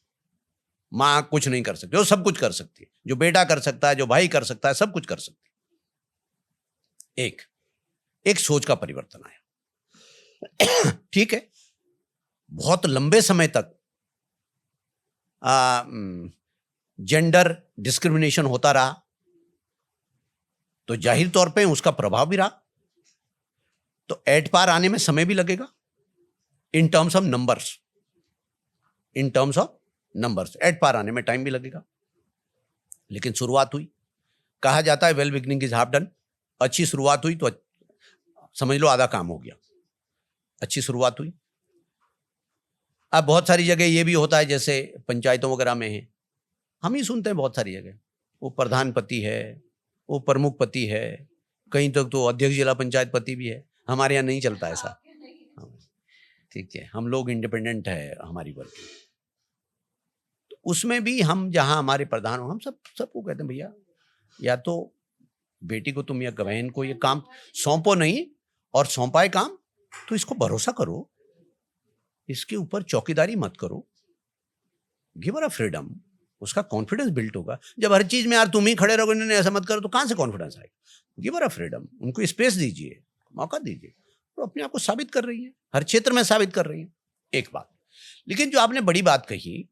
S2: मां कुछ नहीं कर सकती, वो सब कुछ कर सकती है, जो बेटा कर सकता है, जो भाई कर सकता है, सब कुछ कर सकती है। एक सोच का परिवर्तन आया। ठीक है, बहुत लंबे समय तक जेंडर डिस्क्रिमिनेशन होता रहा, तो जाहिर तौर पे उसका प्रभाव भी रहा। तो एट पार आने में समय भी लगेगा in terms of numbers, at par आने में टाइम भी लगेगा, लेकिन शुरुआत हुई। कहा जाता है well beginning is half done. अच्छी शुरुआत हुई तो समझ लो आधा काम हो गया, अच्छी शुरुआत हुई। अब बहुत सारी जगह ये भी होता है, जैसे पंचायतों वगैरह में है, हम ही सुनते हैं बहुत सारी जगह, वो प्रधान पति है, वो प्रमुख पति है, कहीं तक तो अध्यक्ष जिला पंचायत पति भी है। हमारे यहाँ नहीं चलता ऐसा, ठीक है, हम लोग इंडिपेंडेंट है हमारी वर्क। तो उसमें भी हम जहाँ हमारे प्रधान हो, हम सबको कहते हैं भैया या तो बेटी को तुम या बहन को ये काम सौंपो नहीं, और सौंपाए काम तो इसको भरोसा करो, इसके ऊपर चौकीदारी मत करो, गिव हर फ्रीडम, उसका कॉन्फिडेंस बिल्ट होगा। जब हर चीज में यार तुम ही खड़े रहोगे, इन्होंने ऐसा मत करो, तो कहां से कॉन्फिडेंस आएगा? गिव हर फ्रीडम, उनको स्पेस दीजिए, मौका दीजिए, तो अपने आप को साबित कर रही है, हर क्षेत्र में साबित कर रही है। एक बात, लेकिन जो आपने बड़ी बात कही,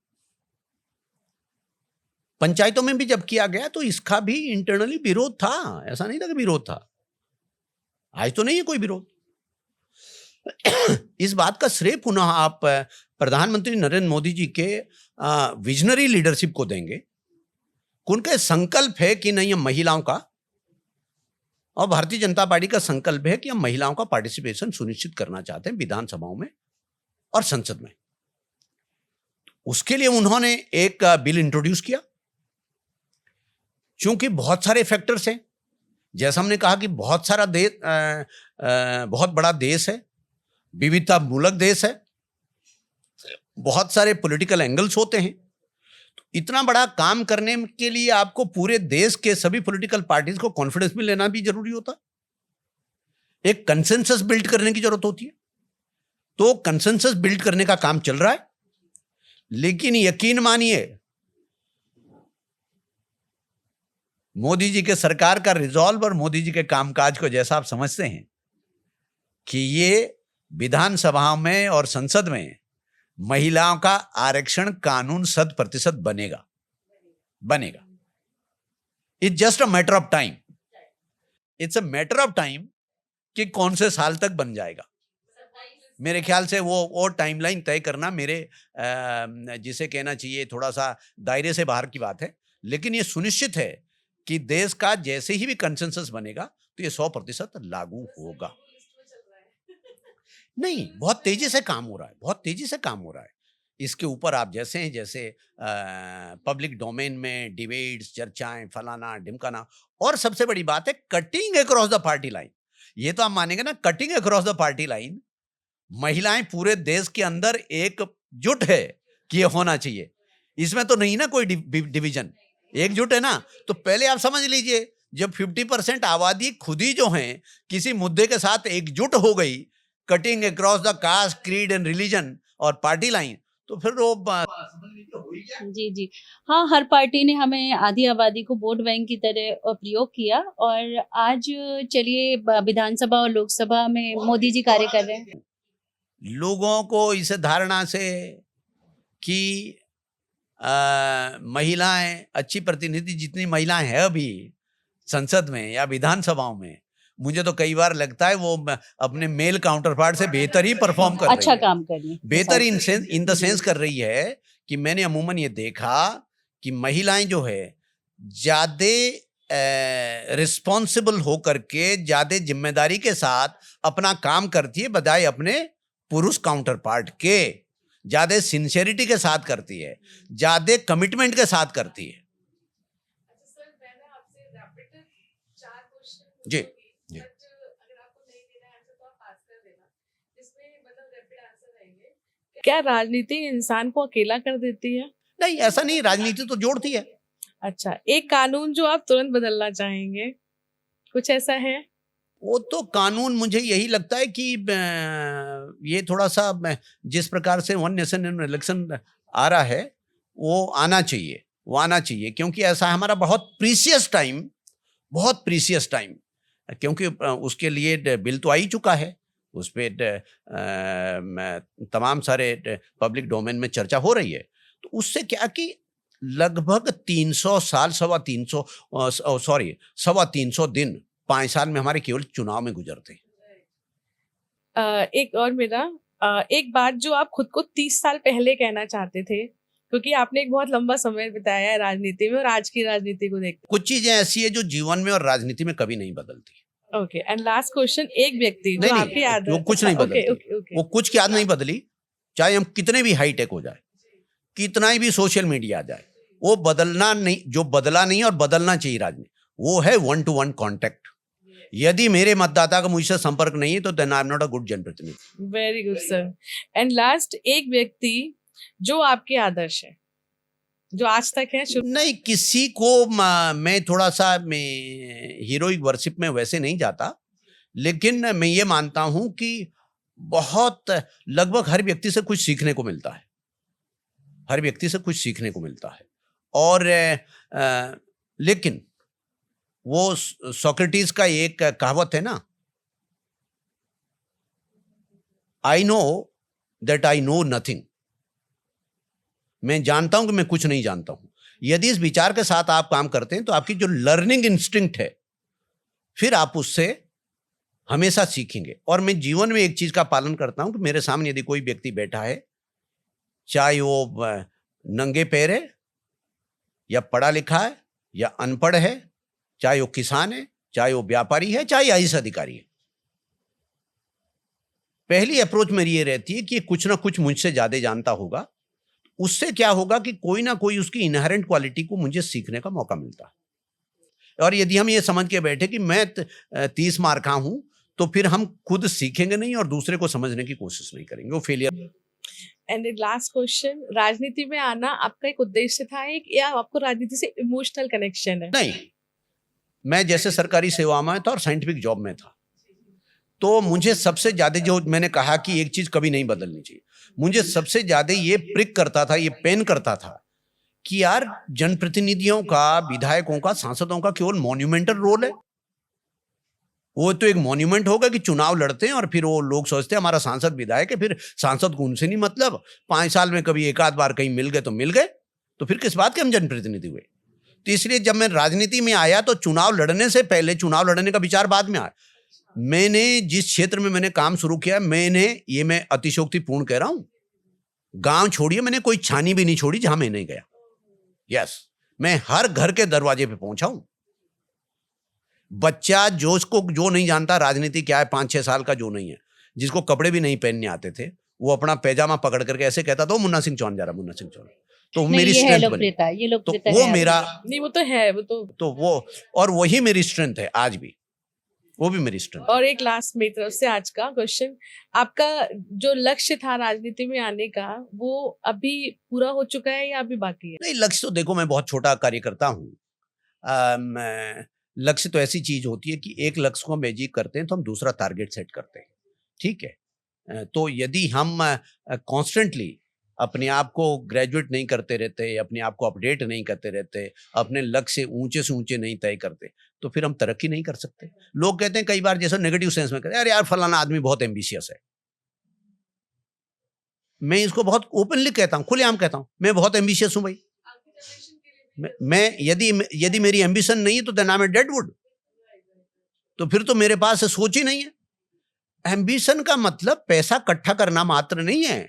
S2: पंचायतों में भी जब किया गया तो इसका भी इंटरनली विरोध था, ऐसा नहीं था कि विरोध था। आज तो नहीं है कोई विरोध। इस बात का श्रेय पुनः आप प्रधानमंत्री नरेंद्र मोदी जी के विजनरी लीडरशिप को देंगे उनका संकल्प है कि नहीं, हम महिलाओं का, और भारतीय जनता पार्टी का संकल्प है कि हम महिलाओं का पार्टिसिपेशन सुनिश्चित करना चाहते हैं विधानसभाओं में और संसद में। उसके लिए उन्होंने एक बिल इंट्रोड्यूस किया। क्योंकि बहुत सारे फैक्टर्स हैं, जैसा हमने कहा कि बहुत सारा देश, बहुत बड़ा देश है, विविधता मूलक देश है, बहुत सारे पॉलिटिकल एंगल्स होते हैं। तो इतना बड़ा काम करने के लिए आपको पूरे देश के सभी पॉलिटिकल पार्टीज को कॉन्फिडेंस में लेना भी जरूरी होता है। एक कंसेंसस बिल्ड करने की जरूरत होती है। तो कंसेंसस बिल्ड करने का काम चल रहा है। लेकिन यकीन मानिए, मोदी जी के सरकार का रिजॉल्व और मोदी जी के कामकाज को जैसा आप समझते हैं कि ये विधानसभाओं में और संसद में महिलाओं का आरक्षण कानून 100% बनेगा। It's just a matter of time. It's a matter of time कि कौन से साल तक बन जाएगा। मेरे ख्याल से वो टाइमलाइन तय करना मेरे जिसे कहना चाहिए थोड़ा सा दायरे से बाहर की बात है। लेकिन ये सुनिश्चित है कि देश का जैसे ही भी कंसेंसस बनेगा तो ये 100% लागू होगा। नहीं, बहुत तेजी से काम हो रहा है। इसके ऊपर आप जैसे पब्लिक डोमेन में डिबेट्स, चर्चाएं, फलाना ढिमकाना, और सबसे बड़ी बात है cutting across the party line. ये तो आप मानेंगे ना, cutting across the party line. महिलाएं पूरे देश के अंदर एकजुट है कि ये होना चाहिए। इसमें तो नहीं ना कोई डिवीजन, एकजुट है ना। तो पहले आप समझ लीजिए, जब 50% आबादी खुद ही जो है किसी मुद्दे के साथ एकजुट हो गई, cutting across the caste, creed and religion और पार्टी लाइन, तो फिर वो
S3: जी। हाँ, हर पार्टी ने हमें आधी आबादी को वोट बैंक की तरह प्रयोग किया, और आज चलिए विधानसभा और लोकसभा में मोदी जी कार्य कर रहे हैं।
S2: लोगों को इस धारणा से कि महिलाएं अच्छी प्रतिनिधि, जितनी महिलाएं हैं अभी संसद में या विधानसभाओं में, मुझे तो कई बार लगता है वो अपने मेल काउंटर पार्ट से बेहतर ही परफॉर्म कर
S3: अच्छा
S2: रही है।
S3: काम कर रही है,
S2: बेहतर इन द सेंस कर रही है कि मैंने अमूमन ये देखा कि महिलाएं जो है ज्यादा रिस्पॉन्सिबल होकर के, ज्यादा जिम्मेदारी के साथ अपना काम करती है, बजाय अपने पुरुष काउंटर पार्ट के। ज्यादा सिंसियरिटी के साथ करती है, ज्यादा कमिटमेंट के साथ करती है। जी जी।
S1: क्या राजनीति इंसान को अकेला कर देती है?
S2: नहीं, ऐसा नहीं, राजनीति तो जोड़ती है।
S1: अच्छा, एक कानून जो आप तुरंत बदलना चाहेंगे, कुछ ऐसा है?
S2: वो तो कानून, मुझे यही लगता है कि ये थोड़ा सा जिस प्रकार से वन नेशन वन इलेक्शन आ रहा है वो आना चाहिए, क्योंकि ऐसा हमारा बहुत प्रीसियस टाइम, क्योंकि उसके लिए बिल तो आ ही चुका है, उस पर तमाम सारे पब्लिक डोमेन में चर्चा हो रही है। तो उससे क्या कि लगभग 300 साल, 350 दिन 5 साल में हमारे केवल चुनाव में गुजरते।
S1: एक और मेरा एक बात जो आप खुद को 30 साल पहले कहना चाहते थे, क्योंकि आपने एक बहुत लंबा समय बिताया है राजनीति में और आज की राजनीति को देखते।
S2: कुछ चीजें ऐसी है जो जीवन में और राजनीति में कभी नहीं बदलती।
S1: ओके, एंड लास्ट क्वेश्चन, एक व्यक्ति जो आपकी याद,
S2: वो कुछ नहीं बदलती।
S1: ओके।
S2: वो कुछ की याद नहीं बदली, चाहे हम कितने भी हाईटेक हो जाए, कितना भी सोशल मीडिया आ जाए, वो बदलना नहीं। जो बदला नहीं और बदलना चाहिए राजनीति, वो है 1-to-1 कॉन्टेक्ट। यदि मेरे मतदाता का मुझसे संपर्क नहीं है तो then I am not a good जनप्रतिनिधि।
S1: Very good sir. And last, एक व्यक्ति जो आपके आदर्श है, जो आज तक है।
S2: नहीं, किसी को मैं थोड़ा सा हीरोइक वर्शिप में वैसे नहीं जाता, लेकिन मैं ये मानता हूं कि बहुत लगभग हर व्यक्ति से कुछ सीखने को मिलता है, और लेकिन वो सोक्रेटिस का एक कहावत है ना, I know that I know nothing. मैं जानता हूं कि मैं कुछ नहीं जानता हूं। यदि इस विचार के साथ आप काम करते हैं तो आपकी जो लर्निंग इंस्टिंक्ट है, फिर आप उससे हमेशा सीखेंगे। और मैं जीवन में एक चीज का पालन करता हूं कि मेरे सामने यदि कोई व्यक्ति बैठा है, चाहे वो नंगे पैर है या पढ़ा लिखा है या अनपढ़ है, चाहे वो किसान है, चाहे वो व्यापारी है, चाहे आईएएस अधिकारी है। पहली अप्रोच मेरी ये रहती है कि कुछ ना कुछ मुझसे ज्यादा जानता होगा। उससे क्या होगा कि कोई ना कोई उसकी इनहेरेंट क्वालिटी को मुझे सीखने का मौका मिलता है। और यदि हम ये समझ के बैठे कि मैं 30 मार्क का हूं, तो फिर हम खुद सीखेंगे नहीं और दूसरे को समझने की कोशिश नहीं करेंगे, वो फेलियर।
S1: एंड लास्ट क्वेश्चन, राजनीति में आना आपका एक उद्देश्य था एक, या आपको राजनीति से इमोशनल कनेक्शन है?
S2: नहीं, मैं जैसे सरकारी सेवा में था और साइंटिफिक जॉब में था, तो मुझे सबसे ज्यादा, जो मैंने कहा कि एक चीज कभी नहीं बदलनी चाहिए, मुझे सबसे ज्यादा ये प्रिक करता था, ये पेन करता था कि यार जनप्रतिनिधियों का, विधायकों का, सांसदों का केवल मॉन्यूमेंटल रोल है। वो तो एक मॉन्यूमेंट होगा कि चुनाव लड़ते हैं और फिर वो लोग सोचते हैं हमारा सांसद विधायक है, फिर सांसद को उनसे नहीं मतलब, 5 साल में कभी एक आध बार कहीं मिल गए तो मिल गए, तो फिर किस बात के हम जनप्रतिनिधि हुए। तो इसलिए जब मैं राजनीति में आया तो चुनाव लड़ने से पहले, चुनाव लड़ने का विचार बाद में आया। मैंने जिस क्षेत्र में मैंने काम शुरू किया, मैं अतिशयोक्तिपूर्ण कह रहा हूं, गांव छोड़िए, मैंने कोई छानी भी नहीं छोड़ी जहां मैं नहीं गया। यस, मैं हर घर के दरवाजे पे पहुंचा हूं। बच्चा जो नहीं जानता राजनीति क्या है, 5-6 साल का जो नहीं है, जिसको कपड़े भी नहीं पहनने आते थे, वो अपना पैजामा पकड़ करके ऐसे कहता था, मुन्ना सिंह चौहान जा रहा, मुन्ना सिंह चौहान। तो मेरी स्ट्रेंथ बनी, तो वो मेरा,
S1: नहीं वो तो है, वो तो
S2: वो, और वही मेरी स्ट्रेंथ है आज भी, वो भी मेरी स्ट्रेंथ।
S1: और एक लास्ट मेरी तरफ से आज का क्वेश्चन, आपका जो लक्ष्य था राजनीति में आने का, वो अभी पूरा हो चुका है या अभी बाकी है?
S2: नहीं, लक्ष्य तो देखो, मैं बहुत छोटा कार्यकर्ता हूँ। लक्ष्य तो ऐसी चीज होती है कि एक लक्ष्य को हम अचीव करते हैं तो हम दूसरा टारगेट सेट करते हैं, ठीक है। तो यदि हम कॉन्स्टेंटली अपने आप को ग्रेजुएट नहीं करते रहते, अपने आप को अपडेट नहीं करते रहते, अपने लक्ष्य ऊंचे से ऊंचे नहीं तय करते, तो फिर हम तरक्की नहीं कर सकते। लोग कहते हैं कई बार, जैसे नेगेटिव सेंस में कहते हैं, अरे यार फलाना आदमी बहुत एम्बिशियस है। मैं इसको बहुत ओपनली कहता हूं, खुलेआम कहता हूं, मैं बहुत एम्बिशियस हूं भाई। मैं यदि मेरी एम्बिशन नहीं है तो then I am a dead wood, तो फिर तो मेरे पास सोच ही नहीं है। एम्बिशन का मतलब पैसा इकट्ठा करना मात्र नहीं है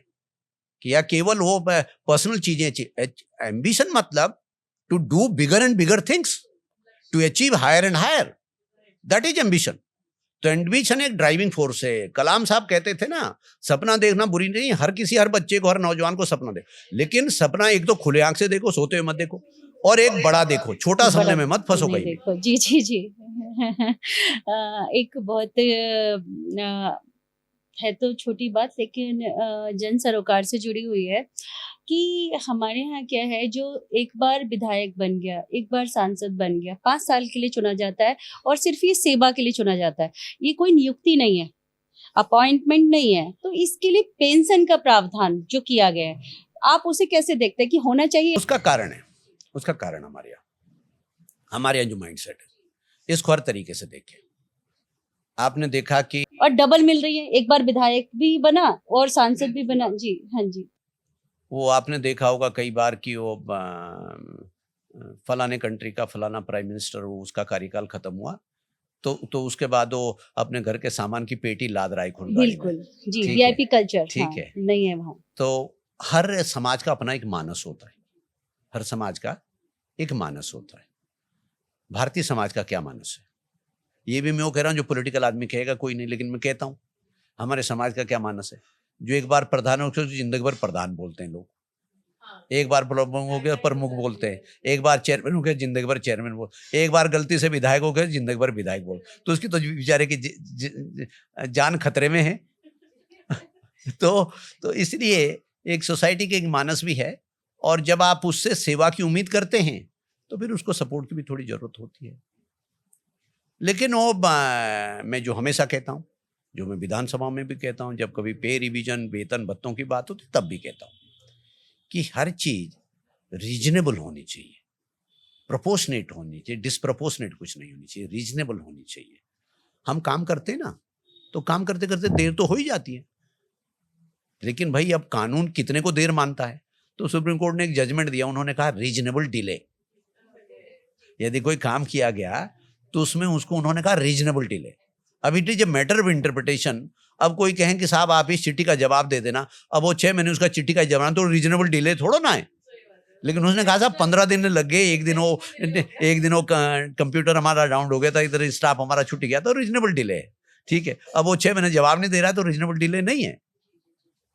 S2: कि या केवल वो पर्सनल चीजें। एम्बिशन मतलब to do bigger and bigger things, to achieve higher and higher, that is ambition. तो एम्बिशन एक ड्राइविंग फोर्स है। कलाम साहब कहते थे ना, सपना देखना बुरी नहीं, हर बच्चे को, हर नौजवान को सपना दे, लेकिन सपना एक तो खुले आंख से देखो, सोते हुए मत देखो, और एक बड़ा देखो, छोटा सपने में मत फंसो कहीं भी।
S3: जी जी जी। एक बहुत है तो छोटी बात, लेकिन जन सरोकार से जुड़ी हुई है कि हमारे यहाँ क्या है, जो एक बार विधायक बन गया, एक बार सांसद बन गया, 5 साल के लिए चुना जाता है और सिर्फ ये सेवा के लिए चुना जाता है। ये कोई नियुक्ति नहीं है, अपॉइंटमेंट नहीं है। तो इसके लिए पेंशन का प्रावधान जो किया गया है, आप उसे कैसे देखते हैं कि होना चाहिए?
S2: उसका कारण हमारे यहाँ जो माइंडसेट है, इसको हर तरीके से देखें। आपने देखा कि
S3: और डबल मिल रही है, एक बार विधायक भी बना और सांसद भी बना। जी हाँ जी।
S2: वो आपने देखा होगा कई बार कि वो फलाने कंट्री का फलाना प्राइम मिनिस्टर, वो उसका कार्यकाल खत्म हुआ तो उसके बाद वो अपने घर के सामान की पेटी लाद रहा है खुलगाड़ी में।
S3: बिल्कुल जी, वीआईपी कल्चर
S2: ठीक है,
S3: नहीं है वहाँ।
S2: तो हर समाज का अपना एक मानस होता है, हर समाज का एक मानस होता है। भारतीय समाज का क्या मानस है, ये भी मैं वो कह रहा हूँ, जो पॉलिटिकल आदमी कहेगा कोई नहीं, लेकिन मैं कहता हूँ हमारे समाज का क्या मानस है। जो एक बार प्रधान हो गया, जिंदगी भर प्रधान बोलते हैं लोग, एक बार प्रमुख हो गया प्रमुख बोलते हैं, एक बार चेयरमैन हो गया जिंदगी भर चेयरमैन बोल, एक बार गलती से विधायक हो गया जिंदगी भर विधायक बोल, तो उसकी तो बेचारे की जान खतरे में है। तो इसलिए एक सोसाइटी के एक मानस भी है, और जब आप उससे सेवा की उम्मीद करते हैं तो फिर उसको सपोर्ट की भी थोड़ी जरूरत होती है। लेकिन वो मैं जो हमेशा कहता हूँ, जो मैं विधानसभा में भी कहता हूँ, जब कभी पे रिवीजन, वेतन भत्तों की बात होती तब भी कहता हूँ कि हर चीज रीजनेबल होनी चाहिए, प्रोपोर्शनेट होनी चाहिए, डिस्प्रोपोर्शनेट कुछ नहीं होनी चाहिए, रीजनेबल होनी चाहिए। हम काम करते हैं ना, तो काम करते करते देर तो हो ही जाती है, लेकिन भाई अब कानून कितने को देर मानता है। तो सुप्रीम कोर्ट ने एक जजमेंट दिया, उन्होंने कहा रीजनेबल डिले। यदि कोई काम किया गया तो उसमें उसको उन्होंने कहा रीजनेबल डिले। अब it is a matter of interpretation. अब कोई कहें कि साहब आप इस चिट्ठी का जवाब दे देना, अब वो 6 महीने उसका चिट्ठी का जवाब, तो रीजनेबल डिले थोड़ा ना है। लेकिन उसने कहा साहब 15 दिन लग गए, एक दिन वो कंप्यूटर हमारा डाउन हो गया था, इधर स्टाफ हमारा छुट्टी गया, तो रीजनेबल डिले है। ठीक है, अब वो 6 महीने जवाब नहीं दे रहा है, तो रीजनेबल डिले नहीं है,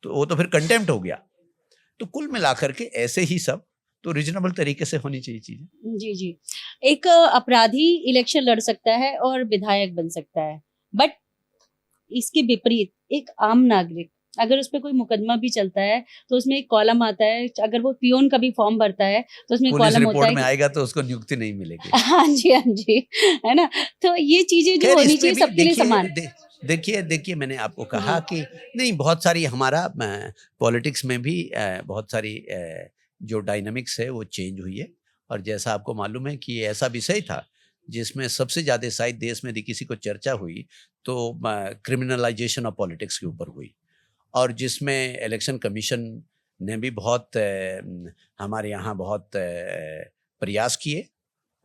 S2: तो वो तो फिर कंटेम्प्ट हो गया। तो कुल मिलाकर के ऐसे ही सब तो रीजनेबल तरीके से होनी चाहिए चीजें।
S3: जी जी। एक अपराधी इलेक्शन लड़ सकता है और विधायक बन सकता है, बट इसके विपरीत एक आम नागरिक अगर उस पर कोई मुकदमा भी चलता है तो उसमें एक कॉलम आता है, अगर वो पियोन का भी फॉर्म भरता है तो उसमें
S2: पुलिस
S3: कॉलम होता
S2: रिपोर्ट
S3: है
S2: में आएगा तो उसको नियुक्ति नहीं मिलेगी।
S3: हाँ जी हाँ जी, है ना। तो ये चीजें जो
S2: खैर
S3: होनी
S2: इस पे
S3: चाहिए
S2: भी
S3: सबके लिए समान।
S2: देखिए मैंने आपको कहा कि नहीं, बहुत सारी हमारा पॉलिटिक्स में भी बहुत सारी जो डायनामिक्स है वो चेंज हुई है। और जैसा आपको मालूम है कि ये ऐसा विषय था जिसमें सबसे ज्यादा शायद देश में यदि किसी को चर्चा हुई तो क्रिमिनलाइजेशन ऑफ पॉलिटिक्स के ऊपर हुई, और जिसमें इलेक्शन कमीशन ने भी बहुत हमारे यहाँ बहुत प्रयास किए,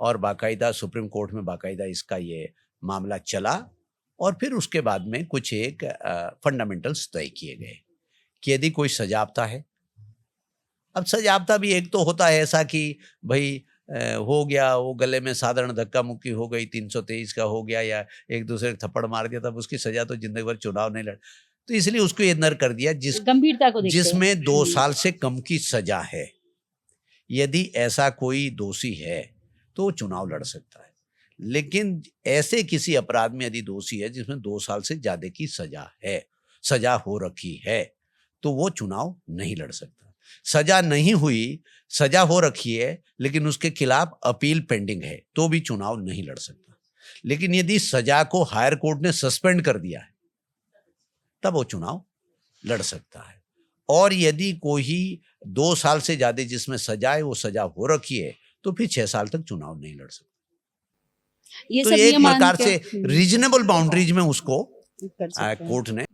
S2: और बाकायदा सुप्रीम कोर्ट में बाकायदा इसका ये मामला चला, और फिर उसके बाद में कुछ एक फंडामेंटल्स तय किए गए कि यदि कोई सजावता है, अब सजावता भी एक तो होता है ऐसा कि भाई हो गया, वो गले में साधारण धक्का मुक्की हो गई, 323 का हो गया, या एक दूसरे को थप्पड़ मार दिया, तब उसकी सजा तो जिंदगी भर चुनाव नहीं लड़, तो इसलिए उसको ये नर कर दिया
S3: गंभीरता को देखते
S2: जिसमें 2 साल से कम की सजा है। यदि ऐसा कोई दोषी है तो वो चुनाव लड़ सकता है, लेकिन ऐसे किसी अपराध में यदि दोषी है जिसमें 2 साल से ज्यादा की सजा हो रखी है, तो वो चुनाव नहीं लड़ सकता। सजा नहीं हुई, सजा हो रखी है लेकिन उसके खिलाफ अपील पेंडिंग है, तो भी चुनाव नहीं लड़ सकता। लेकिन यदि सजा को हायर कोर्ट ने सस्पेंड कर दिया है तब वो चुनाव लड़ सकता है। और यदि कोई 2 साल से ज्यादा जिसमें सजा है वो सजा हो रखी है तो फिर 6 साल तक चुनाव नहीं लड़ सकता।
S3: ये
S2: तो
S3: सब
S2: एक
S3: मान
S2: प्रकार
S3: के
S2: से रीजनेबल बाउंड्रीज में उसको
S3: कर सकते हैं।
S2: कोर्ट ने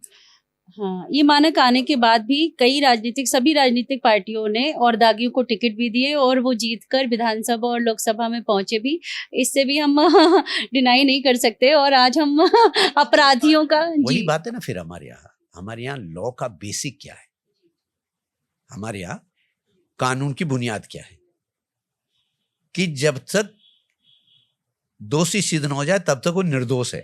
S3: हाँ, ये मानक आने के बाद भी सभी राजनीतिक पार्टियों ने और दागियों को टिकट भी दिए और वो जीतकर विधानसभा और लोकसभा में पहुंचे भी। इससे भी हम डिनाई नहीं कर सकते। और आज हम अपराधियों का
S2: वही बात है ना। फिर हमारे यहाँ लॉ का बेसिक क्या है, हमारे यहाँ कानून की बुनियाद क्या है कि जब तक दोषी सिद्ध न हो जाए तब तक वो निर्दोष है।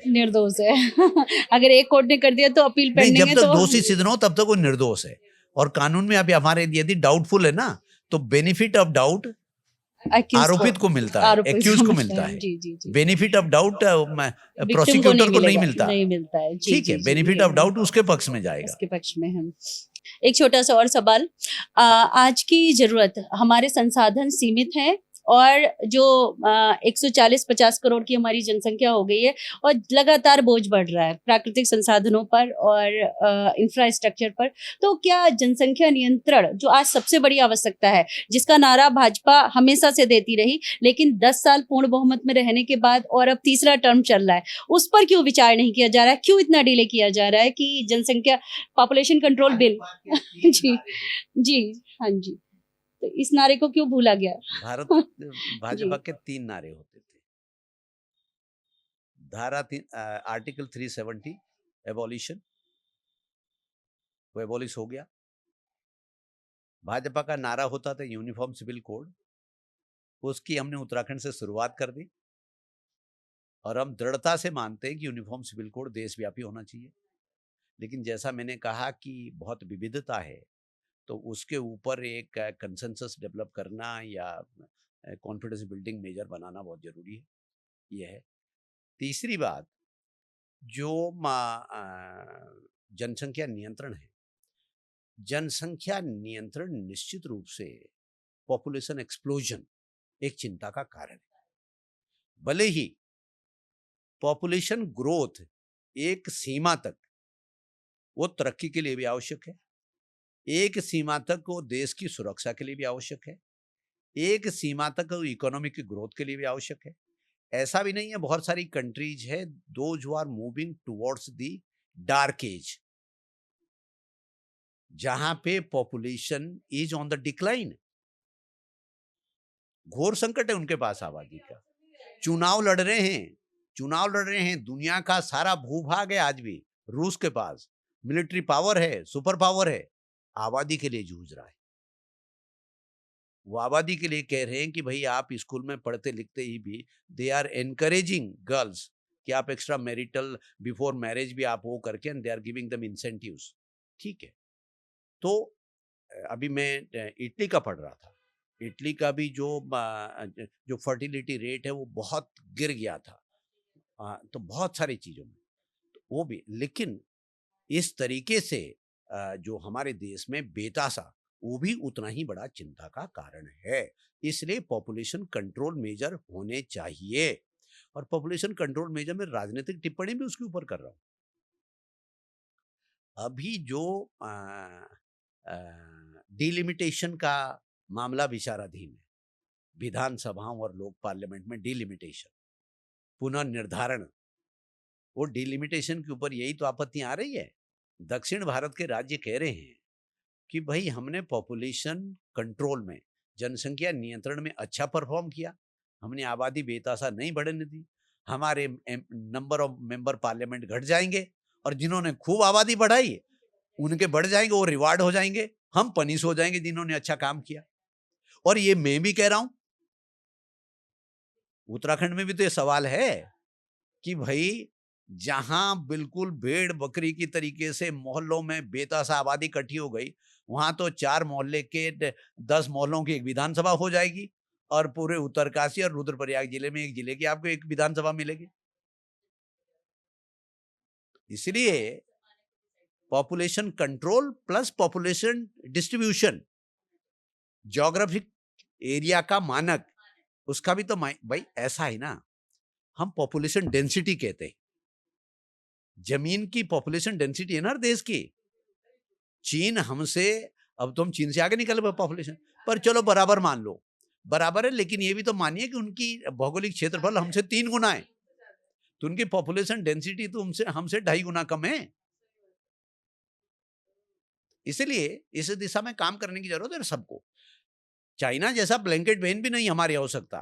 S3: अगर एक कोर्ट ने कर दिया तो अपील पेंडिंग है,
S2: जब तक दोषी सिद्ध न हो तब तक वो निर्दोष है। और कानून में अभी हमारे यदि डाउटफुल है ना तो बेनिफिट ऑफ डाउट आरोपित को मिलता है, एक्यूज को मिलता है। बेनिफिट ऑफ डाउट प्रोसिक्यूटर को नहीं मिलता है। ठीक है, बेनिफिट ऑफ डाउट उसके पक्ष में जाएगा,
S3: उसके पक्ष में हम। एक छोटा सा और सवाल, आज की जरूरत, हमारे संसाधन सीमित हैं और जो 140-50 करोड़ की हमारी जनसंख्या हो गई है और लगातार बोझ बढ़ रहा है प्राकृतिक संसाधनों पर और इंफ्रास्ट्रक्चर पर, तो क्या जनसंख्या नियंत्रण जो आज सबसे बड़ी आवश्यकता है, जिसका नारा भाजपा हमेशा से देती रही, लेकिन 10 साल पूर्ण बहुमत में रहने के बाद और अब तीसरा टर्म चल रहा है, उस पर क्यों विचार नहीं किया जा रहा है? क्यों इतना डिले किया जा रहा है कि जनसंख्या पॉपुलेशन कंट्रोल बिल जी जी हाँ जी, तो इस नारे को क्यों भूला गया?
S2: भारत भाजपा के 3 नारे होते थे। आर्टिकल 370 एबॉलिशन, वो एबॉलिश हो गया। भाजपा का नारा होता था यूनिफॉर्म सिविल कोड, उसकी हमने उत्तराखंड से शुरुआत कर दी और हम दृढ़ता से मानते हैं कि यूनिफॉर्म सिविल कोड देशव्यापी होना चाहिए। लेकिन जैसा मैंने कहा कि बहुत विविधता है, तो उसके ऊपर एक कंसेंसस डेवलप करना या कॉन्फिडेंस बिल्डिंग मेजर बनाना बहुत जरूरी है। ये है। तीसरी बात, जो जनसंख्या नियंत्रण है, जनसंख्या नियंत्रण निश्चित रूप से पॉपुलेशन एक्सप्लोजन एक चिंता का कारण है। भले ही पॉपुलेशन ग्रोथ एक सीमा तक वो तरक्की के लिए भी आवश्यक है, एक सीमा तक वो देश की सुरक्षा के लिए भी आवश्यक है, एक सीमा तक वो इकोनॉमिक की ग्रोथ के लिए भी आवश्यक है। ऐसा भी नहीं है, बहुत सारी कंट्रीज है those who are moving towards the dark age, जहां पे population is on the decline, घोर संकट है उनके पास आबादी का। चुनाव लड़ रहे हैं, दुनिया का सारा भूभाग है आज भी रूस के पास, मिलिट्री पावर है, सुपर पावर है, आबादी के लिए जूझ रहा है। वो आबादी के लिए कह रहे हैं कि भाई आप स्कूल में पढ़ते लिखते ही भी दे आर एनकरेजिंग गर्ल्स कि आप एक्स्ट्रा मैरिटल बिफोर मैरिज भी आप वो करके and they are giving them incentives. ठीक है, तो अभी मैं इटली का पढ़ रहा था। इटली का भी जो फर्टिलिटी रेट है वो बहुत गिर गया था। तो बहुत सारी चीज़ों में तो वो भी, लेकिन इस तरीके से जो हमारे देश में बेतासा, वो भी उतना ही बड़ा चिंता का कारण है। इसलिए पॉपुलेशन कंट्रोल मेजर होने चाहिए, और पॉपुलेशन कंट्रोल मेजर में राजनीतिक टिप्पणी भी उसके ऊपर कर रहा हूँ। अभी जो डिलिमिटेशन का मामला विचाराधीन है, विधानसभाओं और लोक पार्लियामेंट में डिलिमिटेशन, पुनर्निर्धारण, वो डिलिमिटेशन के ऊपर यही तो आपत्ति आ रही है। दक्षिण भारत के राज्य कह रहे हैं कि भाई हमने पॉपुलेशन कंट्रोल में, जनसंख्या नियंत्रण में अच्छा परफॉर्म किया, हमने आबादी बेतासा नहीं बढ़ने दी, हमारे नंबर ऑफ मेंबर पार्लियामेंट घट जाएंगे, और जिन्होंने खूब आबादी बढ़ाई उनके बढ़ जाएंगे, वो रिवार्ड हो जाएंगे, हम पनिश हो जाएंगे जिन्होंने अच्छा काम किया। और ये मैं भी कह रहा हूं, उत्तराखंड में भी तो ये सवाल है कि भाई जहां बिल्कुल भेड़ बकरी की तरीके से मोहल्लों में बेतासा आबादी इकट्ठी हो गई, वहां तो 4 मोहल्ले के 10 मोहल्लों की एक विधानसभा हो जाएगी, और पूरे उत्तरकाशी और रुद्रप्रयाग जिले में एक जिले की आपको एक विधानसभा मिलेगी। इसलिए population control plus population distribution, geographic area का मानक, उसका भी तो भाई ऐसा है ना, हम पॉपुलेशन डेंसिटी कहते हैं, जमीन की पॉपुलेशन डेंसिटी है ना देश की। चीन हमसे, अब तो हम चीन से आगे निकल गए पॉपुलेशन पर, चलो बराबर मान लो, बराबर है, लेकिन ये भी तो मानिए कि उनकी भौगोलिक क्षेत्रफल हमसे 3 गुना है, तो उनकी पॉपुलेशन डेंसिटी तो हमसे 2.5 गुना कम है। इसलिए इस दिशा में काम करने की जरूरत है सबको। चाइना जैसा ब्लैंकेट बैन भी नहीं हमारी हो सकता,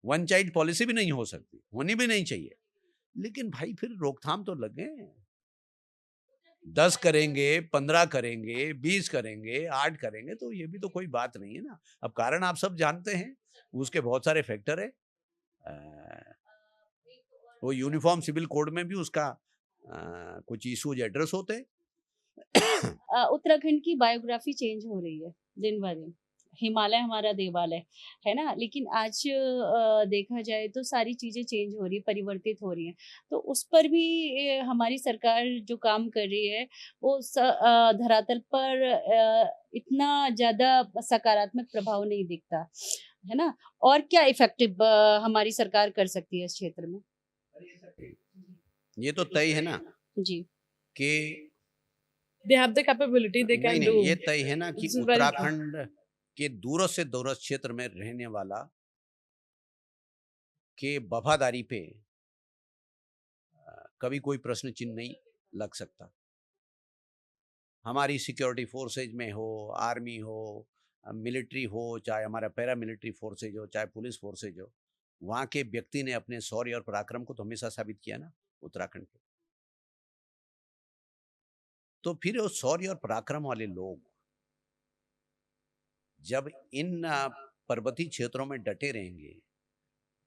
S2: वन चाइल्ड पॉलिसी भी नहीं हो सकती, होनी भी नहीं चाहिए, लेकिन भाई फिर रोकथाम तो लगे। 10 करेंगे, 15 करेंगे, 20 करेंगे, 8 करेंगे, तो ये भी तो कोई बात नहीं है ना। अब कारण आप सब जानते हैं, उसके बहुत सारे फैक्टर है। वो यूनिफॉर्म सिविल कोड में भी उसका कुछ इश्यूज एड्रेस होते हैं।
S3: उत्तराखंड की बायोग्राफी चेंज हो रही है दिन ब दिन। हिमालय हमारा देवालय है ना, लेकिन आज देखा जाए तो सारी चीजें चेंज हो रही है, परिवर्तित हो रही हैं। तो उस पर भी हमारी सरकार जो काम कर रही है वो धरातल पर इतना ज्यादा सकारात्मक प्रभाव नहीं दिखता है ना। और क्या इफेक्टिव हमारी सरकार कर सकती है इस क्षेत्र में?
S2: ये तो तय है ना
S3: जी,
S2: कि
S1: they have the capability, they can do.
S2: ये तय है ना कि
S1: This is very true.
S2: Uttarakhand के दूरस्थ से दूरस्थ क्षेत्र में रहने वाला के वफादारी पे कभी कोई प्रश्न चिन्ह नहीं लग सकता। हमारी सिक्योरिटी फोर्सेज में हो, आर्मी हो, मिलिट्री हो, चाहे हमारा पैरा मिलिट्री फोर्सेज हो, चाहे पुलिस फोर्सेज हो, वहाँ के व्यक्ति ने अपने शौर्य और पराक्रम को तो हमेशा साबित किया ना उत्तराखंड के। तो फिर वो शौर्य और पराक्रम वाले लोग जब इन पर्वतीय क्षेत्रों में डटे रहेंगे,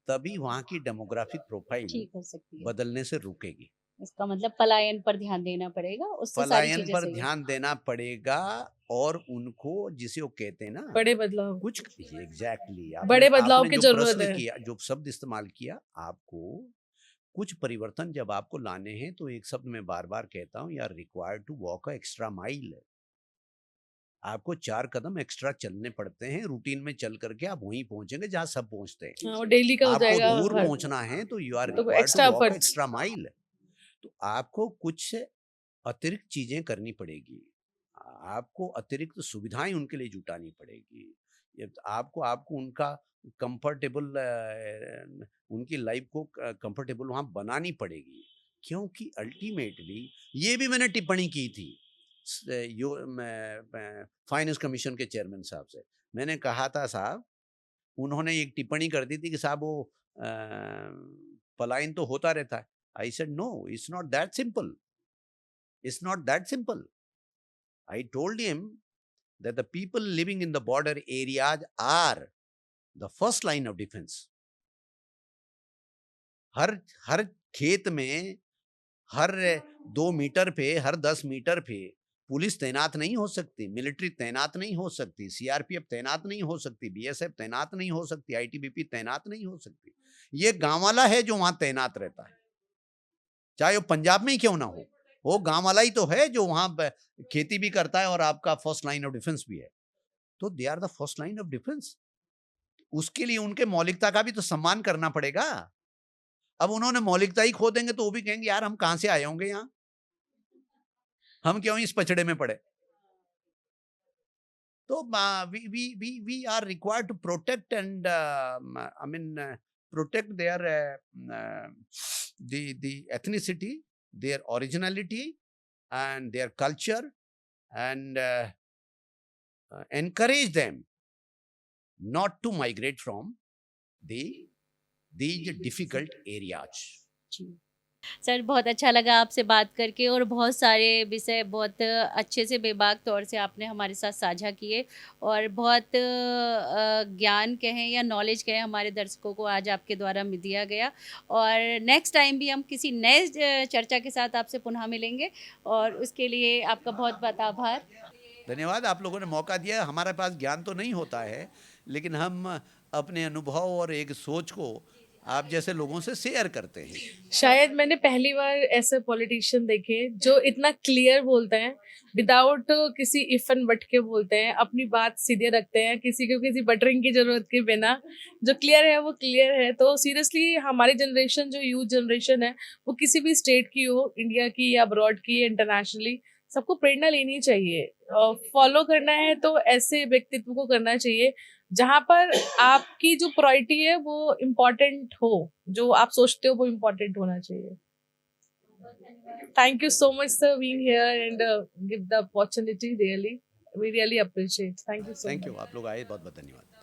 S2: तभी वहाँ की डेमोग्राफिक प्रोफाइल
S3: ठीक हो सकती है।
S2: बदलने से रुकेगी।
S3: इसका मतलब पलायन पर ध्यान देना पड़ेगा, उससे सारी
S2: पलायन
S3: चीजें
S2: पर
S3: सही हो।
S2: ध्यान देना पड़ेगा, और उनको जिसे वो कहते हैं ना
S1: बड़े बदलाव,
S2: कुछ एग्जैक्टली
S1: बड़े बदलाव की
S2: जो
S1: जरूरत
S2: प्रश्न
S1: है।
S2: किया, जो शब्द इस्तेमाल किया, आपको कुछ परिवर्तन जब आपको लाने हैं तो एक शब्द मैं बार बार कहता हूँ, यार required to walk a extra mile. आपको 4 कदम एक्स्ट्रा चलने पड़ते हैं, रूटीन में चल करके आप वहीं पहुंचेंगे जहां सब पहुंचते हैं।
S1: हाँ, वो डेली का हो
S2: आपको
S1: जाएगा
S2: दूर
S1: हर,
S2: पहुंचना है तो यू आर
S1: तो
S2: required to
S1: extra
S2: walk
S1: efforts.
S2: Extra mile. तो आपको कुछ अतिरिक्त चीजें करनी पड़ेगी, आपको अतिरिक्त सुविधाएं उनके लिए जुटानी पड़ेगी, आपको आपको उनका कंफर्टेबल, उनकी लाइफ को कंफर्टेबल वहां बनानी पड़ेगी। क्योंकि अल्टीमेटली ये भी मैंने टिप्पणी की थी फाइनेंस कमीशन के चेयरमैन साहब से, मैंने कहा था साहब, उन्होंने एक टिप्पणी कर दी थी कि साहब वो पलायन तो होता रहता है। I said no, it's not that simple, it's not that simple. I told him that the people living in the border areas are the first line of defense. हर खेत में हर 2 मीटर पे, हर 10 मीटर पे पुलिस तैनात नहीं हो सकती, military तैनात नहीं हो सकती, सीआरपीएफ तैनात नहीं हो सकती, बीएसएफ तैनात नहीं हो सकती, आईटीबीपी तैनात नहीं हो सकती। ये गांव वाला है जो वहां तैनात रहता है, चाहे वो पंजाब में ही क्यों ना हो, वो गांव वाला ही तो है जो वहां खेती भी करता है और आपका फर्स्ट लाइन ऑफ डिफेंस भी है। तो they are the first line of defence. उसके लिए उनके मौलिकता का भी तो सम्मान करना पड़ेगा। अब उन्होंने मौलिकता ही खो देंगे तो वो भी कहेंगे यार हम कहां से आए होंगे, यहां हम क्यों इस पचड़े में पड़े। तो we are required to protect and I mean protect their the ethnicity, their originality and their culture, and encourage them not to migrate from these difficult areas.
S3: Sir बहुत अच्छा लगा आपसे बात करके, और बहुत सारे विषय बहुत अच्छे से बेबाक तौर से आपने हमारे साथ साझा किए, और बहुत ज्ञान कहें या नॉलेज कहें हमारे दर्शकों को आज आपके द्वारा दिया गया। और नेक्स्ट टाइम भी हम किसी नए चर्चा के साथ आपसे पुनः मिलेंगे, और उसके लिए आपका बहुत बहुत आभार।
S2: धन्यवाद, आप लोगों ने मौका दिया। हमारे पास ज्ञान तो नहीं होता है, लेकिन हम अपने अनुभव और एक सोच को आप जैसे लोगों से शेयर करते हैं।
S1: शायद मैंने पहली बार ऐसे पॉलिटिशियन देखे जो इतना क्लियर बोलते हैं, विदाउट किसी इफ एंड बट के बोलते हैं, अपनी बात सीधे रखते हैं, किसी को किसी बटरिंग की जरूरत के बिना। जो क्लियर है वो क्लियर है। तो सीरियसली हमारी जनरेशन, जो यूथ जनरेशन है, वो किसी भी स्टेट की हो, इंडिया की या अब्रॉड की, इंटरनेशनली, सबको प्रेरणा लेनी चाहिए। फॉलो करना है तो ऐसे व्यक्तित्व को करना चाहिए जहां पर आपकी जो प्रायोरिटी है वो इम्पोर्टेंट हो, जो आप सोचते हो वो इम्पोर्टेंट होना चाहिए। Thank you so much sir being here and give the opportunity. Really we really appreciate. Thank you so much.
S2: Thank you, आप लोग आए, बहुत बहुत धन्यवाद।